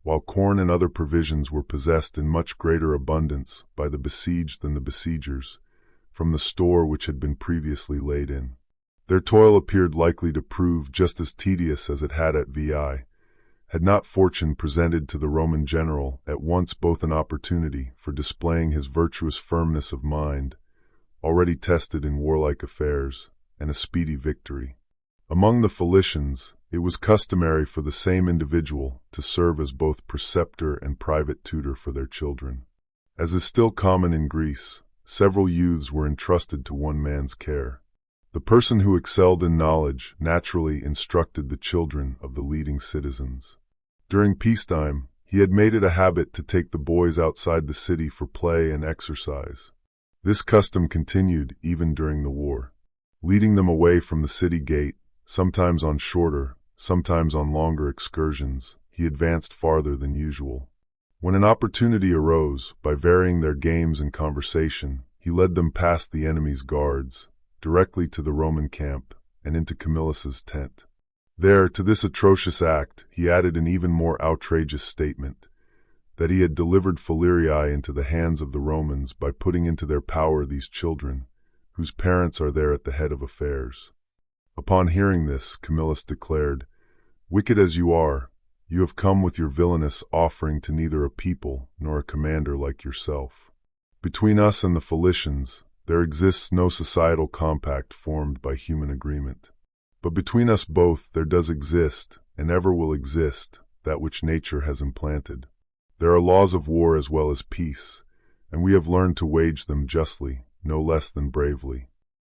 while corn and other provisions were possessed in much greater abundance by the besieged than the besiegers, from the store which had been previously laid in. Their toil appeared likely to prove just as tedious as it had at Veii, had not fortune presented to the Roman general at once both an opportunity for displaying his virtuous firmness of mind, already tested in warlike affairs, and a speedy victory. Among the Philicians, it was customary for the same individual to serve as both preceptor and private tutor for their children. As is still common in Greece, several youths were entrusted to one man's care. The person who excelled in knowledge naturally instructed the children of the leading citizens. During peacetime, he had made it a habit to take the boys outside the city for play and exercise. This custom continued even during the war. Leading them away from the city gate, sometimes on shorter, sometimes on longer excursions, he advanced farther than usual. When an opportunity arose, by varying their games and conversation, he led them past the enemy's guards, directly to the Roman camp, and into Camillus's tent. There, to this atrocious act, he added an even more outrageous statement, that he had delivered Falerii into the hands of the Romans by putting into their power these children, whose parents are there at the head of affairs. Upon hearing this, Camillus declared, "Wicked as you are, you have come with your villainous offering to neither a people nor a commander like yourself. Between us and the Philicians, there exists no societal compact formed by human agreement. But between us both there does exist, and ever will exist, that which nature has implanted. There are laws of war as well as peace, and we have learned to wage them justly, no less than bravely.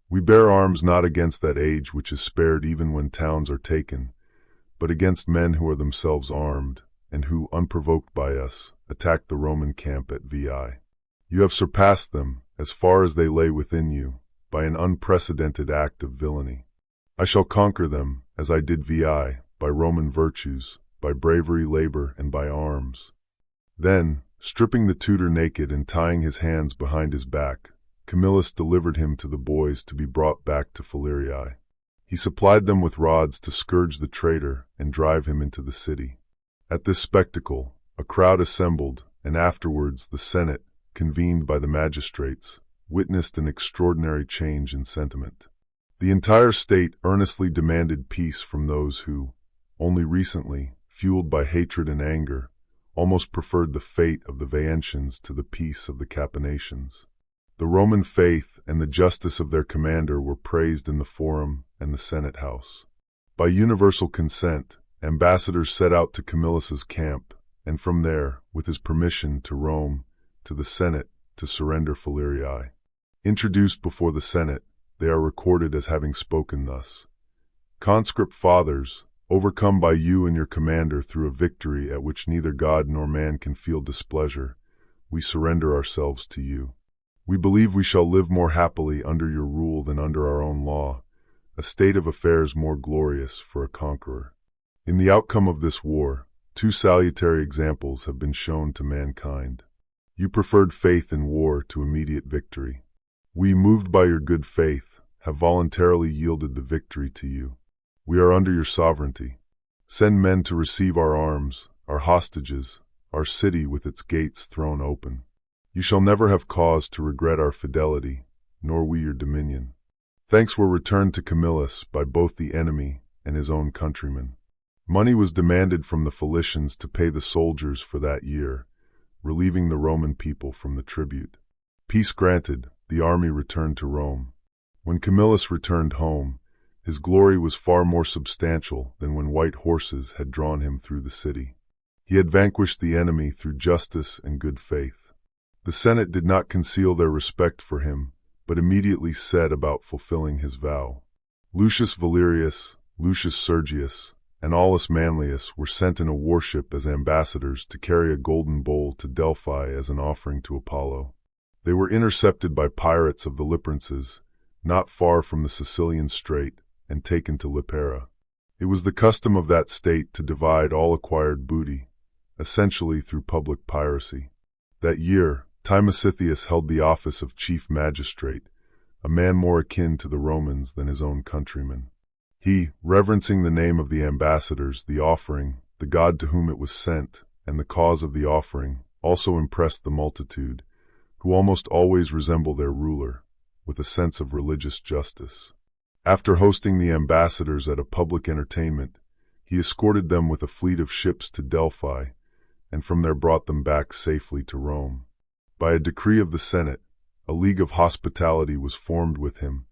We bear arms not against that age which is spared even when towns are taken, but against men who are themselves armed, and who, unprovoked by us, attacked the Roman camp at Veii. You have surpassed them, as far as they lay within you, by an unprecedented act of villainy. I shall conquer them, as I did Veii, by Roman virtues, by bravery, labor, and by arms." Then, stripping the tutor naked and tying his hands behind his back, Camillus delivered him to the boys to be brought back to Falerii. He supplied them with rods to scourge the traitor and drive him into the city. At this spectacle, a crowd assembled, and afterwards the Senate, convened by the magistrates, witnessed an extraordinary change in sentiment. The entire state earnestly demanded peace from those who, only recently, fueled by hatred and anger, almost preferred the fate of the Veientians to the peace of the Capanations. The Roman faith and the justice of their commander were praised in the Forum and the Senate House. By universal consent, ambassadors set out to Camillus's camp, and from there, with his permission, to Rome, to the Senate, to surrender Falerii. Introduced before the Senate, they are recorded as having spoken thus: "Conscript fathers, overcome by you and your commander through a victory at which neither God nor man can feel displeasure, we surrender ourselves to you. We believe we shall live more happily under your rule than under our own law, a state of affairs more glorious for a conqueror. In the outcome of this war, two salutary examples have been shown to mankind. You preferred faith in war to immediate victory. We, moved by your good faith, have voluntarily yielded the victory to you. We are under your sovereignty. Send men to receive our arms, our hostages, our city with its gates thrown open. You shall never have cause to regret our fidelity, nor we your dominion." Thanks were returned to Camillus by both the enemy and his own countrymen. Money was demanded from the Philicians to pay the soldiers for that year, relieving the Roman people from the tribute. Peace granted, the army returned to Rome. When Camillus returned home, his glory was far more substantial than when white horses had drawn him through the city. He had vanquished the enemy through justice and good faith. The Senate did not conceal their respect for him, but immediately set about fulfilling his vow. Lucius Valerius, Lucius Sergius, and Aulus Manlius were sent in a warship as ambassadors to carry a golden bowl to Delphi as an offering to Apollo. They were intercepted by pirates of the Liprenses, not far from the Sicilian Strait, and taken to Lipara. It was the custom of that state to divide all acquired booty, essentially through public piracy. That year, Timesitheus held the office of chief magistrate, a man more akin to the Romans than his own countrymen. He, reverencing the name of the ambassadors, the offering, the god to whom it was sent, and the cause of the offering, also impressed the multitude, who almost always resemble their ruler, with a sense of religious justice. After hosting the ambassadors at a public entertainment, he escorted them with a fleet of ships to Delphi, and from there brought them back safely to Rome. By a decree of the Senate, a league of hospitality was formed with him,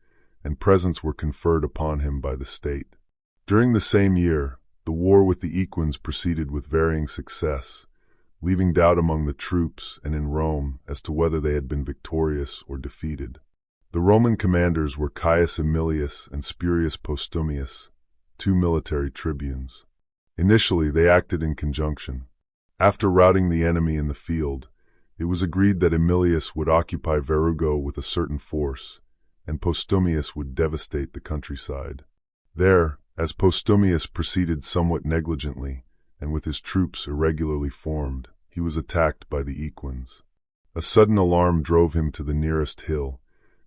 and presents were conferred upon him by the state. During the same year, the war with the Equins proceeded with varying success, leaving doubt among the troops and in Rome as to whether they had been victorious or defeated. The Roman commanders were Caius Aemilius and Spurius Postumius, two military tribunes. Initially, they acted in conjunction. After routing the enemy in the field, it was agreed that Aemilius would occupy Verrugo with a certain force, and Postumius would devastate the countryside. There, as Postumius proceeded somewhat negligently, and with his troops irregularly formed, he was attacked by the Equins. A sudden alarm drove him to the nearest hill,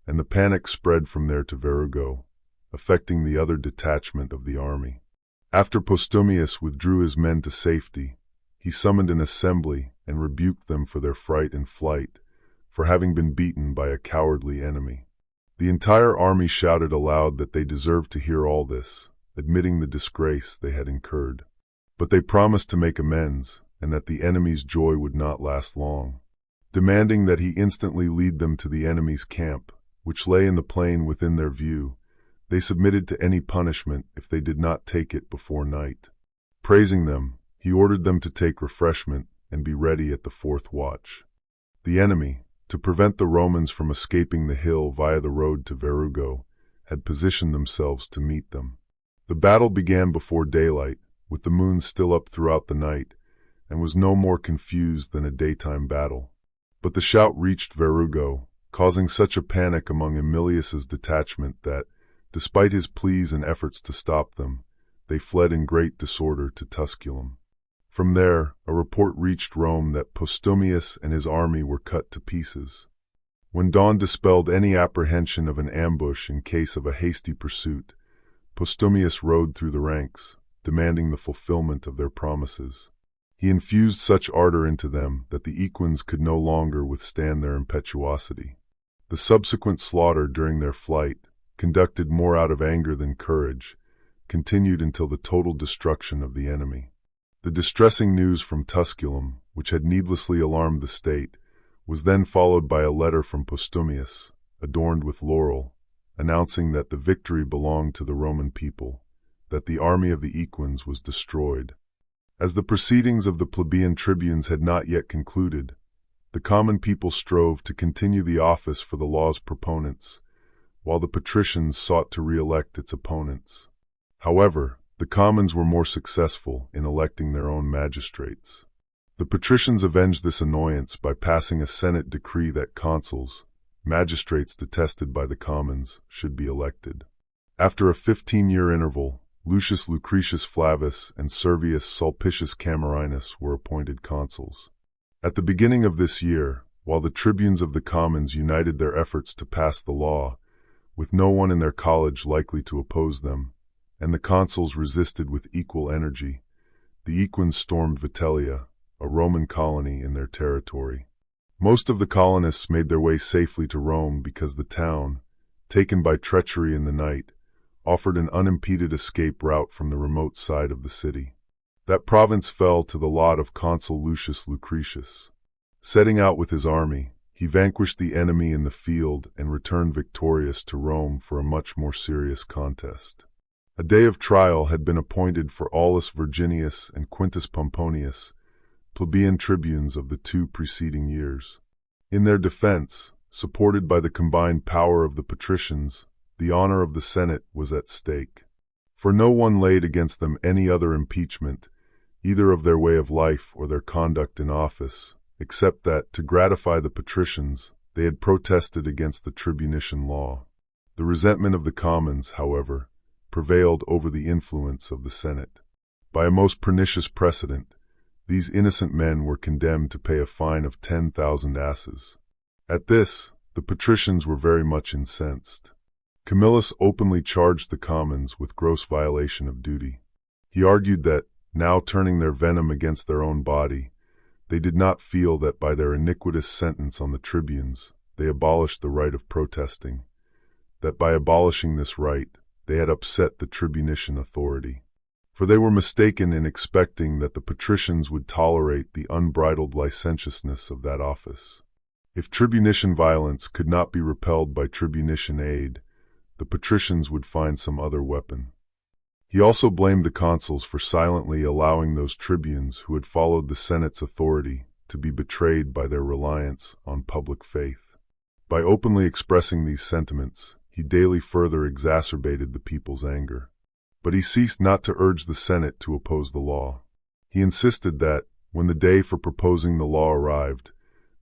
and the panic spread from there to Verrugo, affecting the other detachment of the army. After Postumius withdrew his men to safety, he summoned an assembly and rebuked them for their fright and flight, for having been beaten by a cowardly enemy. The entire army shouted aloud that they deserved to hear all this, admitting the disgrace they had incurred. But they promised to make amends, and that the enemy's joy would not last long. Demanding that he instantly lead them to the enemy's camp, which lay in the plain within their view, they submitted to any punishment if they did not take it before night. Praising them, he ordered them to take refreshment and be ready at the fourth watch. The enemy, to prevent the Romans from escaping the hill via the road to Verrugo, had positioned themselves to meet them. The battle began before daylight, with the moon still up throughout the night, and was no more confused than a daytime battle. But the shout reached Verrugo, causing such a panic among Aemilius's detachment that, despite his pleas and efforts to stop them, they fled in great disorder to Tusculum. From there, a report reached Rome that Postumius and his army were cut to pieces. When dawn dispelled any apprehension of an ambush in case of a hasty pursuit, Postumius rode through the ranks, demanding the fulfillment of their promises. He infused such ardor into them that the Equins could no longer withstand their impetuosity. The subsequent slaughter during their flight, conducted more out of anger than courage, continued until the total destruction of the enemy. The distressing news from Tusculum, which had needlessly alarmed the state, was then followed by a letter from Postumius, adorned with laurel, announcing that the victory belonged to the Roman people, that the army of the Equins was destroyed. As the proceedings of the plebeian tribunes had not yet concluded, the common people strove to continue the office for the law's proponents, while the patricians sought to re-elect its opponents. However, the commons were more successful in electing their own magistrates. The patricians avenged this annoyance by passing a Senate decree that consuls, magistrates detested by the commons, should be elected. After a 15-year interval, Lucius Lucretius Flavus and Servius Sulpicius Camerinus were appointed consuls. At the beginning of this year, while the tribunes of the commons united their efforts to pass the law, with no one in their college likely to oppose them, and the consuls resisted with equal energy, the Equins stormed Vitellia, a Roman colony in their territory. Most of the colonists made their way safely to Rome because the town, taken by treachery in the night, offered an unimpeded escape route from the remote side of the city. That province fell to the lot of Consul Lucius Lucretius. Setting out with his army, he vanquished the enemy in the field and returned victorious to Rome for a much more serious contest. A day of trial had been appointed for Aulus Virginius and Quintus Pomponius, plebeian tribunes of the 2 preceding years. In their defense, supported by the combined power of the patricians, the honor of the Senate was at stake. For no one laid against them any other impeachment, either of their way of life or their conduct in office, except that, to gratify the patricians, they had protested against the tribunician law. The resentment of the commons, however, prevailed over the influence of the Senate. By a most pernicious precedent, these innocent men were condemned to pay a fine of 10,000 asses. At this, the patricians were very much incensed. Camillus openly charged the commons with gross violation of duty. He argued that, now turning their venom against their own body, they did not feel that by their iniquitous sentence on the tribunes they abolished the right of protesting, that by abolishing this right they had upset the tribunician authority. For they were mistaken in expecting that the patricians would tolerate the unbridled licentiousness of that office. If tribunician violence could not be repelled by tribunician aid, the patricians would find some other weapon. He also blamed the consuls for silently allowing those tribunes who had followed the Senate's authority to be betrayed by their reliance on public faith. By openly expressing these sentiments, he daily further exacerbated the people's anger. But he ceased not to urge the Senate to oppose the law. He insisted that, when the day for proposing the law arrived,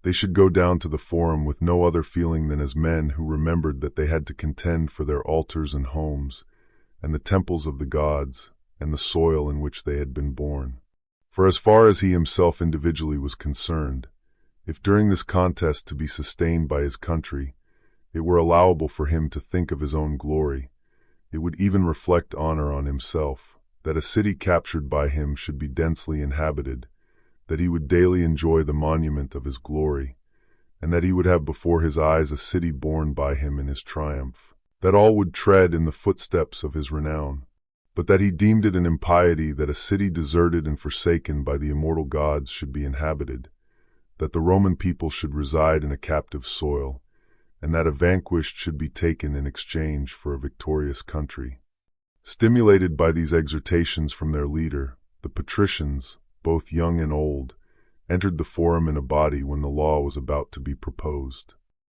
they should go down to the forum with no other feeling than as men who remembered that they had to contend for their altars and homes, and the temples of the gods, and the soil in which they had been born. For as far as he himself individually was concerned, if during this contest to be sustained by his country, it were allowable for him to think of his own glory, it would even reflect honor on himself, that a city captured by him should be densely inhabited, that he would daily enjoy the monument of his glory, and that he would have before his eyes a city borne by him in his triumph, that all would tread in the footsteps of his renown, but that he deemed it an impiety that a city deserted and forsaken by the immortal gods should be inhabited, that the Roman people should reside in a captive soil, and that a vanquished should be taken in exchange for a victorious country. Stimulated by these exhortations from their leader, the patricians, both young and old, entered the forum in a body when the law was about to be proposed.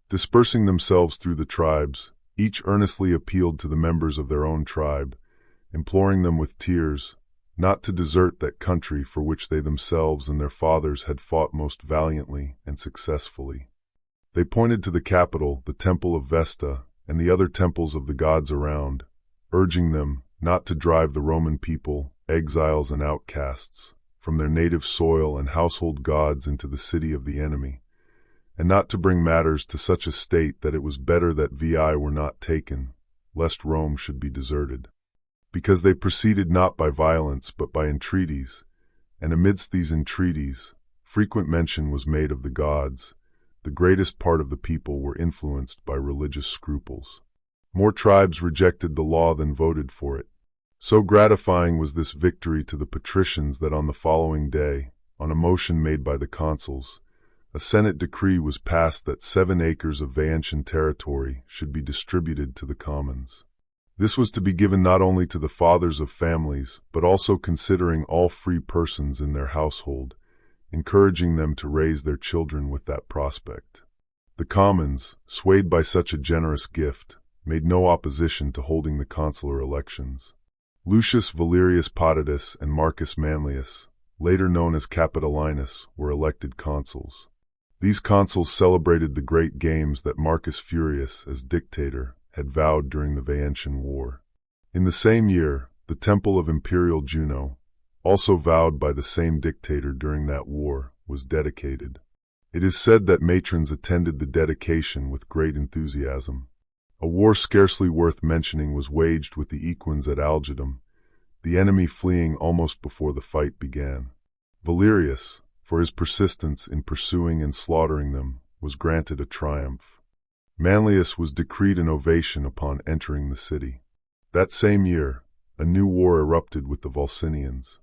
Dispersing themselves through the tribes, each earnestly appealed to the members of their own tribe, imploring them with tears not to desert that country for which they themselves and their fathers had fought most valiantly and successfully. They pointed to the capital, the temple of Vesta, and the other temples of the gods around, urging them not to drive the Roman people, exiles and outcasts, from their native soil and household gods into the city of the enemy, and not to bring matters to such a state that it was better that Veii were not taken, lest Rome should be deserted. Because they proceeded not by violence but by entreaties, and amidst these entreaties frequent mention was made of the gods, the greatest part of the people were influenced by religious scruples. More tribes rejected the law than voted for it. So gratifying was this victory to the patricians that on the following day, on a motion made by the consuls, a Senate decree was passed that 7 acres of Veientian territory should be distributed to the commons. This was to be given not only to the fathers of families, but also considering all free persons in their household, encouraging them to raise their children with that prospect. The commons, swayed by such a generous gift, made no opposition to holding the consular elections. Lucius Valerius Potitus and Marcus Manlius, later known as Capitolinus, were elected consuls. These consuls celebrated the great games that Marcus Furius, as dictator, had vowed during the Veientian War. In the same year, the temple of Imperial Juno, also vowed by the same dictator during that war, was dedicated. It is said that matrons attended the dedication with great enthusiasm. A war scarcely worth mentioning was waged with the equins at Algidum, the enemy fleeing almost before the fight began. Valerius, for his persistence in pursuing and slaughtering them, was granted a triumph. Manlius was decreed an ovation upon entering the city. That same year, a new war erupted with the Volsinians.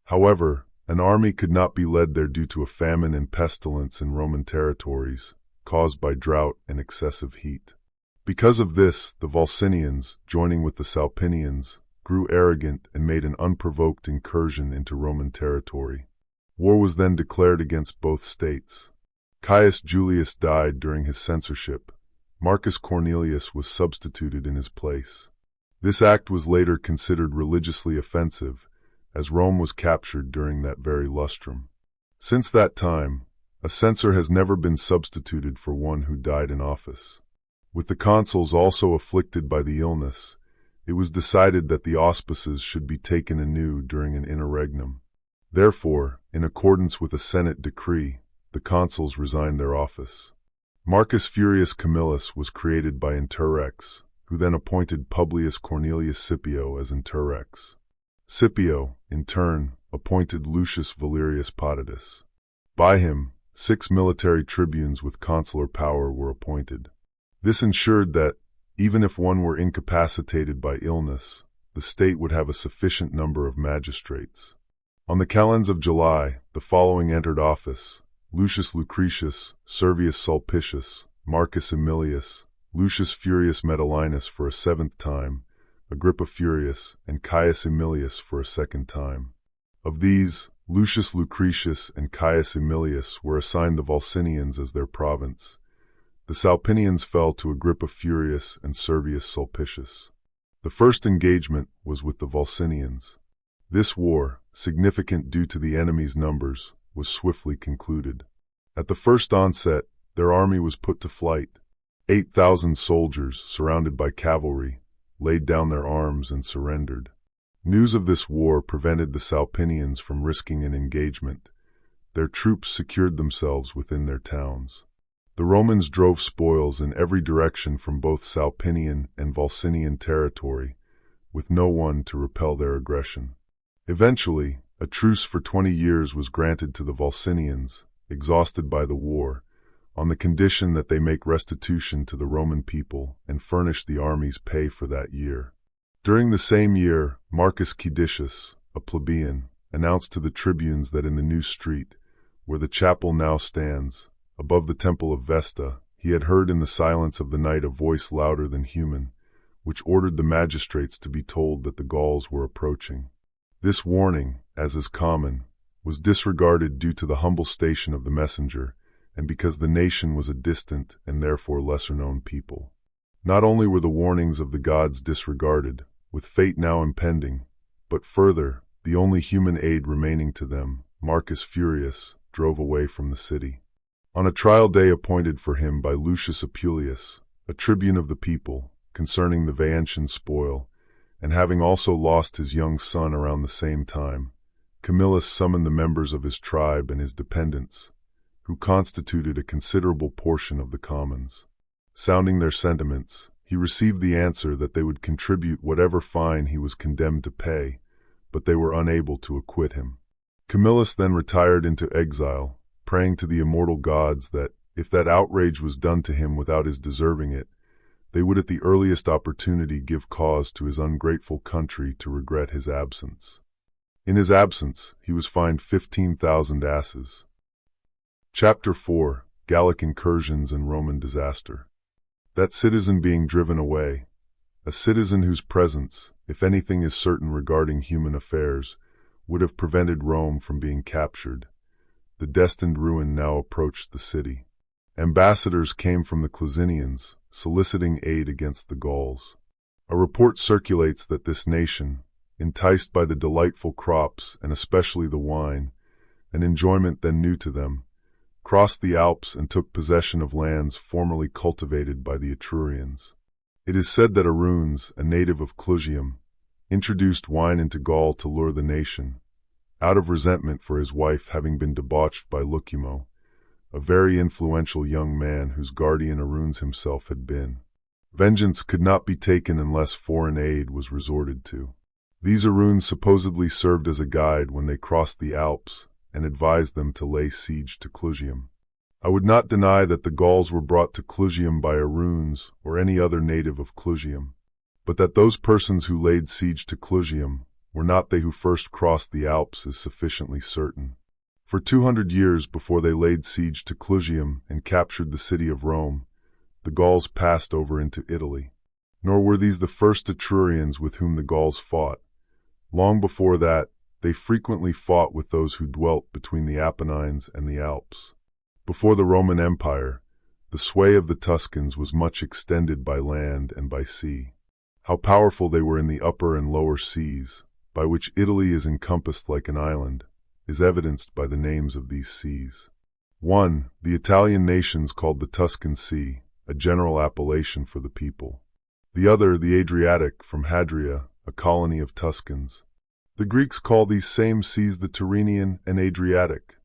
However, an army could not be led there due to a famine and pestilence in Roman territories, caused by drought and excessive heat. Because of this, the Volsinians, joining with the Salpinians, grew arrogant and made an unprovoked incursion into Roman territory. War was then declared against both states. Caius Julius died during his censorship. Marcus Cornelius was substituted in his place. This act was later considered religiously offensive, as Rome was captured during that very lustrum. Since that time, a censor has never been substituted for one who died in office. With the consuls also afflicted by the illness, it was decided that the auspices should be taken anew during an interregnum. Therefore, in accordance with a Senate decree, the consuls resigned their office. Marcus Furius Camillus was created by Interrex, who then appointed Publius Cornelius Scipio as Interrex. Scipio, in turn, appointed Lucius Valerius Potitus. By him, 6 military tribunes with consular power were appointed. This ensured that, even if one were incapacitated by illness, the state would have a sufficient number of magistrates. On the calends of July, the following entered office: Lucius Lucretius, Servius Sulpicius, Marcus Aemilius, Lucius Furius Metellinus for a 7th time, Agrippa Furius, and Caius Aemilius for a 2nd time. Of these, Lucius Lucretius and Caius Aemilius were assigned the Volsinians as their province. The Salpinians fell to Agrippa Furius and Servius Sulpicius. The first engagement was with the Volsinians. This war, significant due to the enemy's numbers, was swiftly concluded. At the first onset, their army was put to flight. 8,000 soldiers, surrounded by cavalry, laid down their arms and surrendered. News of this war prevented the Salpinians from risking an engagement. Their troops secured themselves within their towns. The Romans drove spoils in every direction from both Salpinian and Volsinian territory, with no one to repel their aggression. Eventually, a truce for 20 years was granted to the Volsinians, exhausted by the war, on the condition that they make restitution to the Roman people and furnish the army's pay for that year. During the same year, Marcus Caedicius, a plebeian, announced to the tribunes that in the new street, where the chapel now stands, above the temple of Vesta, he had heard in the silence of the night a voice louder than human, which ordered the magistrates to be told that the Gauls were approaching. This warning, as is common, was disregarded due to the humble station of the messenger, and because the nation was a distant and therefore lesser-known people. Not only were the warnings of the gods disregarded, with fate now impending, but further, the only human aid remaining to them, Marcus Furius, drove away from the city. On a trial day appointed for him by Lucius Apuleius, a tribune of the people, concerning the Veientian spoil, and having also lost his young son around the same time, Camillus summoned the members of his tribe and his dependents, who constituted a considerable portion of the commons. Sounding their sentiments, he received the answer that they would contribute whatever fine he was condemned to pay, but they were unable to acquit him. Camillus then retired into exile, praying to the immortal gods that, if that outrage was done to him without his deserving it, they would at the earliest opportunity give cause to his ungrateful country to regret his absence. In his absence, he was fined 15,000 asses. Chapter 4: Gallic Incursions and Roman Disaster. That citizen being driven away, a citizen whose presence, if anything is certain regarding human affairs, would have prevented Rome from being captured, the destined ruin now approached the city. Ambassadors came from the Closinians, soliciting aid against the Gauls. A report circulates that this nation, enticed by the delightful crops and especially the wine, an enjoyment then new to them, crossed the Alps and took possession of lands formerly cultivated by the Etrurians. It is said that Aruns, a native of Clusium, introduced wine into Gaul to lure the nation, out of resentment for his wife having been debauched by Lucumo, a very influential young man whose guardian Aruns himself had been. Vengeance could not be taken unless foreign aid was resorted to. These Aruns supposedly served as a guide when they crossed the Alps and advised them to lay siege to Clusium. I would not deny that the Gauls were brought to Clusium by Aruns or any other native of Clusium, but that those persons who laid siege to Clusium were not they who first crossed the Alps is sufficiently certain. For 200 years before they laid siege to Clusium and captured the city of Rome, the Gauls passed over into Italy. Nor were these the first Etrurians with whom the Gauls fought. Long before that, they frequently fought with those who dwelt between the Apennines and the Alps. Before the Roman Empire, the sway of the Tuscans was much extended by land and by sea. How powerful they were in the upper and lower seas, by which Italy is encompassed like an island, is evidenced by the names of these seas. 1. The Italian nations called the Tuscan Sea, a general appellation for the people. The other, the Adriatic, from Hadria, a colony of Tuscans. The Greeks call these same seas the Tyrrhenian and Adriatic.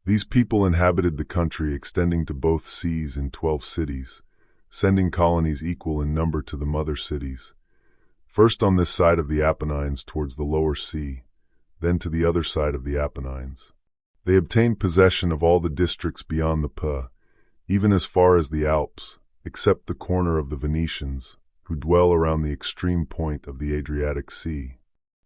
These people inhabited the country extending to both seas in 12 cities, sending colonies equal in number to the mother cities, first on this side of the Apennines towards the lower sea, then to the other side of the Apennines. They obtained possession of all the districts beyond the Po, even as far as the Alps, except the corner of the Venetians, who dwell around the extreme point of the Adriatic Sea.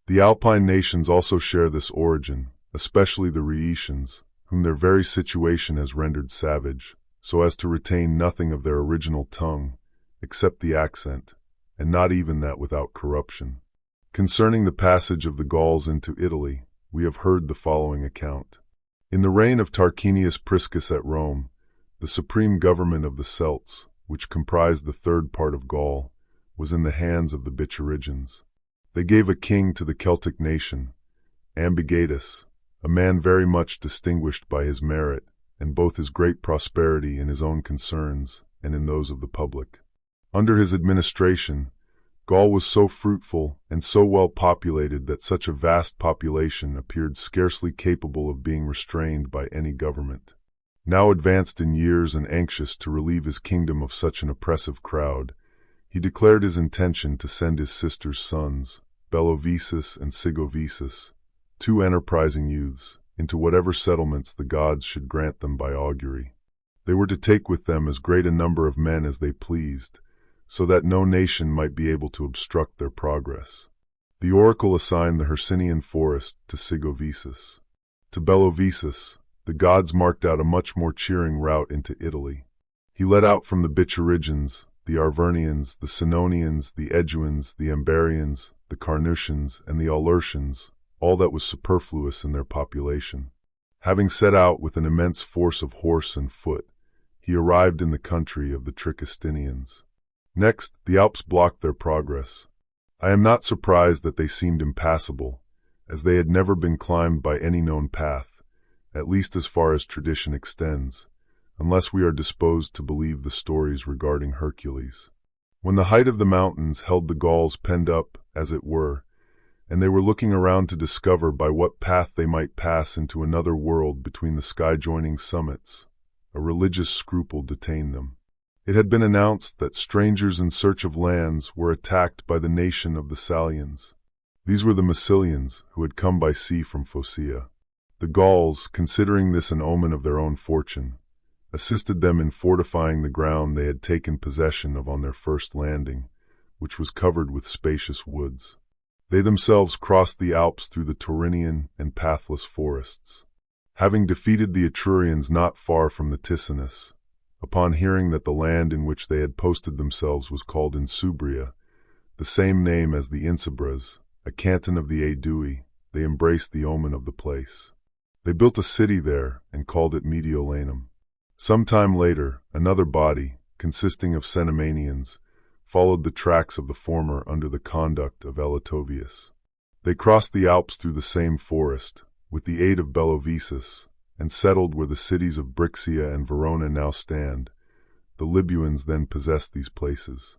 The Alpine nations also share this origin, especially the Rhaetians, whom their very situation has rendered savage, so as to retain nothing of their original tongue, except the accent, and not even that without corruption. Concerning the passage of the Gauls into Italy, we have heard the following account. In the reign of Tarquinius Priscus at Rome, the supreme government of the Celts, which comprised the third part of Gaul, was in the hands of the Biturigians. They gave a king to the Celtic nation, Ambigatus, a man very much distinguished by his merit, and both his great prosperity in his own concerns and in those of the public. Under his administration, Gaul was so fruitful and so well populated that such a vast population appeared scarcely capable of being restrained by any government. Now advanced in years and anxious to relieve his kingdom of such an oppressive crowd, he declared his intention to send his sister's sons, Bellovesus and Sigovesus, 2 enterprising youths, into whatever settlements the gods should grant them by augury. They were to take with them as great a number of men as they pleased, so that no nation might be able to obstruct their progress. The oracle assigned the Hercynian forest to Sigovesus. To Bellovesus, the gods marked out a much more cheering route into Italy. He led out from the Biturigians, the Arvernians, the Senonians, the Eguans, the Ambarians, the Carnutians, and the Aulurtians, all that was superfluous in their population. Having set out with an immense force of horse and foot, he arrived in the country of the Tricastinians. Next, the Alps blocked their progress. I am not surprised that they seemed impassable, as they had never been climbed by any known path, at least as far as tradition extends, unless we are disposed to believe the stories regarding Hercules. When the height of the mountains held the Gauls penned up, as it were, and they were looking around to discover by what path they might pass into another world between the sky-joining summits, a religious scruple detained them. It had been announced that strangers in search of lands were attacked by the nation of the Salians. These were the Massilians, who had come by sea from Phocea. The Gauls, considering this an omen of their own fortune, assisted them in fortifying the ground they had taken possession of on their first landing, which was covered with spacious woods. They themselves crossed the Alps through the Tyrrhenian and pathless forests. Having defeated the Etrurians not far from the Ticinus, upon hearing that the land in which they had posted themselves was called Insubria, the same name as the Insubras, a canton of the Aedui, they embraced the omen of the place. They built a city there and called it Mediolanum. Some time later, another body, consisting of Cenomanians, followed the tracks of the former under the conduct of Elatovius. They crossed the Alps through the same forest, with the aid of Bellovesus, and settled where the cities of Brixia and Verona now stand. The Libyans then possessed these places.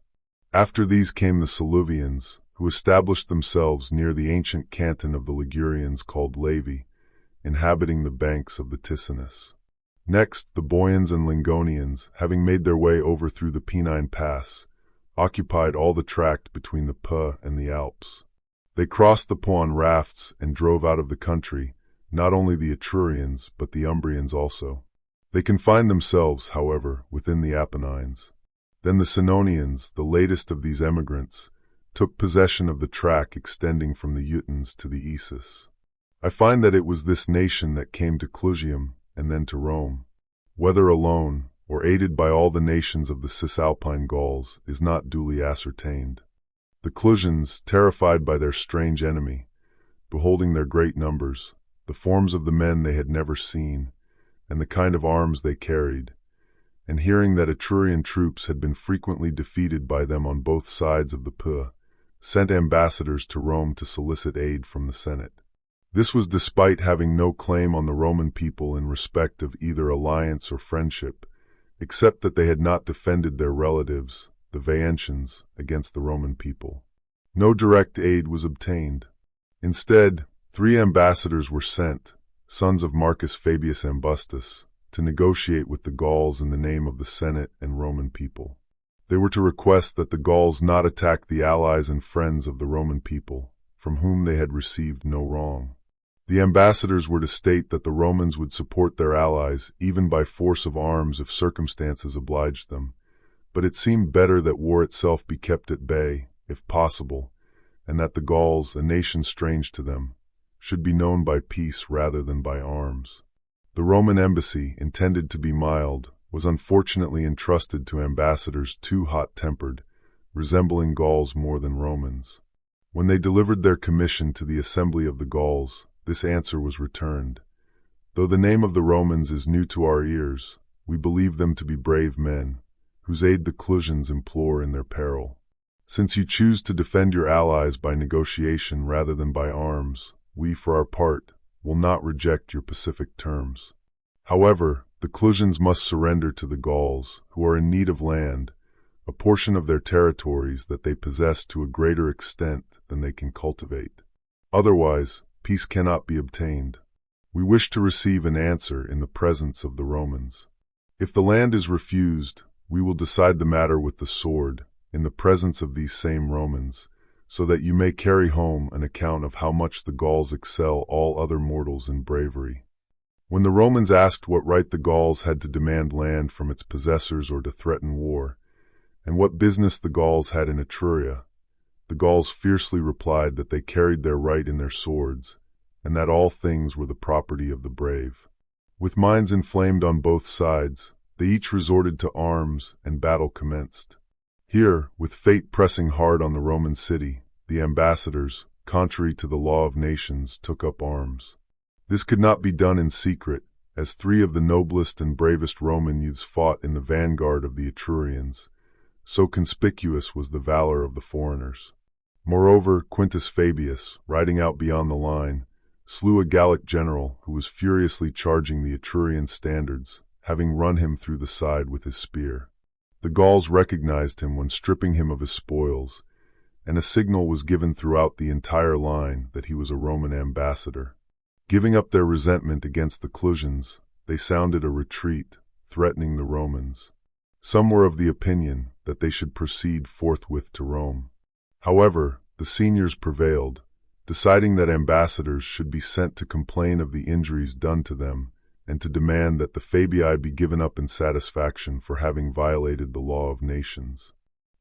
After these came the Salluvians, who established themselves near the ancient canton of the Ligurians called Livy, inhabiting the banks of the Ticinus. Next, the Boians and Lingonians, having made their way over through the Pennine Pass, occupied all the tract between the Po and the Alps. They crossed the Po on rafts and drove out of the country not only the Etrurians, but the Umbrians also. They confined themselves, however, within the Apennines. Then the Senonians, the latest of these emigrants, took possession of the tract extending from the Eutans to the Isis. I find that it was this nation that came to Clusium and then to Rome. Whether alone, or aided by all the nations of the Cisalpine Gauls, is not duly ascertained. The Clusians, terrified by their strange enemy, beholding their great numbers, the forms of the men they had never seen, and the kind of arms they carried, and hearing that Etrurian troops had been frequently defeated by them on both sides of the Po, sent ambassadors to Rome to solicit aid from the Senate. This was despite having no claim on the Roman people in respect of either alliance or friendship, except that they had not defended their relatives, the Veientians, against the Roman people. No direct aid was obtained. Instead, 3 ambassadors were sent, sons of Marcus Fabius Ambustus, to negotiate with the Gauls in the name of the Senate and Roman people. They were to request that the Gauls not attack the allies and friends of the Roman people, from whom they had received no wrong. The ambassadors were to state that the Romans would support their allies even by force of arms if circumstances obliged them, but it seemed better that war itself be kept at bay, if possible, and that the Gauls, a nation strange to them, should be known by peace rather than by arms. The Roman embassy, intended to be mild, was unfortunately entrusted to ambassadors too hot-tempered, resembling Gauls more than Romans. When they delivered their commission to the assembly of the Gauls, this answer was returned: "Though the name of the Romans is new to our ears, we believe them to be brave men, whose aid the Clusians implore in their peril. Since you choose to defend your allies by negotiation rather than by arms, we, for our part, will not reject your pacific terms. However, the Clusians must surrender to the Gauls, who are in need of land, a portion of their territories that they possess to a greater extent than they can cultivate. Otherwise, peace cannot be obtained. We wish to receive an answer in the presence of the Romans. If the land is refused, we will decide the matter with the sword, in the presence of these same Romans, so that you may carry home an account of how much the Gauls excel all other mortals in bravery." When the Romans asked what right the Gauls had to demand land from its possessors or to threaten war, and what business the Gauls had in Etruria, the Gauls fiercely replied that they carried their right in their swords, and that all things were the property of the brave. With minds inflamed on both sides, they each resorted to arms, and battle commenced. Here, with fate pressing hard on the Roman city, the ambassadors, contrary to the law of nations, took up arms. This could not be done in secret, as 3 of the noblest and bravest Roman youths fought in the vanguard of the Etrurians. So conspicuous was the valor of the foreigners. Moreover, Quintus Fabius, riding out beyond the line, slew a Gallic general who was furiously charging the Etrurian standards, having run him through the side with his spear. The Gauls recognized him when stripping him of his spoils, and a signal was given throughout the entire line that he was a Roman ambassador. Giving up their resentment against the Clusians, they sounded a retreat, threatening the Romans. Some were of the opinion that they should proceed forthwith to Rome. However, the seniors prevailed, deciding that ambassadors should be sent to complain of the injuries done to them and to demand that the Fabii be given up in satisfaction for having violated the law of nations.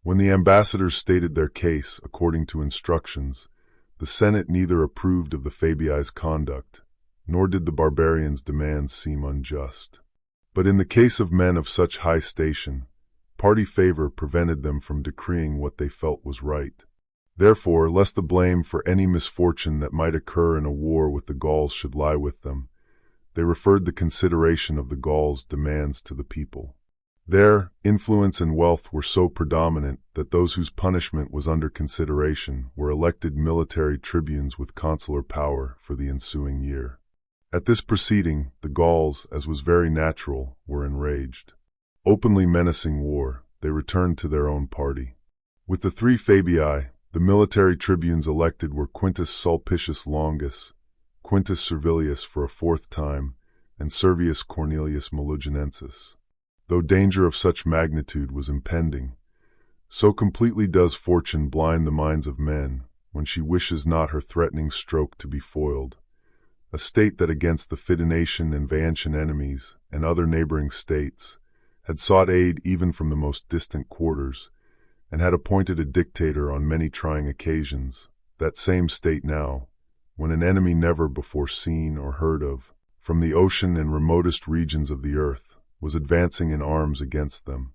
When the ambassadors stated their case according to instructions, the Senate neither approved of the Fabii's conduct, nor did the barbarians' demands seem unjust. But in the case of men of such high station, party favor prevented them from decreeing what they felt was right. Therefore, lest the blame for any misfortune that might occur in a war with the Gauls should lie with them, they referred the consideration of the Gauls' demands to the people. There, influence and wealth were so predominant that those whose punishment was under consideration were elected military tribunes with consular power for the ensuing year. At this proceeding, the Gauls, as was very natural, were enraged. Openly menacing war, they returned to their own party. With the 3 Fabii, the military tribunes elected were Quintus Sulpicius Longus, Quintus Servilius for a 4th time, and Servius Cornelius Meluginensis. Though danger of such magnitude was impending, so completely does fortune blind the minds of men when she wishes not her threatening stroke to be foiled. A state that against the Fidenatian and Veientian enemies and other neighboring states had sought aid even from the most distant quarters, and had appointed a dictator on many trying occasions, that same state now, when an enemy never before seen or heard of, from the ocean and remotest regions of the earth, was advancing in arms against them,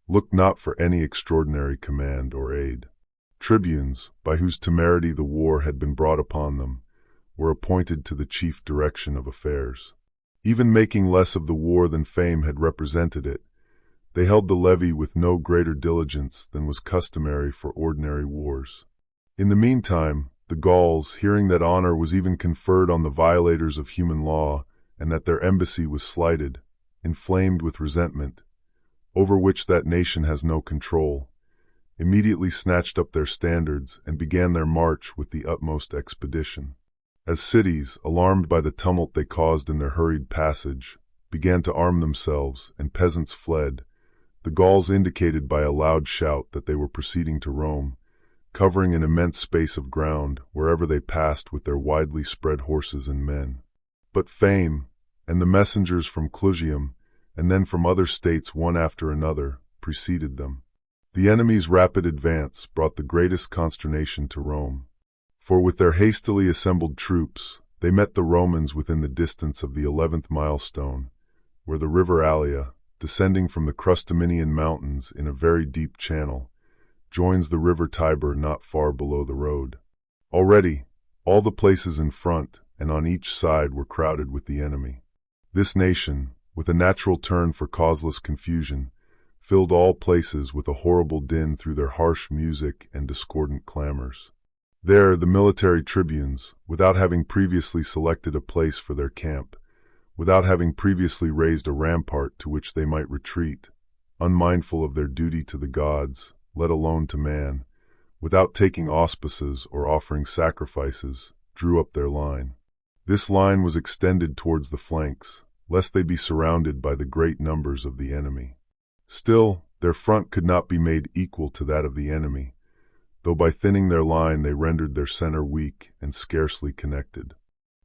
looked not for any extraordinary command or aid. Tribunes, by whose temerity the war had been brought upon them, were appointed to the chief direction of affairs. Even making less of the war than fame had represented it, they held the levy with no greater diligence than was customary for ordinary wars. In the meantime, the Gauls, hearing that honor was even conferred on the violators of human law, and that their embassy was slighted, inflamed with resentment, over which that nation has no control, immediately snatched up their standards and began their march with the utmost expedition. As cities, alarmed by the tumult they caused in their hurried passage, began to arm themselves and peasants fled, the Gauls indicated by a loud shout that they were proceeding to Rome, covering an immense space of ground wherever they passed with their widely spread horses and men. But fame, and the messengers from Clusium, and then from other states one after another, preceded them. The enemy's rapid advance brought the greatest consternation to Rome. For with their hastily assembled troops, they met the Romans within the distance of the 11th milestone, where the river Allia, descending from the Crustuminian mountains in a very deep channel, joins the river Tiber not far below the road. Already, all the places in front and on each side were crowded with the enemy. This nation, with a natural turn for causeless confusion, filled all places with a horrible din through their harsh music and discordant clamors. There the military tribunes, without having previously selected a place for their camp, without having previously raised a rampart to which they might retreat, unmindful of their duty to the gods, let alone to man, without taking auspices or offering sacrifices, drew up their line. This line was extended towards the flanks, lest they be surrounded by the great numbers of the enemy. Still, their front could not be made equal to that of the enemy, though by thinning their line they rendered their center weak and scarcely connected.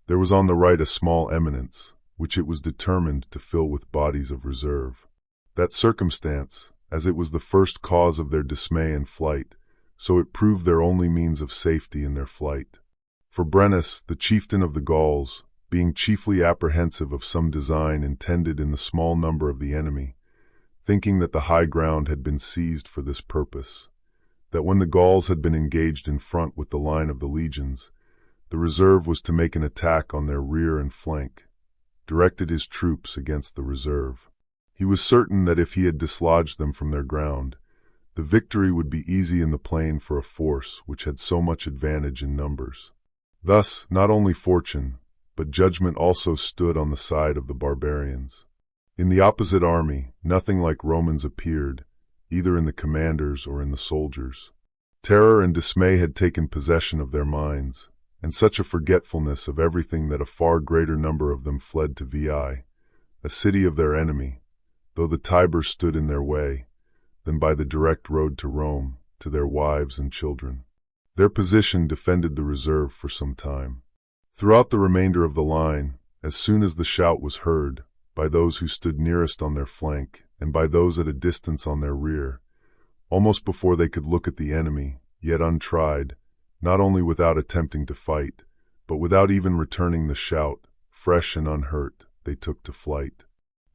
There was on the right a small eminence, which it was determined to fill with bodies of reserve. That circumstance, as it was the first cause of their dismay and flight, so it proved their only means of safety in their flight. For Brennus, the chieftain of the Gauls, being chiefly apprehensive of some design intended in the small number of the enemy, thinking that the high ground had been seized for this purpose, that when the Gauls had been engaged in front with the line of the legions, the reserve was to make an attack on their rear and flank, directed his troops against the reserve. He was certain that if he had dislodged them from their ground, the victory would be easy in the plain for a force which had so much advantage in numbers. Thus, not only fortune, but judgment also stood on the side of the barbarians. In the opposite army, nothing like Romans appeared, either in the commanders or in the soldiers. Terror and dismay had taken possession of their minds, and such a forgetfulness of everything that a far greater number of them fled to Veii, a city of their enemy, though the Tiber stood in their way, than by the direct road to Rome, to their wives and children. Their position defended the reserve for some time. Throughout the remainder of the line, as soon as the shout was heard, by those who stood nearest on their flank, and by those at a distance on their rear, almost before they could look at the enemy, yet untried, not only without attempting to fight, but without even returning the shout, fresh and unhurt, they took to flight.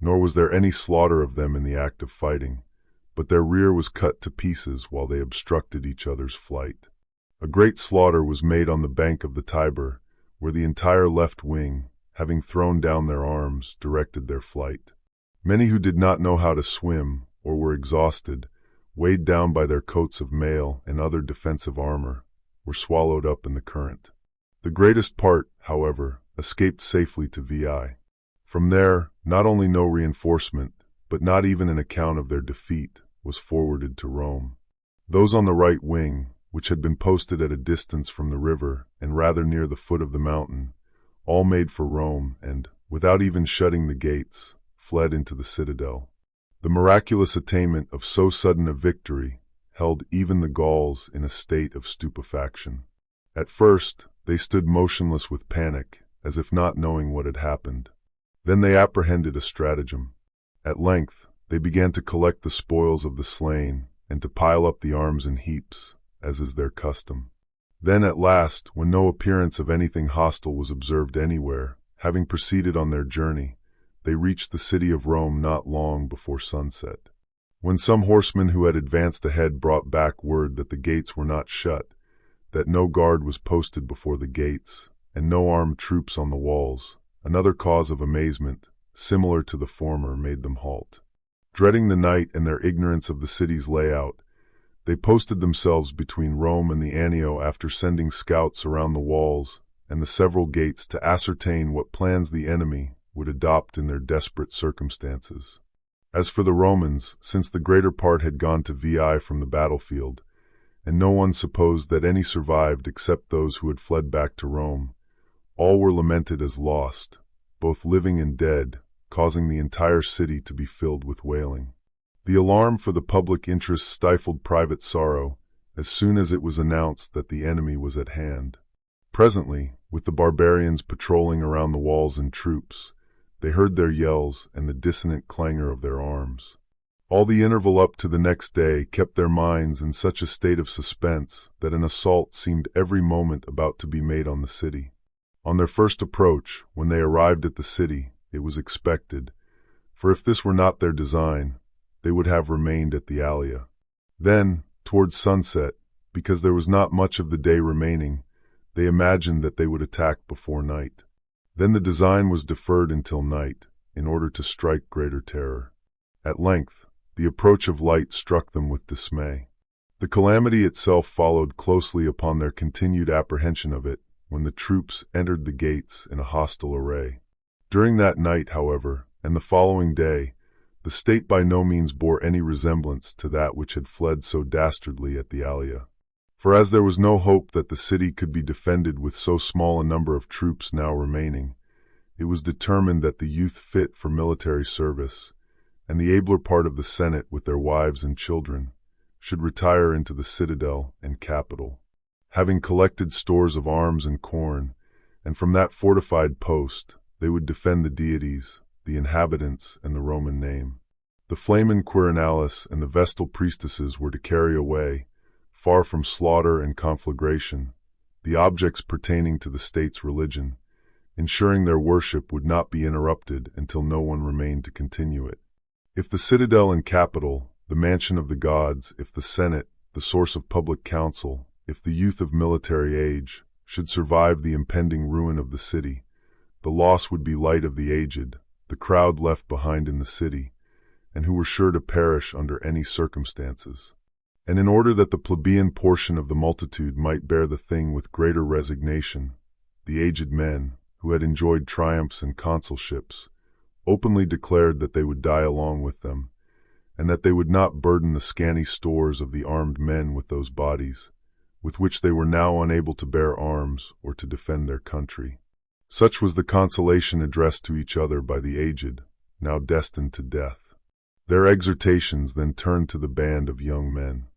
Nor was there any slaughter of them in the act of fighting, but their rear was cut to pieces while they obstructed each other's flight. A great slaughter was made on the bank of the Tiber, where the entire left wing, having thrown down their arms, directed their flight. Many who did not know how to swim, or were exhausted, weighed down by their coats of mail and other defensive armor, were swallowed up in the current. The greatest part, however, escaped safely to Veii. From there, not only no reinforcement, but not even an account of their defeat, was forwarded to Rome. Those on the right wing, which had been posted at a distance from the river and rather near the foot of the mountain, all made for Rome and, without even shutting the gates, fled into the citadel. The miraculous attainment of so sudden a victory held even the Gauls in a state of stupefaction. At first, they stood motionless with panic, as if not knowing what had happened. Then they apprehended a stratagem. At length, they began to collect the spoils of the slain and to pile up the arms in heaps, as is their custom. Then at last, when no appearance of anything hostile was observed anywhere, having proceeded on their journey, they reached the city of Rome not long before sunset. When some horsemen who had advanced ahead brought back word that the gates were not shut, that no guard was posted before the gates, and no armed troops on the walls, another cause of amazement, similar to the former, made them halt. Dreading the night and their ignorance of the city's layout, They posted themselves between Rome and the Anio after sending scouts around the walls and the several gates to ascertain what plans the enemy would adopt in their desperate circumstances. As for the Romans, since the greater part had gone to Veii from the battlefield, and no one supposed that any survived except those who had fled back to Rome, all were lamented as lost, both living and dead, causing the entire city to be filled with wailing. The alarm for the public interest stifled private sorrow as soon as it was announced that the enemy was at hand. Presently, with the barbarians patrolling around the walls in troops, they heard their yells and the dissonant clangor of their arms. All the interval up to the next day kept their minds in such a state of suspense that an assault seemed every moment about to be made on the city. On their first approach, when they arrived at the city, it was expected, for if this were not their design, they would have remained at the Alia. Then, towards sunset, because there was not much of the day remaining, they imagined that they would attack before night. Then the design was deferred until night, in order to strike greater terror. At length, the approach of light struck them with dismay. The calamity itself followed closely upon their continued apprehension of it, when the troops entered the gates in a hostile array. During that night, however, and the following day, the state by no means bore any resemblance to that which had fled so dastardly at the Alia. For as there was no hope that the city could be defended with so small a number of troops now remaining, it was determined that the youth fit for military service, and the abler part of the Senate with their wives and children, should retire into the citadel and capital. Having collected stores of arms and corn, and from that fortified post, they would defend the deities, the inhabitants, and the Roman name. The Flamen Quirinalis and the Vestal priestesses were to carry away, far from slaughter and conflagration, the objects pertaining to the state's religion, ensuring their worship would not be interrupted until no one remained to continue it. If the citadel and capital, the mansion of the gods, if the Senate, the source of public counsel, if the youth of military age, should survive the impending ruin of the city, the loss would be light of the aged, the crowd left behind in the city, and who were sure to perish under any circumstances. And in order that the plebeian portion of the multitude might bear the thing with greater resignation, the aged men, who had enjoyed triumphs and consulships, openly declared that they would die along with them, and that they would not burden the scanty stores of the armed men with those bodies, with which they were now unable to bear arms or to defend their country. Such was the consolation addressed to each other by the aged, now destined to death. Their exhortations then turned to the band of young men.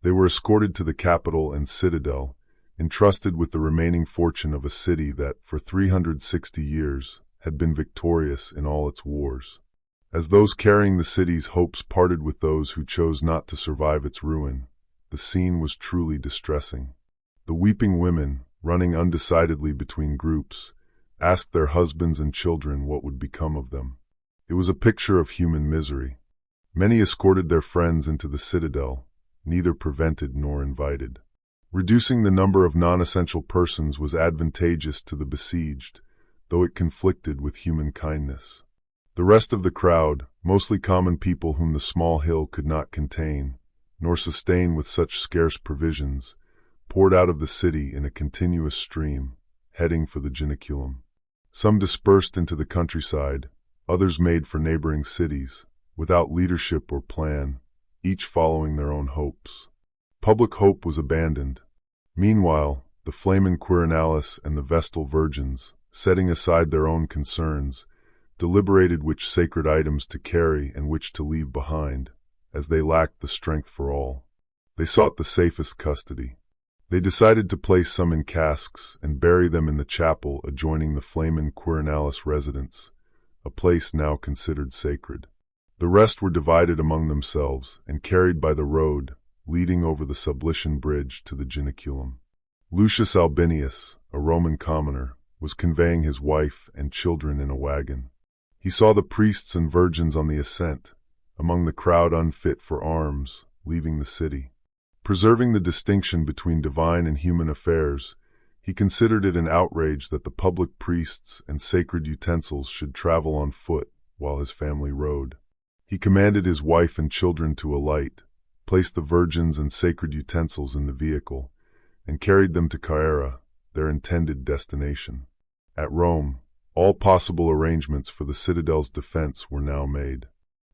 They were escorted to the capital and citadel, entrusted with the remaining fortune of a city that, for 360 years, had been victorious in all its wars. As those carrying the city's hopes parted with those who chose not to survive its ruin, the scene was truly distressing. The weeping women, running undecidedly between groups, asked their husbands and children what would become of them. It was a picture of human misery. Many escorted their friends into the citadel, neither prevented nor invited. Reducing the number of non-essential persons was advantageous to the besieged, though it conflicted with human kindness. The rest of the crowd, mostly common people whom the small hill could not contain, nor sustain with such scarce provisions, poured out of the city in a continuous stream, heading for the Janiculum. Some dispersed into the countryside, others made for neighboring cities, without leadership or plan, each following their own hopes. Public hope was abandoned. Meanwhile, the Flamen Quirinalis and the Vestal virgins, setting aside their own concerns, deliberated which sacred items to carry and which to leave behind, as they lacked the strength for all. They sought the safest custody. They decided to place some in casks and bury them in the chapel adjoining the Flamen Quirinalis residence, a place now considered sacred. The rest were divided among themselves and carried by the road leading over the Sublician Bridge to the Janiculum. Lucius Albinius, a Roman commoner, was conveying his wife and children in a wagon. He saw the priests and virgins on the ascent, among the crowd unfit for arms, leaving the city. Preserving the distinction between divine and human affairs, he considered it an outrage that the public priests and sacred utensils should travel on foot while his family rode. He commanded his wife and children to alight, placed the virgins and sacred utensils in the vehicle, and carried them to Caere, their intended destination. At Rome, all possible arrangements for the citadel's defense were now made.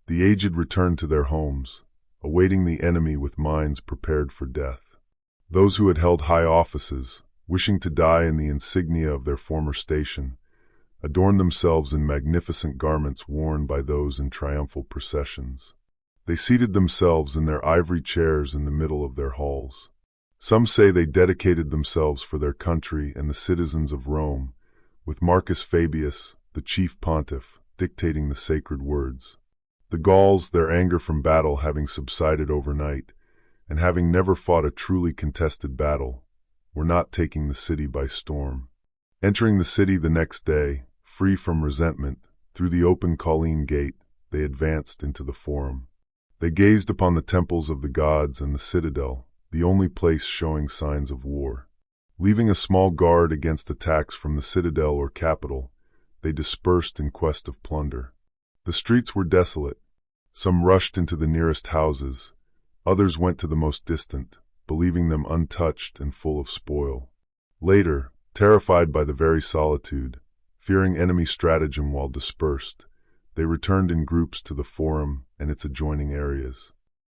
The aged returned to their homes, awaiting the enemy with minds prepared for death. Those who had held high offices, wishing to die in the insignia of their former station, adorned themselves in magnificent garments worn by those in triumphal processions. They seated themselves in their ivory chairs in the middle of their halls. Some say they dedicated themselves for their country and the citizens of Rome, with Marcus Fabius, the chief pontiff, dictating the sacred words. The Gauls, their anger from battle having subsided overnight, and having never fought a truly contested battle, were not taking the city by storm. Entering the city the next day, free from resentment, through the open Colline gate, they advanced into the Forum. They gazed upon the temples of the gods and the citadel, the only place showing signs of war. Leaving a small guard against attacks from the citadel or capital, they dispersed in quest of plunder. The streets were desolate. Some rushed into the nearest houses, others went to the most distant, believing them untouched and full of spoil. Later, terrified by the very solitude, fearing enemy stratagem while dispersed, they returned in groups to the Forum and its adjoining areas.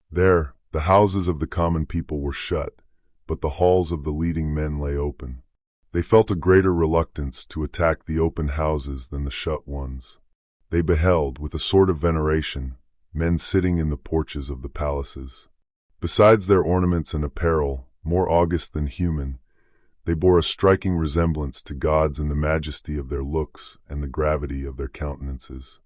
There, the houses of the common people were shut, but the halls of the leading men lay open. They felt a greater reluctance to attack the open houses than the shut ones. They beheld, with a sort of veneration, men sitting in the porches of the palaces. Besides their ornaments and apparel, more august than human, they bore a striking resemblance to gods in the majesty of their looks and the gravity of their countenances.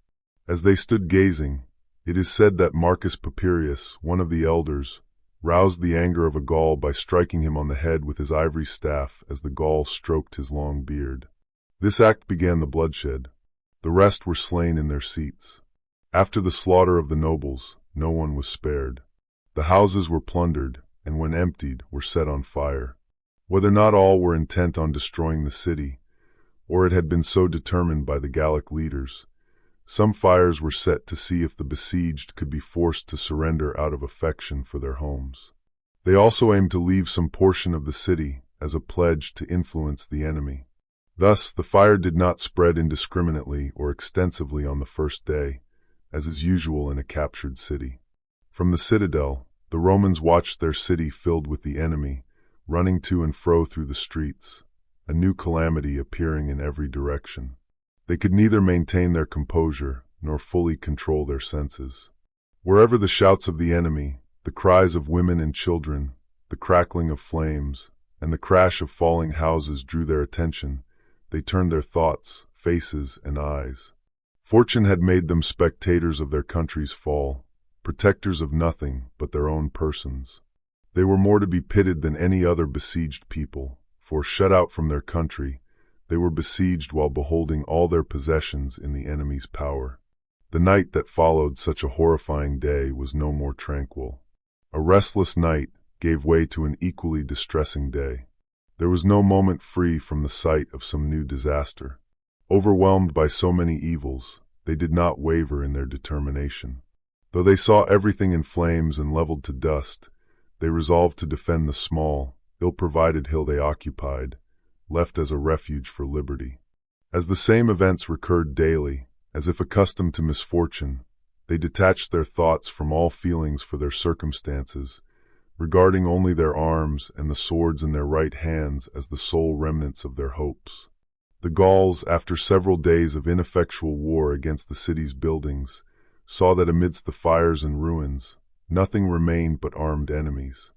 As they stood gazing, it is said that Marcus Papirius, one of the elders, roused the anger of a Gaul by striking him on the head with his ivory staff as the Gaul stroked his long beard. This act began the bloodshed. The rest were slain in their seats. After the slaughter of the nobles, no one was spared. The houses were plundered, and when emptied, were set on fire. Whether not all were intent on destroying the city, or it had been so determined by the Gallic leaders, some fires were set to see if the besieged could be forced to surrender out of affection for their homes. They also aimed to leave some portion of the city as a pledge to influence the enemy. Thus, the fire did not spread indiscriminately or extensively on the first day, as is usual in a captured city. From the citadel, the Romans watched their city filled with the enemy, running to and fro through the streets, a new calamity appearing in every direction. They could neither maintain their composure nor fully control their senses. Wherever the shouts of the enemy, the cries of women and children, the crackling of flames, and the crash of falling houses drew their attention, they turned their thoughts, faces, and eyes. Fortune had made them spectators of their country's fall, protectors of nothing but their own persons. They were more to be pitied than any other besieged people, for, shut out from their country, they were besieged while beholding all their possessions in the enemy's power. The night that followed such a horrifying day was no more tranquil. A restless night gave way to an equally distressing day. There was no moment free from the sight of some new disaster. Overwhelmed by so many evils, they did not waver in their determination. Though they saw everything in flames and leveled to dust, they resolved to defend the small, ill-provided hill they occupied, left as a refuge for liberty. As the same events recurred daily, as if accustomed to misfortune, they detached their thoughts from all feelings for their circumstances, regarding only their arms and the swords in their right hands as the sole remnants of their hopes. The Gauls, after several days of ineffectual war against the city's buildings, saw that amidst the fires and ruins, nothing remained but armed enemies.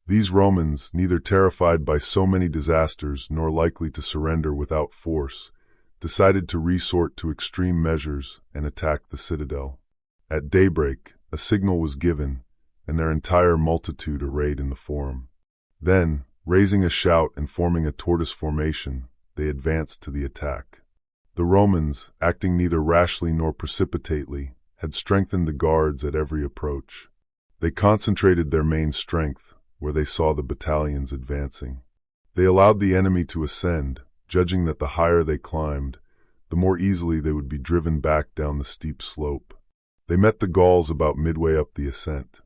These Romans, neither terrified by so many disasters nor likely to surrender without force, decided to resort to extreme measures and attack the citadel. At daybreak, a signal was given, and their entire multitude arrayed in the Forum. Then, raising a shout and forming a tortoise formation, they advanced to the attack. The Romans, acting neither rashly nor precipitately, had strengthened the guards at every approach. They concentrated their main strength where they saw the battalions advancing. They allowed the enemy to ascend, judging that the higher they climbed, the more easily they would be driven back down the steep slope. They met the Gauls about midway up the ascent.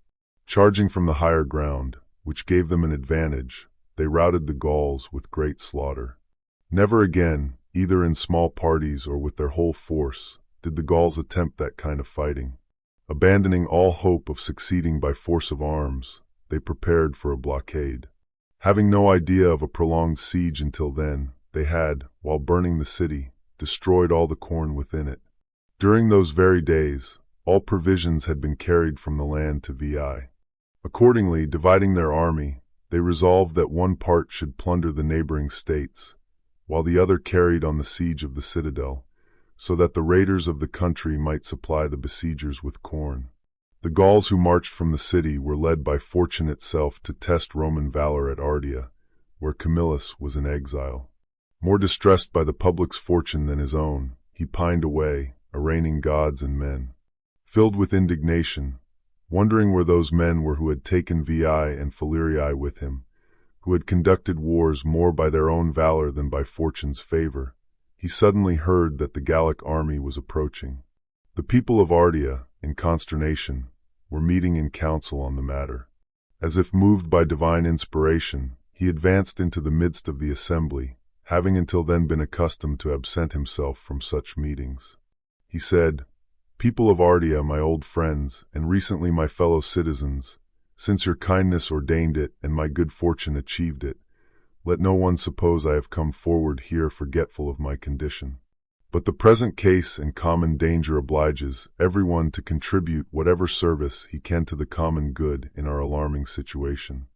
Charging from the higher ground, which gave them an advantage, they routed the Gauls with great slaughter. Never again, either in small parties or with their whole force, did the Gauls attempt that kind of fighting. Abandoning all hope of succeeding by force of arms, they prepared for a blockade. Having no idea of a prolonged siege until then, they had, while burning the city, destroyed all the corn within it. During those very days, all provisions had been carried from the land to Veii. Accordingly, dividing their army, they resolved that one part should plunder the neighboring states, while the other carried on the siege of the citadel, so that the raiders of the country might supply the besiegers with corn. The Gauls who marched from the city were led by fortune itself to test Roman valor at Ardea, where Camillus was in exile. More distressed by the public's fortune than his own, he pined away, arraigning gods and men. Filled with indignation, wondering where those men were who had taken Veii and Falerii with him, who had conducted wars more by their own valor than by fortune's favor, he suddenly heard that the Gallic army was approaching. The people of Ardea, in consternation, were meeting in council on the matter. As if moved by divine inspiration, he advanced into the midst of the assembly, having until then been accustomed to absent himself from such meetings. He said, "People of Ardea, my old friends, and recently my fellow citizens, since your kindness ordained it and my good fortune achieved it, let no one suppose I have come forward here forgetful of my condition. But the present case and common danger obliges everyone to contribute whatever service he can to the common good in our alarming situation.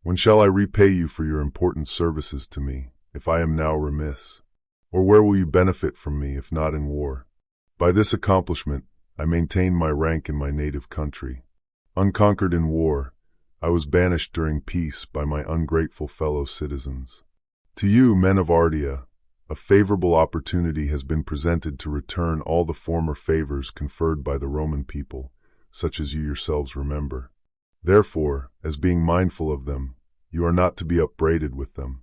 When shall I repay you for your important services to me, if I am now remiss? Or where will you benefit from me, if not in war? By this accomplishment, I maintain my rank in my native country. Unconquered in war, I was banished during peace by my ungrateful fellow citizens. To you, men of Ardea, a favorable opportunity has been presented to return all the former favors conferred by the Roman people, such as you yourselves remember. Therefore, as being mindful of them, you are not to be upbraided with them.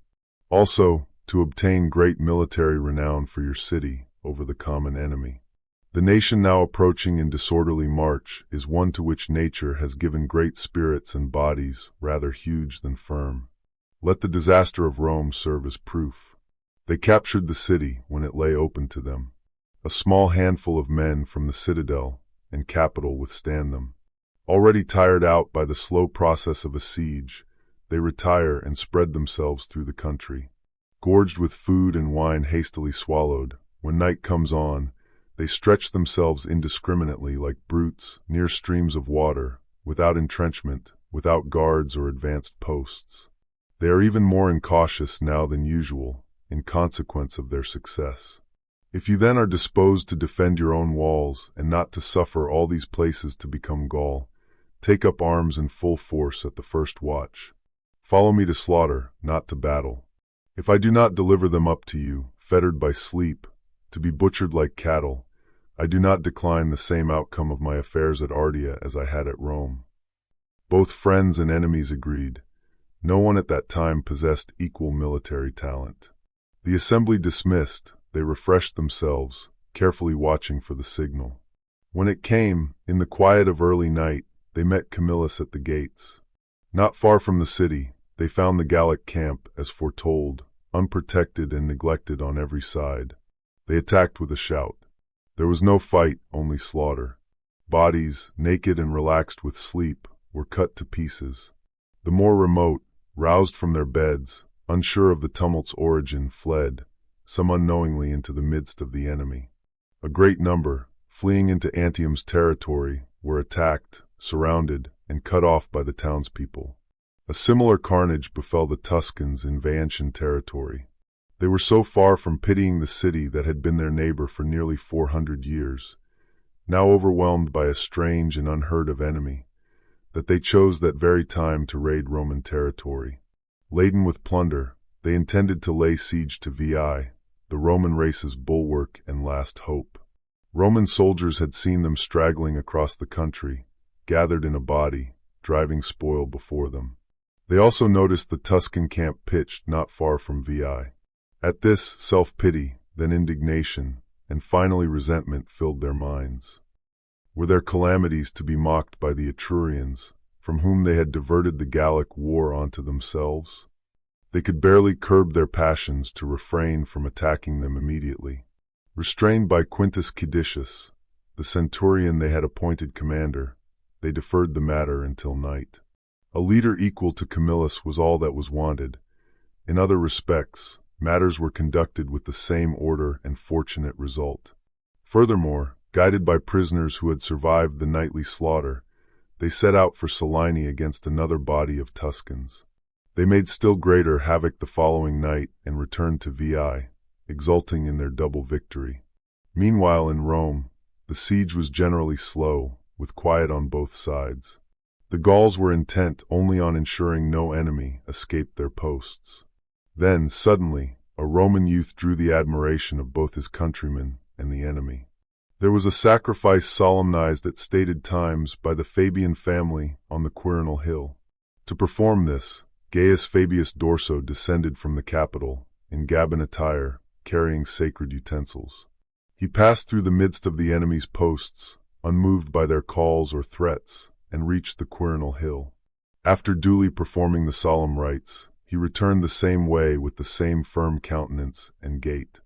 Also, to obtain great military renown for your city over the common enemy. The nation now approaching in disorderly march is one to which nature has given great spirits and bodies rather huge than firm. Let the disaster of Rome serve as proof. They captured the city when it lay open to them. A small handful of men from the citadel and capital withstand them. Already tired out by the slow process of a siege, they retire and spread themselves through the country. Gorged with food and wine hastily swallowed, when night comes on, they stretch themselves indiscriminately like brutes near streams of water, without entrenchment, without guards or advanced posts. They are even more incautious now than usual, in consequence of their success. If you then are disposed to defend your own walls and not to suffer all these places to become Gaul, take up arms in full force at the first watch. Follow me to slaughter, not to battle. If I do not deliver them up to you, fettered by sleep, to be butchered like cattle, I do not decline the same outcome of my affairs at Ardea as I had at Rome." Both friends and enemies agreed. No one at that time possessed equal military talent. The assembly dismissed, they refreshed themselves, carefully watching for the signal. When it came, in the quiet of early night, they met Camillus at the gates. Not far from the city, they found the Gallic camp, as foretold, unprotected and neglected on every side. They attacked with a shout. There was no fight, only slaughter. Bodies, naked and relaxed with sleep, were cut to pieces. The more remote, roused from their beds, unsure of the tumult's origin, fled, some unknowingly into the midst of the enemy. A great number, fleeing into Antium's territory, were attacked, surrounded, and cut off by the townspeople. A similar carnage befell the Tuscans in Veientian territory. They were so far from pitying the city that had been their neighbor for nearly 400 years, now overwhelmed by a strange and unheard-of enemy, that they chose that very time to raid Roman territory. Laden with plunder, they intended to lay siege to Veii, the Roman race's bulwark and last hope. Roman soldiers had seen them straggling across the country, gathered in a body, driving spoil before them. They also noticed the Tuscan camp pitched not far from Veii. At this, self-pity, then indignation, and finally resentment filled their minds. Were their calamities to be mocked by the Etrurians, from whom they had diverted the Gallic war onto themselves. They could barely curb their passions to refrain from attacking them immediately. Restrained by Quintus Caedicius, the centurion they had appointed commander, they deferred the matter until night. A leader equal to Camillus was all that was wanted. In other respects, matters were conducted with the same order and fortunate result. Furthermore, guided by prisoners who had survived the nightly slaughter, they set out for Salini against another body of Tuscans. They made still greater havoc the following night and returned to Veii, exulting in their double victory. Meanwhile in Rome, the siege was generally slow, with quiet on both sides. The Gauls were intent only on ensuring no enemy escaped their posts. Then, suddenly, a Roman youth drew the admiration of both his countrymen and the enemy. There was a sacrifice solemnized at stated times by the Fabian family on the Quirinal Hill. To perform this, Gaius Fabius Dorso descended from the Capitol, in Gabin attire, carrying sacred utensils. He passed through the midst of the enemy's posts, unmoved by their calls or threats, and reached the Quirinal Hill. After duly performing the solemn rites, he returned the same way with the same firm countenance and gait.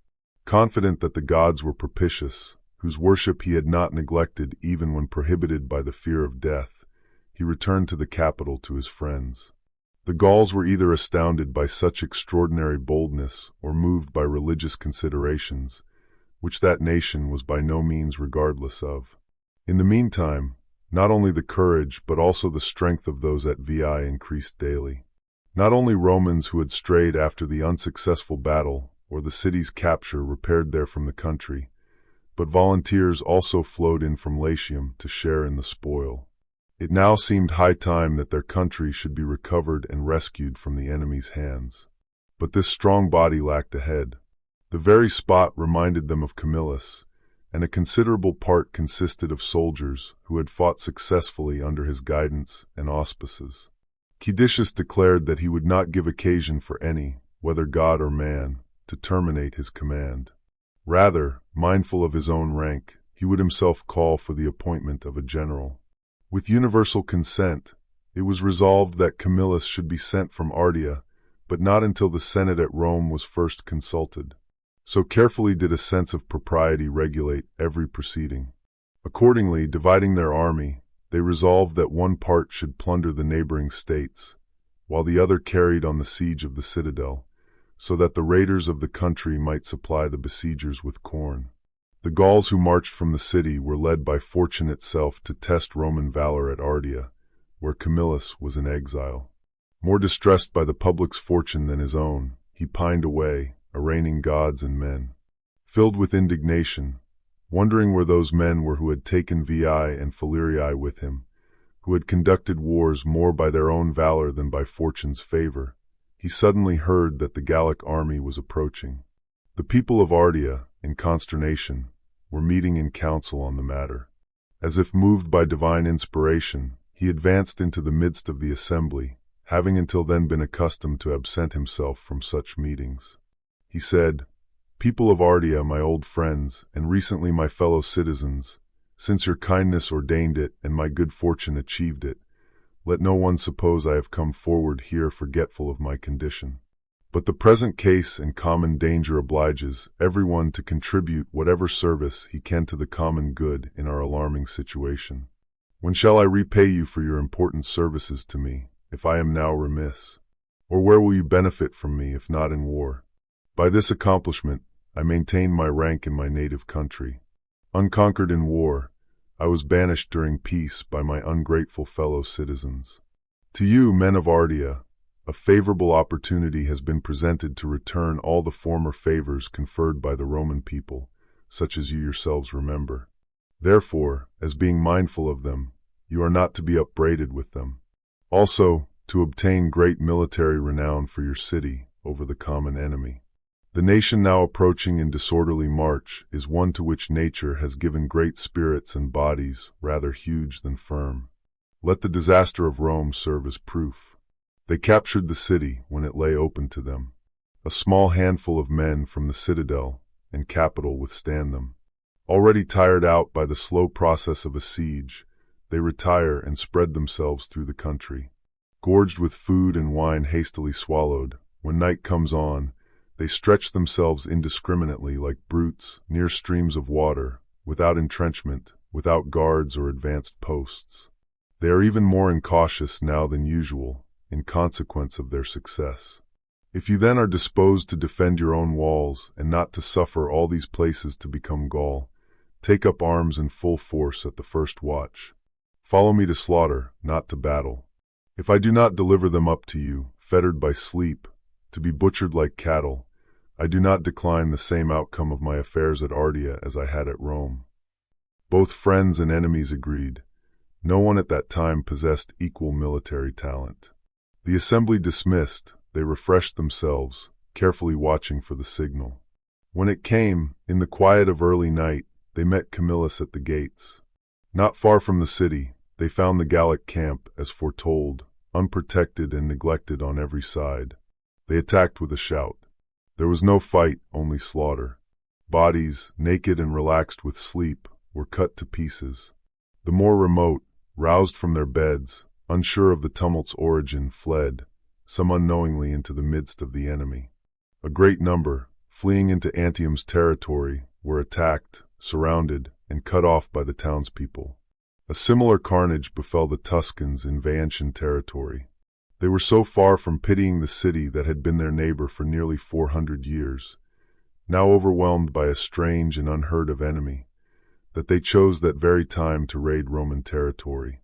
Confident that the gods were propitious, whose worship he had not neglected even when prohibited by the fear of death, he returned to the capital to his friends. The Gauls were either astounded by such extraordinary boldness or moved by religious considerations, which that nation was by no means regardless of. In the meantime, not only the courage but also the strength of those at Veii increased daily. Not only Romans who had strayed after the unsuccessful battle or the city's capture repaired there from the country, but volunteers also flowed in from Latium to share in the spoil. It now seemed high time that their country should be recovered and rescued from the enemy's hands. But this strong body lacked a head. The very spot reminded them of Camillus, and a considerable part consisted of soldiers who had fought successfully under his guidance and auspices. Caedicius declared that he would not give occasion for any, whether god or man, to terminate his command. Rather, mindful of his own rank, he would himself call for the appointment of a general. With universal consent, it was resolved that Camillus should be sent from Ardea, but not until the Senate at Rome was first consulted. So carefully did a sense of propriety regulate every proceeding. Accordingly, dividing their army, they resolved that one part should plunder the neighboring states, while the other carried on the siege of the citadel, so that the raiders of the country might supply the besiegers with corn. The Gauls who marched from the city were led by fortune itself to test Roman valor at Ardea, where Camillus was in exile. More distressed by the public's fortune than his own, he pined away, arraigning gods and men. Filled with indignation, wondering where those men were who had taken Veii and Falerii with him, who had conducted wars more by their own valor than by fortune's favor, he suddenly heard that the Gallic army was approaching. The people of Ardea, in consternation, were meeting in council on the matter. As if moved by divine inspiration, he advanced into the midst of the assembly, having until then been accustomed to absent himself from such meetings. He said, "People of Ardea, my old friends, and recently my fellow citizens, since your kindness ordained it and my good fortune achieved it, let no one suppose I have come forward here forgetful of my condition. But the present case and common danger obliges everyone to contribute whatever service he can to the common good in our alarming situation. When shall I repay you for your important services to me, if I am now remiss? Or where will you benefit from me, if not in war? By this accomplishment, I maintained my rank in my native country. Unconquered in war, I was banished during peace by my ungrateful fellow citizens. To you, men of Ardea, a favorable opportunity has been presented to return all the former favors conferred by the Roman people, such as you yourselves remember. Therefore, as being mindful of them, you are not to be upbraided with them. Also, to obtain great military renown for your city over the common enemy. The nation now approaching in disorderly march is one to which nature has given great spirits and bodies rather huge than firm. Let the disaster of Rome serve as proof. They captured the city when it lay open to them. A small handful of men from the citadel and capital withstand them. Already tired out by the slow process of a siege, they retire and spread themselves through the country. Gorged with food and wine hastily swallowed, when night comes on, they stretch themselves indiscriminately like brutes near streams of water, without entrenchment, without guards or advanced posts. They are even more incautious now than usual, in consequence of their success. If you then are disposed to defend your own walls and not to suffer all these places to become Gaul, take up arms in full force at the first watch. Follow me to slaughter, not to battle. If I do not deliver them up to you, fettered by sleep, to be butchered like cattle, I do not decline the same outcome of my affairs at Ardea as I had at Rome." Both friends and enemies agreed. No one at that time possessed equal military talent. The assembly dismissed, they refreshed themselves, carefully watching for the signal. When it came, in the quiet of early night, they met Camillus at the gates. Not far from the city, they found the Gallic camp, as foretold, unprotected and neglected on every side. They attacked with a shout. There was no fight, only slaughter. Bodies, naked and relaxed with sleep, were cut to pieces. The more remote, roused from their beds, unsure of the tumult's origin, fled, some unknowingly into the midst of the enemy. A great number, fleeing into Antium's territory, were attacked, surrounded, and cut off by the townspeople. A similar carnage befell the Tuscans in Veientian territory. They were so far from pitying the city that had been their neighbor for nearly 400 years, now overwhelmed by a strange and unheard-of enemy, that they chose that very time to raid Roman territory.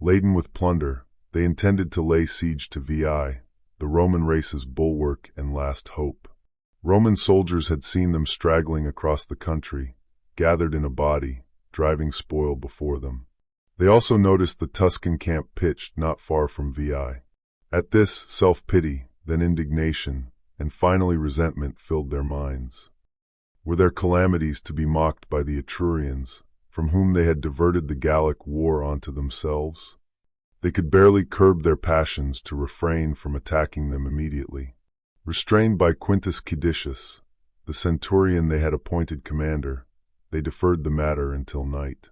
Laden with plunder, they intended to lay siege to Veii, the Roman race's bulwark and last hope. Roman soldiers had seen them straggling across the country, gathered in a body, driving spoil before them. They also noticed the Tuscan camp pitched not far from Veii. At this, self-pity, then indignation, and finally resentment filled their minds. Were their calamities to be mocked by the Etrurians, from whom they had diverted the Gallic war onto themselves? They could barely curb their passions to refrain from attacking them immediately. Restrained by Quintus Caedicius, the centurion they had appointed commander, they deferred the matter until night.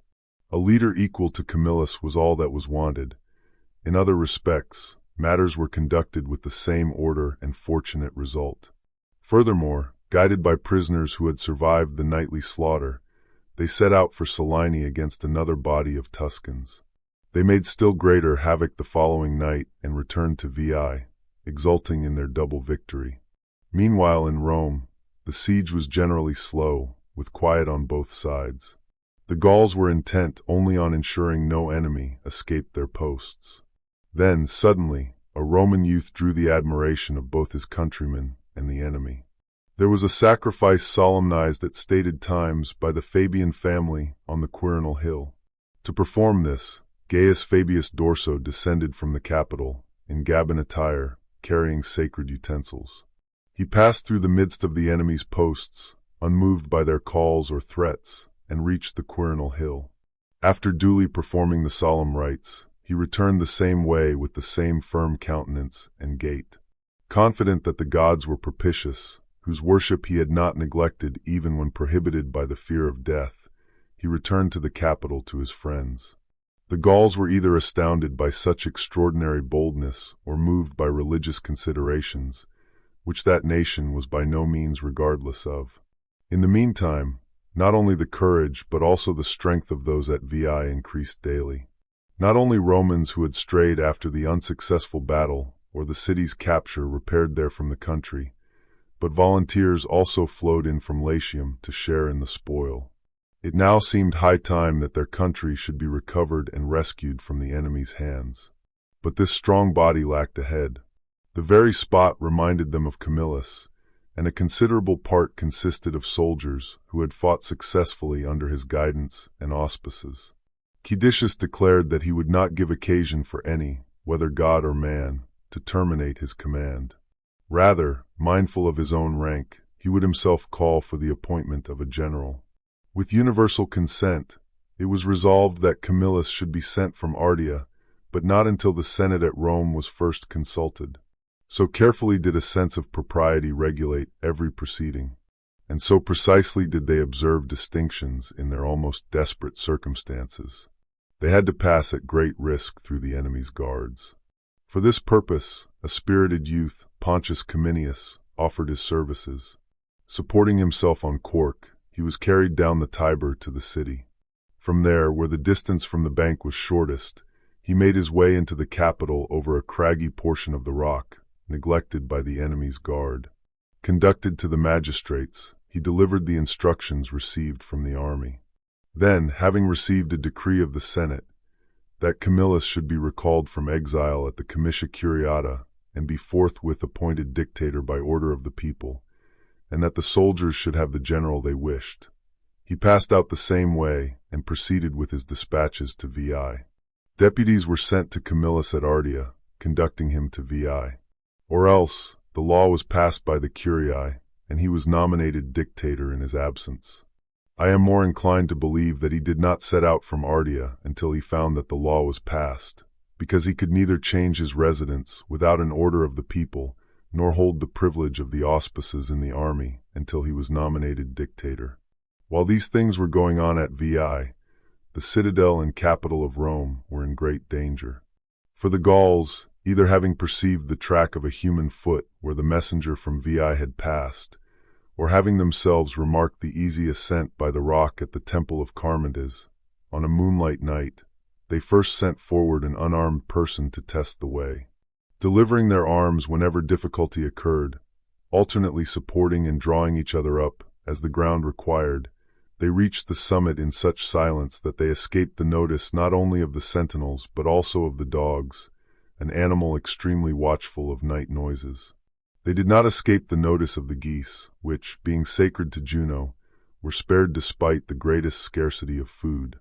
A leader equal to Camillus was all that was wanted. In other respects, matters were conducted with the same order and fortunate result. Furthermore, guided by prisoners who had survived the nightly slaughter, they set out for Salini against another body of Tuscans. They made still greater havoc the following night and returned to Veii, exulting in their double victory. Meanwhile in Rome, the siege was generally slow, with quiet on both sides. The Gauls were intent only on ensuring no enemy escaped their posts. Then, suddenly, a Roman youth drew the admiration of both his countrymen and the enemy. There was a sacrifice solemnized at stated times by the Fabian family on the Quirinal Hill. To perform this, Gaius Fabius Dorso descended from the Capitol, in Gabin attire, carrying sacred utensils. He passed through the midst of the enemy's posts, unmoved by their calls or threats, and reached the Quirinal Hill. After duly performing the solemn rites, he returned the same way with the same firm countenance and gait. Confident that the gods were propitious, whose worship he had not neglected even when prohibited by the fear of death, he returned to the capital to his friends. The Gauls were either astounded by such extraordinary boldness or moved by religious considerations, which that nation was by no means regardless of. In the meantime, not only the courage but also the strength of those at Veii increased daily. Not only Romans who had strayed after the unsuccessful battle or the city's capture repaired there from the country, but volunteers also flowed in from Latium to share in the spoil. It now seemed high time that their country should be recovered and rescued from the enemy's hands. But this strong body lacked a head. The very spot reminded them of Camillus, and a considerable part consisted of soldiers who had fought successfully under his guidance and auspices. Caedicius declared that he would not give occasion for any, whether god or man, to terminate his command. Rather, mindful of his own rank, he would himself call for the appointment of a general. With universal consent, it was resolved that Camillus should be sent from Ardea, but not until the Senate at Rome was first consulted. So carefully did a sense of propriety regulate every proceeding, and so precisely did they observe distinctions in their almost desperate circumstances. They had to pass at great risk through the enemy's guards. For this purpose, a spirited youth, Pontius Camillus, offered his services. Supporting himself on cork, he was carried down the Tiber to the city. From there, where the distance from the bank was shortest, he made his way into the capital over a craggy portion of the rock, neglected by the enemy's guard. Conducted to the magistrates, he delivered the instructions received from the army. Then, having received a decree of the Senate, that Camillus should be recalled from exile at the Comitia Curiata and be forthwith appointed dictator by order of the people, and that the soldiers should have the general they wished, he passed out the same way and proceeded with his dispatches to Veii. Deputies were sent to Camillus at Ardea, conducting him to Veii. Or else, the law was passed by the Curii, and he was nominated dictator in his absence. I am more inclined to believe that he did not set out from Ardea until he found that the law was passed, because he could neither change his residence without an order of the people, nor hold the privilege of the auspices in the army until he was nominated dictator. While these things were going on at Veii, the citadel and capital of Rome were in great danger. For the Gauls, either having perceived the track of a human foot where the messenger from Veii had passed, or having themselves remarked the easy ascent by the rock at the temple of Charmides, on a moonlight night, they first sent forward an unarmed person to test the way. Delivering their arms whenever difficulty occurred, alternately supporting and drawing each other up, as the ground required, they reached the summit in such silence that they escaped the notice not only of the sentinels but also of the dogs, an animal extremely watchful of night noises. They did not escape the notice of the geese, which, being sacred to Juno, were spared despite the greatest scarcity of food.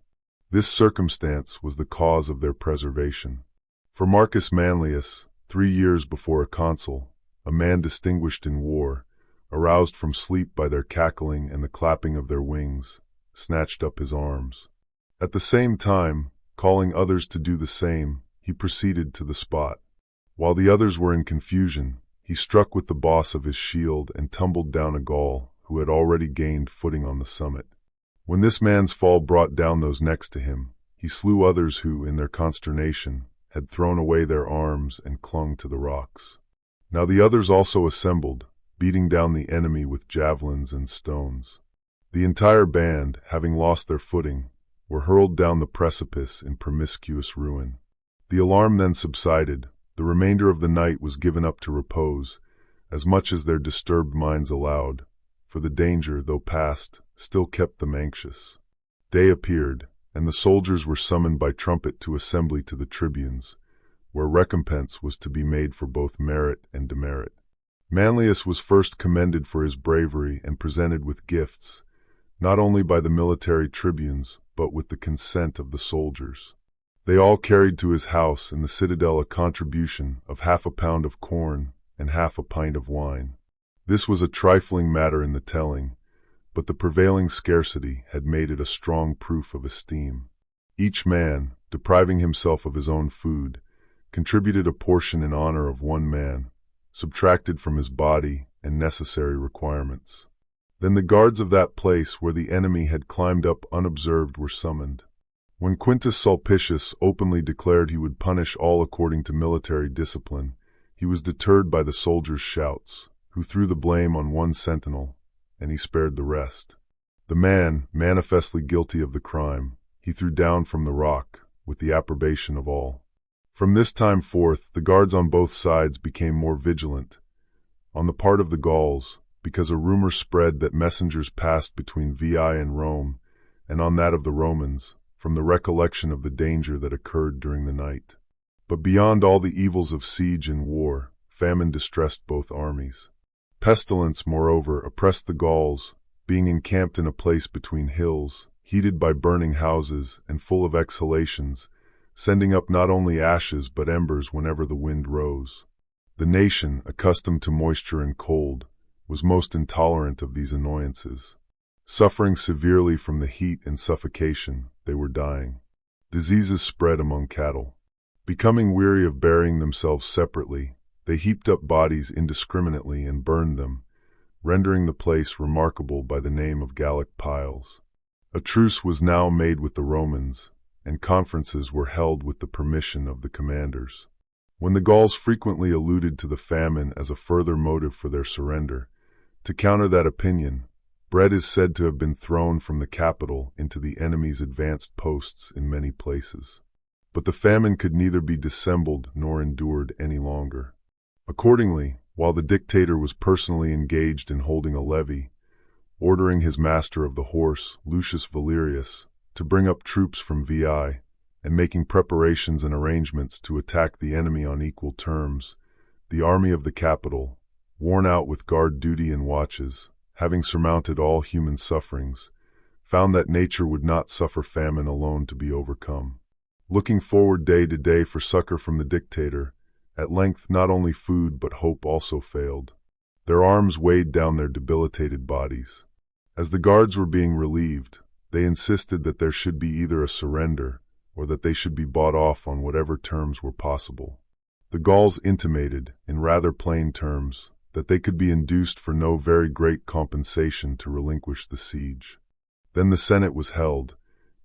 This circumstance was the cause of their preservation. For Marcus Manlius, 3 years before a consul, a man distinguished in war, aroused from sleep by their cackling and the clapping of their wings, snatched up his arms. At the same time, calling others to do the same, he proceeded to the spot. While the others were in confusion, he struck with the boss of his shield and tumbled down a Gaul who had already gained footing on the summit. When this man's fall brought down those next to him, he slew others who, in their consternation, had thrown away their arms and clung to the rocks. Now the others also assembled, beating down the enemy with javelins and stones. The entire band, having lost their footing, were hurled down the precipice in promiscuous ruin. The alarm then subsided. The remainder of the night was given up to repose, as much as their disturbed minds allowed, for the danger, though past, still kept them anxious. Day appeared, and the soldiers were summoned by trumpet to assembly to the tribunes, where recompense was to be made for both merit and demerit. Manlius was first commended for his bravery and presented with gifts, not only by the military tribunes, but with the consent of the soldiers. They all carried to his house in the citadel a contribution of 1/2 pound of corn and 1/2 pint of wine. This was a trifling matter in the telling, but the prevailing scarcity had made it a strong proof of esteem. Each man, depriving himself of his own food, contributed a portion in honor of one man, subtracted from his body and necessary requirements. Then the guards of that place where the enemy had climbed up unobserved were summoned. When Quintus Sulpicius openly declared he would punish all according to military discipline, he was deterred by the soldiers' shouts, who threw the blame on one sentinel, and he spared the rest. The man, manifestly guilty of the crime, he threw down from the rock, with the approbation of all. From this time forth, the guards on both sides became more vigilant. On the part of the Gauls, because a rumor spread that messengers passed between Veii and Rome, and on that of the Romans, from the recollection of the danger that occurred during the night. But beyond all the evils of siege and war, famine distressed both armies. Pestilence, moreover, oppressed the Gauls, being encamped in a place between hills, heated by burning houses and full of exhalations, sending up not only ashes but embers whenever the wind rose. The nation, accustomed to moisture and cold, was most intolerant of these annoyances. Suffering severely from the heat and suffocation, they were dying. Diseases spread among cattle. Becoming weary of burying themselves separately, they heaped up bodies indiscriminately and burned them, rendering the place remarkable by the name of Gallic piles. A truce was now made with the Romans, and conferences were held with the permission of the commanders. When the Gauls frequently alluded to the famine as a further motive for their surrender, to counter that opinion, bread is said to have been thrown from the capital into the enemy's advanced posts in many places. But the famine could neither be dissembled nor endured any longer. Accordingly, while the dictator was personally engaged in holding a levy, ordering his master of the horse, Lucius Valerius, to bring up troops from Veii, and making preparations and arrangements to attack the enemy on equal terms, the army of the capital, worn out with guard duty and watches, having surmounted all human sufferings, found that nature would not suffer famine alone to be overcome. Looking forward day to day for succor from the dictator, at length not only food but hope also failed. Their arms weighed down their debilitated bodies. As the guards were being relieved, they insisted that there should be either a surrender or that they should be bought off on whatever terms were possible. The Gauls intimated, in rather plain terms, that they could be induced for no very great compensation to relinquish the siege. Then the Senate was held,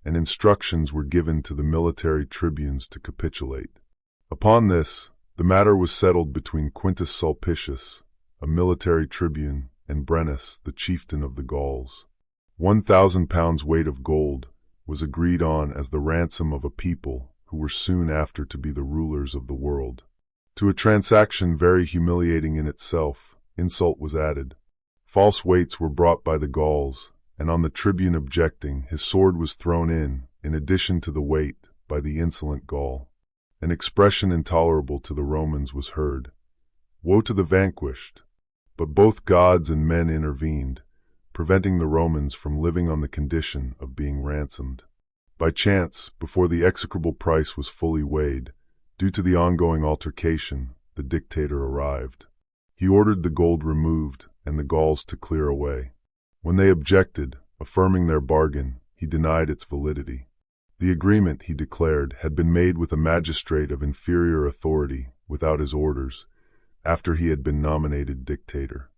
and instructions were given to the military tribunes to capitulate. Upon this, the matter was settled between Quintus Sulpicius, a military tribune, and Brennus, the chieftain of the Gauls. 1,000 pounds weight of gold was agreed on as the ransom of a people who were soon after to be the rulers of the world. To a transaction very humiliating in itself, insult was added. False weights were brought by the Gauls, and on the tribune objecting, his sword was thrown in addition to the weight, by the insolent Gaul. An expression intolerable to the Romans was heard. Woe to the vanquished! But both gods and men intervened, preventing the Romans from living on the condition of being ransomed. By chance, before the execrable price was fully weighed, due to the ongoing altercation, the dictator arrived. He ordered the gold removed and the Gauls to clear away. When they objected, affirming their bargain, he denied its validity. The agreement, he declared, had been made with a magistrate of inferior authority, without his orders, after he had been nominated dictator.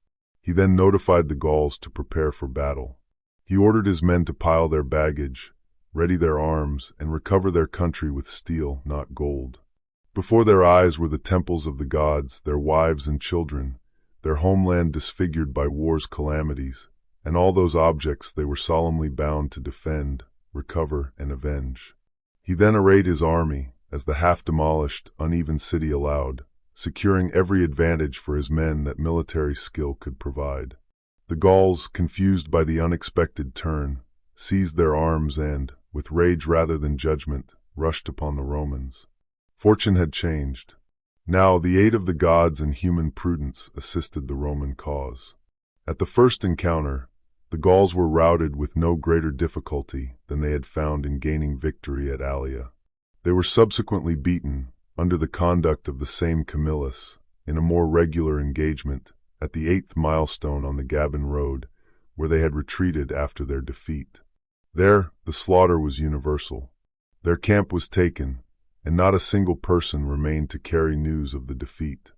He then notified the Gauls to prepare for battle. He ordered his men to pile their baggage, ready their arms, and recover their country with steel, not gold. Before their eyes were the temples of the gods, their wives and children, their homeland disfigured by war's calamities, and all those objects they were solemnly bound to defend, recover, and avenge. He then arrayed his army, as the half-demolished, uneven city allowed, securing every advantage for his men that military skill could provide. The Gauls, confused by the unexpected turn, seized their arms and, with rage rather than judgment, rushed upon the Romans. Fortune had changed. Now the aid of the gods and human prudence assisted the Roman cause. At the first encounter, the Gauls were routed with no greater difficulty than they had found in gaining victory at Allia. They were subsequently beaten, under the conduct of the same Camillus, in a more regular engagement, at the 8th milestone on the Gabin road, where they had retreated after their defeat. There, the slaughter was universal. Their camp was taken, and not a single person remained to carry news of the defeat.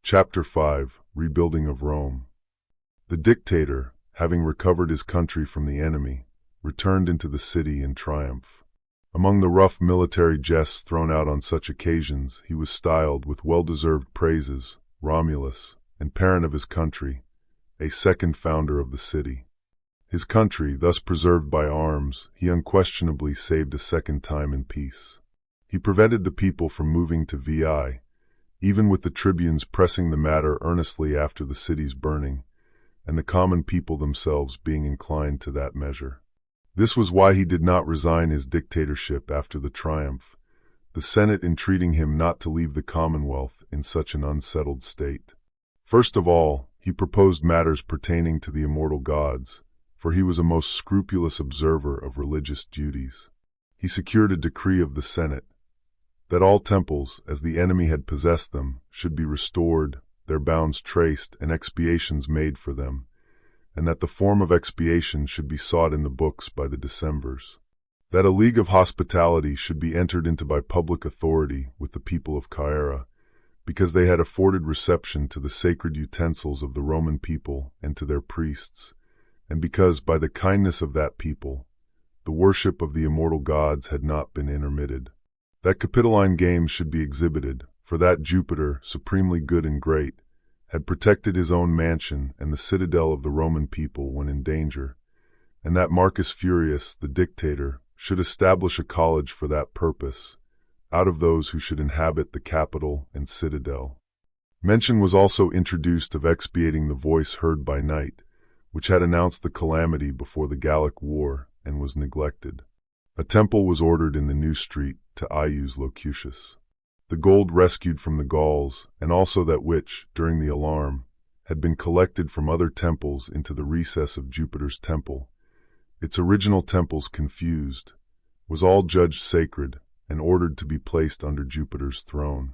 Chapter 5. Rebuilding of Rome. The dictator, having recovered his country from the enemy, returned into the city in triumph. Among the rough military jests thrown out on such occasions, he was styled, with well-deserved praises, Romulus, and parent of his country, a second founder of the city. His country, thus preserved by arms, he unquestionably saved a second time in peace. He prevented the people from moving to Veii, even with the tribunes pressing the matter earnestly after the city's burning, and the common people themselves being inclined to that measure. This was why he did not resign his dictatorship after the triumph, the Senate entreating him not to leave the Commonwealth in such an unsettled state. First of all, he proposed matters pertaining to the immortal gods, for he was a most scrupulous observer of religious duties. He secured a decree of the Senate, that all temples, as the enemy had possessed them, should be restored, their bounds traced, and expiations made for them, and that the form of expiation should be sought in the books by the Decemvirs. That a league of hospitality should be entered into by public authority with the people of Caere, because they had afforded reception to the sacred utensils of the Roman people and to their priests, and because, by the kindness of that people, the worship of the immortal gods had not been intermitted. That Capitoline games should be exhibited, for that Jupiter, supremely good and great, had protected his own mansion and the citadel of the Roman people when in danger, and that Marcus Furius, the dictator, should establish a college for that purpose, out of those who should inhabit the Capitol and citadel. Mention was also introduced of expiating the voice heard by night, which had announced the calamity before the Gallic War and was neglected. A temple was ordered in the new street to Ius Locutus. The gold rescued from the Gauls, and also that which, during the alarm, had been collected from other temples into the recess of Jupiter's temple, its original temples confused, was all judged sacred and ordered to be placed under Jupiter's throne.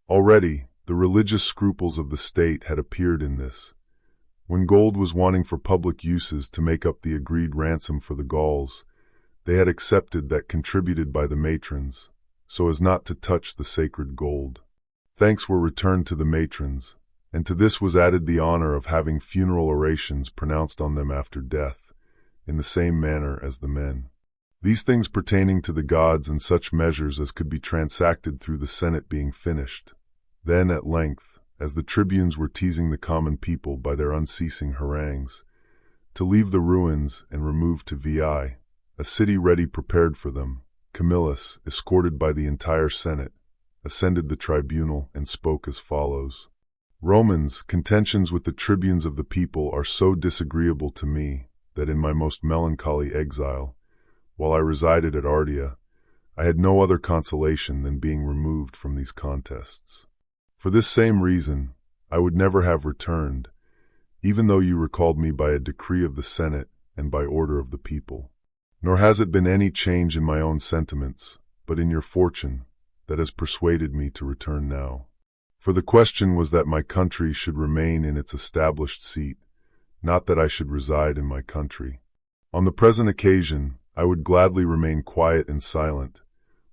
Already, the religious scruples of the state had appeared in this. When gold was wanting for public uses to make up the agreed ransom for the Gauls, they had accepted that contributed by the matrons, so as not to touch the sacred gold. Thanks were returned to the matrons, and to this was added the honor of having funeral orations pronounced on them after death, in the same manner as the men. These things pertaining to the gods and such measures as could be transacted through the Senate being finished. Then, at length, as the tribunes were teasing the common people by their unceasing harangues, to leave the ruins and remove to Veii, a city ready prepared for them, Camillus, escorted by the entire Senate, ascended the tribunal and spoke as follows. Romans, contentions with the tribunes of the people are so disagreeable to me that in my most melancholy exile, while I resided at Ardea, I had no other consolation than being removed from these contests. For this same reason, I would never have returned, even though you recalled me by a decree of the Senate and by order of the people. Nor has it been any change in my own sentiments, but in your fortune, that has persuaded me to return now. For the question was that my country should remain in its established seat, not that I should reside in my country. On the present occasion, I would gladly remain quiet and silent,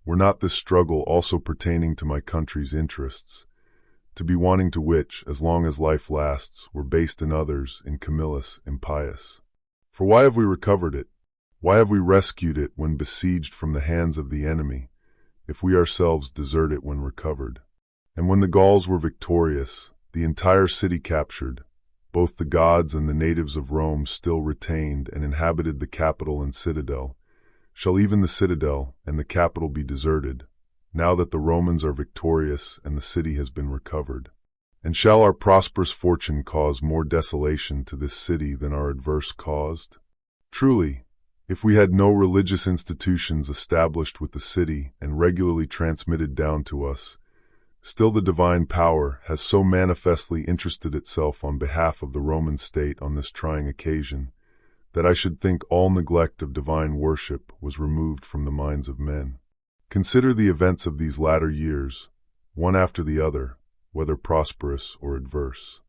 were not this struggle also pertaining to my country's interests, to be wanting to which, as long as life lasts, were based in others, in Camillus impious. For why have we recovered it? Why have we rescued it when besieged from the hands of the enemy, if we ourselves desert it when recovered? And when the Gauls were victorious, the entire city captured, both the gods and the natives of Rome still retained and inhabited the capital and citadel, shall even the citadel and the capital be deserted, now that the Romans are victorious and the city has been recovered? And shall our prosperous fortune cause more desolation to this city than our adverse caused? Truly, if we had no religious institutions established with the city and regularly transmitted down to us, still the divine power has so manifestly interested itself on behalf of the Roman state on this trying occasion, that I should think all neglect of divine worship was removed from the minds of men. Consider the events of these latter years, one after the other, whether prosperous or adverse.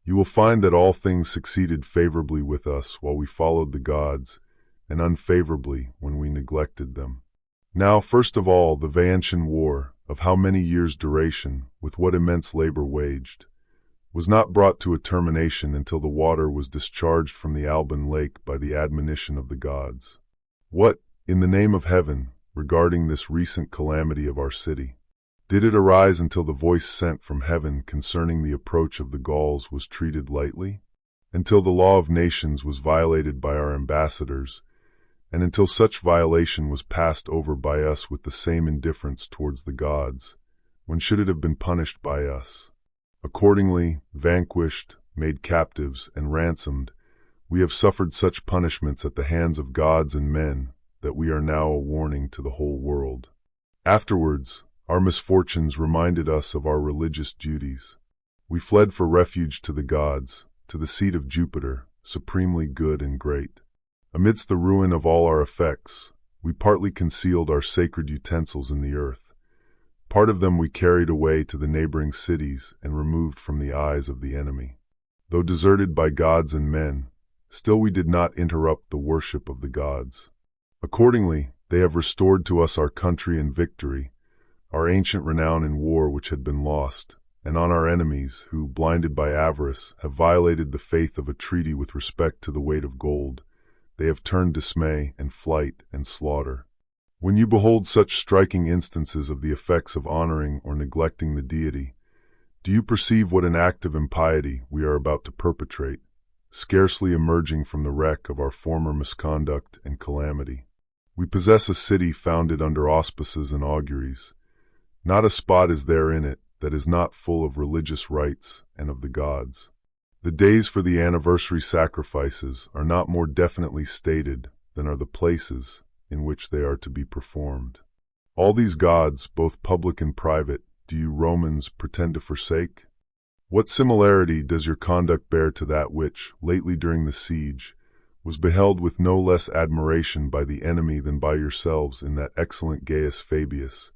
You will find that all things succeeded favorably with us while we followed the gods, and unfavorably when we neglected them. Now, first of all, the Veientian War, of how many years' duration, with what immense labor waged, was not brought to a termination until the water was discharged from the Alban lake by the admonition of the gods. What, in the name of heaven, regarding this recent calamity of our city? Did it arise until the voice sent from heaven concerning the approach of the Gauls was treated lightly? Until the law of nations was violated by our ambassadors, and until such violation was passed over by us with the same indifference towards the gods, when should it have been punished by us? Accordingly, vanquished, made captives, and ransomed, we have suffered such punishments at the hands of gods and men that we are now a warning to the whole world. Afterwards, our misfortunes reminded us of our religious duties. We fled for refuge to the gods, to the seat of Jupiter, supremely good and great. Amidst the ruin of all our effects, we partly concealed our sacred utensils in the earth. Part of them we carried away to the neighboring cities and removed from the eyes of the enemy. Though deserted by gods and men, still we did not interrupt the worship of the gods. Accordingly, they have restored to us our country in victory, our ancient renown in war which had been lost, and on our enemies who, blinded by avarice, have violated the faith of a treaty with respect to the weight of gold, they have turned dismay and flight and slaughter. When you behold such striking instances of the effects of honoring or neglecting the deity, do you perceive what an act of impiety we are about to perpetrate, scarcely emerging from the wreck of our former misconduct and calamity? We possess a city founded under auspices and auguries. Not a spot is there in it that is not full of religious rites and of the gods. The days for the anniversary sacrifices are not more definitely stated than are the places in which they are to be performed. All these gods, both public and private, do you Romans pretend to forsake? What similarity does your conduct bear to that which, lately during the siege, was beheld with no less admiration by the enemy than by yourselves in that excellent Gaius Fabius,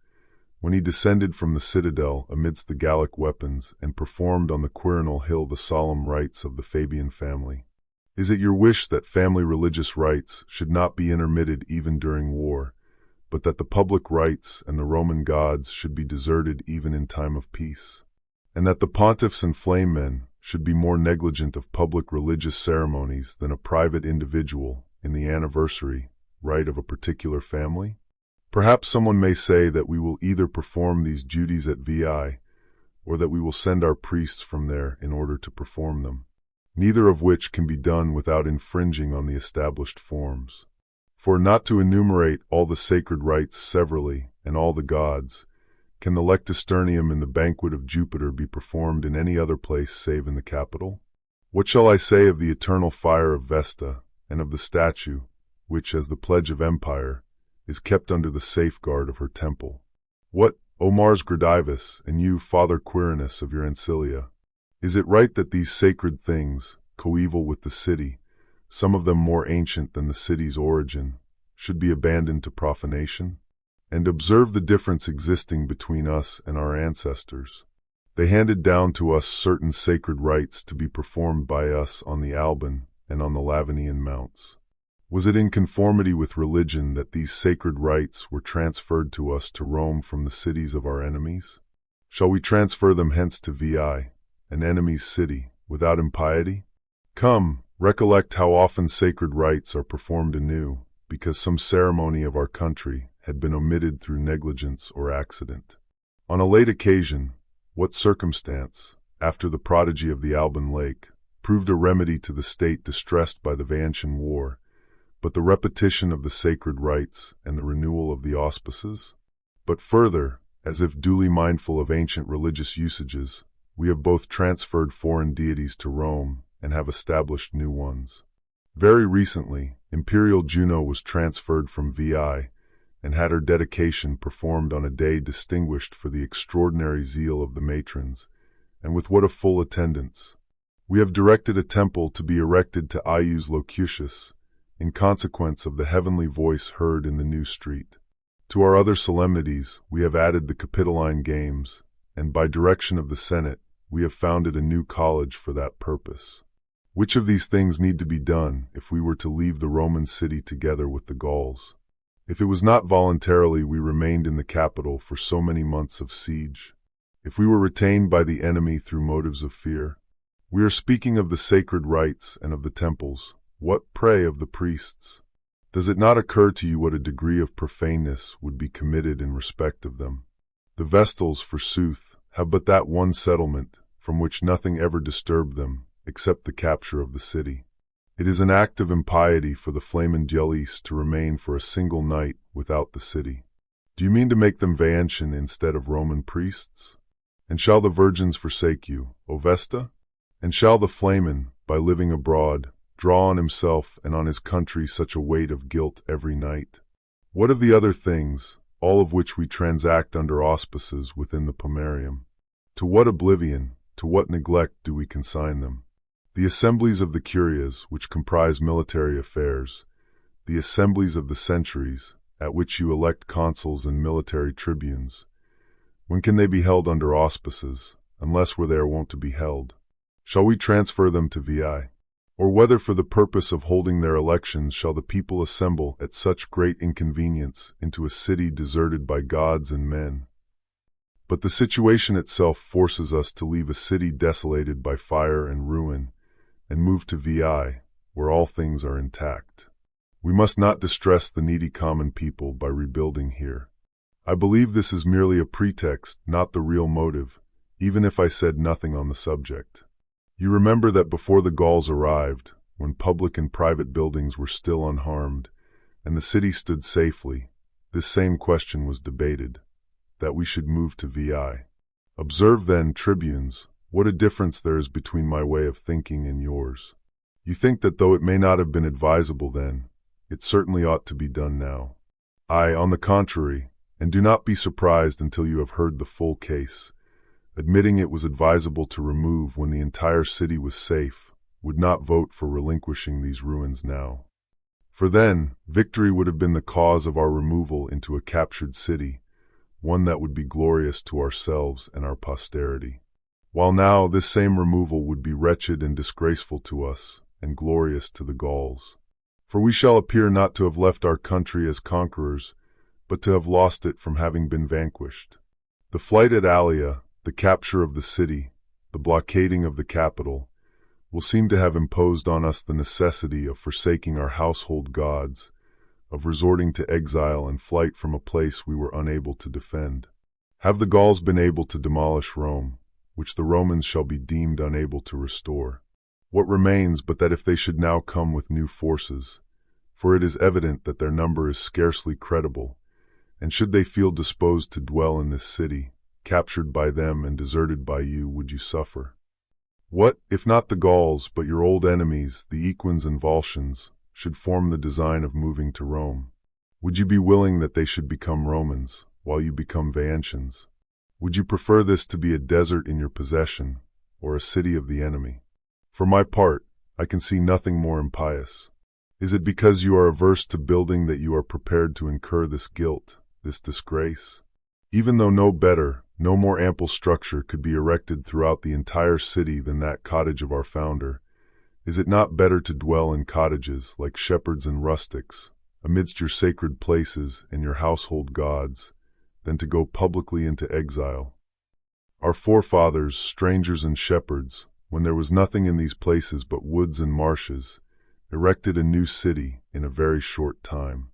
when he descended from the citadel amidst the Gallic weapons and performed on the Quirinal hill the solemn rites of the Fabian family? Is it your wish that family religious rites should not be intermitted even during war, but that the public rites and the Roman gods should be deserted even in time of peace? And that the pontiffs and flame men should be more negligent of public religious ceremonies than a private individual in the anniversary rite of a particular family? Perhaps someone may say that we will either perform these duties at Veii, or that we will send our priests from there in order to perform them, neither of which can be done without infringing on the established forms. For not to enumerate all the sacred rites severally and all the gods, can the lectisternium in the banquet of Jupiter be performed in any other place save in the capital? What shall I say of the eternal fire of Vesta, and of the statue, which, as the pledge of empire, is kept under the safeguard of her temple? What, O Mars Gradivus, and you, Father Quirinus of your Ancilia, is it right that these sacred things, coeval with the city, some of them more ancient than the city's origin, should be abandoned to profanation? And observe the difference existing between us and our ancestors. They handed down to us certain sacred rites to be performed by us on the Alban and on the Lavinian mounts. Was it in conformity with religion that these sacred rites were transferred to us to Rome from the cities of our enemies? Shall we transfer them hence to Veii, an enemy's city, without impiety? Come, recollect how often sacred rites are performed anew, because some ceremony of our country had been omitted through negligence or accident. On a late occasion, what circumstance, after the prodigy of the Alban Lake, proved a remedy to the state distressed by the Veientian War, but the repetition of the sacred rites and the renewal of the auspices? But further, as if duly mindful of ancient religious usages, we have both transferred foreign deities to Rome and have established new ones. Very recently, Imperial Juno was transferred from Veii and had her dedication performed on a day distinguished for the extraordinary zeal of the matrons, and with what a full attendance. We have directed a temple to be erected to Ius Locutus, in consequence of the heavenly voice heard in the new street. To our other solemnities we have added the Capitoline Games, and by direction of the Senate we have founded a new college for that purpose. Which of these things need to be done if we were to leave the Roman city together with the Gauls? If it was not voluntarily we remained in the capital for so many months of siege? If we were retained by the enemy through motives of fear? We are speaking of the sacred rites and of the temples. What, pray, of the priests? Does it not occur to you what a degree of profaneness would be committed in respect of them? The Vestals, forsooth, have but that one settlement, from which nothing ever disturbed them, except the capture of the city. It is an act of impiety for the Flamandialis to remain for a single night without the city. Do you mean to make them Veientian instead of Roman priests? And shall the virgins forsake you, O Vesta? And shall the Flamen, by living abroad, draw on himself and on his country such a weight of guilt every night? What of the other things, all of which we transact under auspices within the pomerium? To what oblivion, to what neglect do we consign them? The assemblies of the curias, which comprise military affairs, the assemblies of the centuries, at which you elect consuls and military tribunes, when can they be held under auspices, unless where they are wont to be held? Shall we transfer them to Veii? Or whether for the purpose of holding their elections shall the people assemble at such great inconvenience into a city deserted by gods and men? But the situation itself forces us to leave a city desolated by fire and ruin, and move to Veii, where all things are intact. We must not distress the needy common people by rebuilding here. I believe this is merely a pretext, not the real motive, even if I said nothing on the subject. You remember that before the Gauls arrived, when public and private buildings were still unharmed, and the city stood safely, this same question was debated, that we should move to Veii. Observe then, tribunes, what a difference there is between my way of thinking and yours. You think that though it may not have been advisable then, it certainly ought to be done now. I, on the contrary, and do not be surprised until you have heard the full case, admitting it was advisable to remove when the entire city was safe, would not vote for relinquishing these ruins now. For then, victory would have been the cause of our removal into a captured city, one that would be glorious to ourselves and our posterity. While now this same removal would be wretched and disgraceful to us, and glorious to the Gauls. For we shall appear not to have left our country as conquerors, but to have lost it from having been vanquished. The flight at Allia, the capture of the city, the blockading of the capital, will seem to have imposed on us the necessity of forsaking our household gods, of resorting to exile and flight from a place we were unable to defend. Have the Gauls been able to demolish Rome, which the Romans shall be deemed unable to restore? What remains but that if they should now come with new forces, for it is evident that their number is scarcely credible, and should they feel disposed to dwell in this city, captured by them and deserted by you, would you suffer? What, if not the Gauls, but your old enemies, the Equins and Volscians, should form the design of moving to Rome? Would you be willing that they should become Romans, while you become Vaencians? Would you prefer this to be a desert in your possession, or a city of the enemy? For my part, I can see nothing more impious. Is it because you are averse to building that you are prepared to incur this guilt, this disgrace? Even though no better, no more ample structure could be erected throughout the entire city than that cottage of our founder, is it not better to dwell in cottages like shepherds and rustics, amidst your sacred places and your household gods, than to go publicly into exile? Our forefathers, strangers and shepherds, when there was nothing in these places but woods and marshes, erected a new city in a very short time.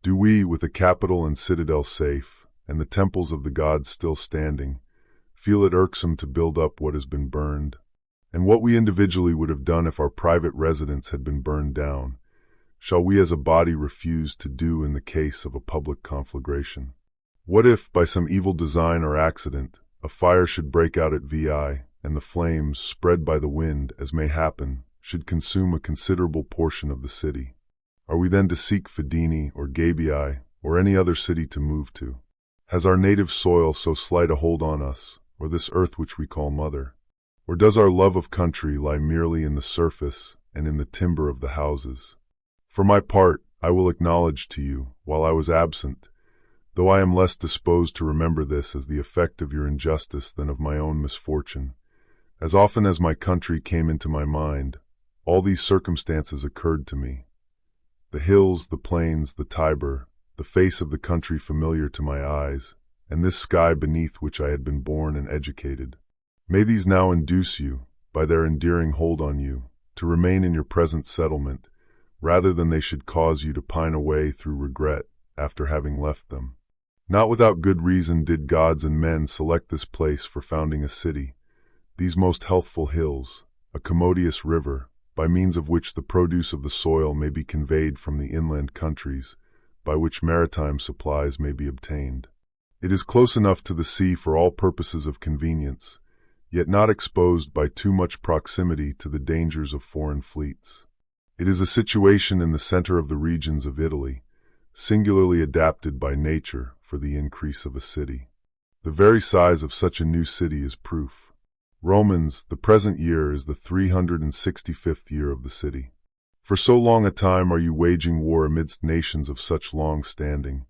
Do we, with a capital and citadel safe, and the temples of the gods still standing, feel it irksome to build up what has been burned? And what we individually would have done if our private residence had been burned down, shall we as a body refuse to do in the case of a public conflagration? What if, by some evil design or accident, a fire should break out at Veii, and the flames, spread by the wind, as may happen, should consume a considerable portion of the city? Are we then to seek Fidene or Gabii, or any other city to move to? Has our native soil so slight a hold on us, or this earth which we call mother? Or does our love of country lie merely in the surface and in the timber of the houses? For my part, I will acknowledge to you, while I was absent, though I am less disposed to remember this as the effect of your injustice than of my own misfortune, as often as my country came into my mind, all these circumstances occurred to me. The hills, the plains, the Tiber, the face of the country familiar to my eyes, and this sky beneath which I had been born and educated. May these now induce you, by their endearing hold on you, to remain in your present settlement, rather than they should cause you to pine away through regret after having left them. Not without good reason did gods and men select this place for founding a city, these most healthful hills, a commodious river, by means of which the produce of the soil may be conveyed from the inland countries, by which maritime supplies may be obtained. It is close enough to the sea for all purposes of convenience, yet not exposed by too much proximity to the dangers of foreign fleets. It is a situation in the center of the regions of Italy, singularly adapted by nature for the increase of a city. The very size of such a new city is proof. Romans, the present year is the 365th year of the city. For so long a time are you waging war amidst nations of such long standing,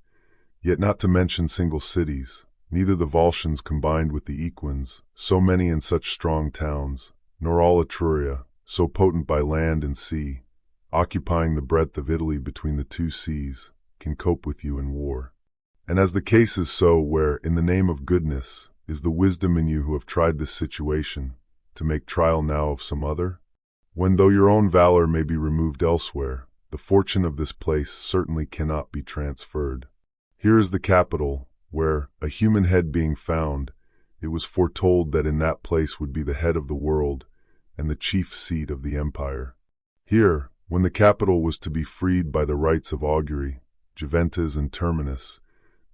yet not to mention single cities, neither the Volscians combined with the Equins, so many and such strong towns, nor all Etruria, so potent by land and sea, occupying the breadth of Italy between the two seas, can cope with you in war. And as the case is so where, in the name of goodness, is the wisdom in you who have tried this situation, to make trial now of some other? When though your own valor may be removed elsewhere, the fortune of this place certainly cannot be transferred. Here is the capital, where, a human head being found, it was foretold that in that place would be the head of the world and the chief seat of the empire. Here, when the capital was to be freed by the rites of augury, Juventus and Terminus,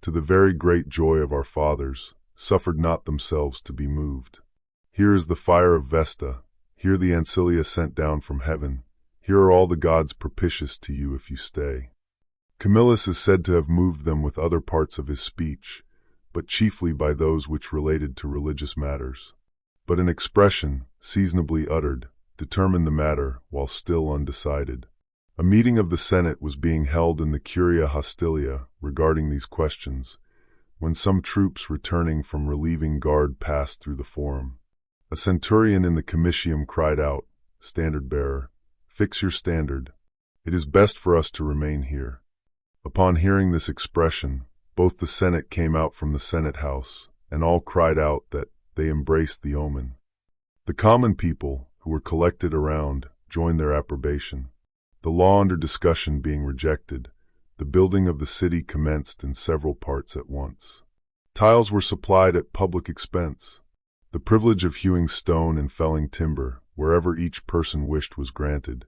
to the very great joy of our fathers, suffered not themselves to be moved. Here is the fire of Vesta, here the Ancilia sent down from heaven, here are all the gods propitious to you if you stay. Camillus is said to have moved them with other parts of his speech, but chiefly by those which related to religious matters. But an expression, seasonably uttered, determined the matter while still undecided. A meeting of the Senate was being held in the Curia Hostilia regarding these questions, when some troops returning from relieving guard passed through the forum. A centurion in the comitium cried out, "Standard-bearer, fix your standard. It is best for us to remain here." Upon hearing this expression, both the Senate came out from the Senate house, and all cried out that they embraced the omen. The common people, who were collected around, joined their approbation. The law under discussion being rejected, the building of the city commenced in several parts at once. Tiles were supplied at public expense. The privilege of hewing stone and felling timber, wherever each person wished, was granted,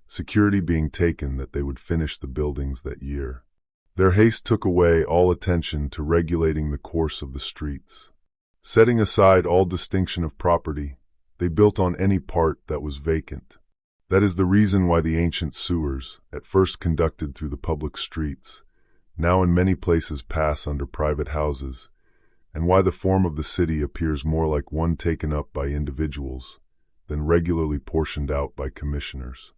security being taken that they would finish the buildings that year. Their haste took away all attention to regulating the course of the streets. Setting aside all distinction of property, they built on any part that was vacant. That is the reason why the ancient sewers, at first conducted through the public streets, now in many places pass under private houses, and why the form of the city appears more like one taken up by individuals than regularly portioned out by commissioners.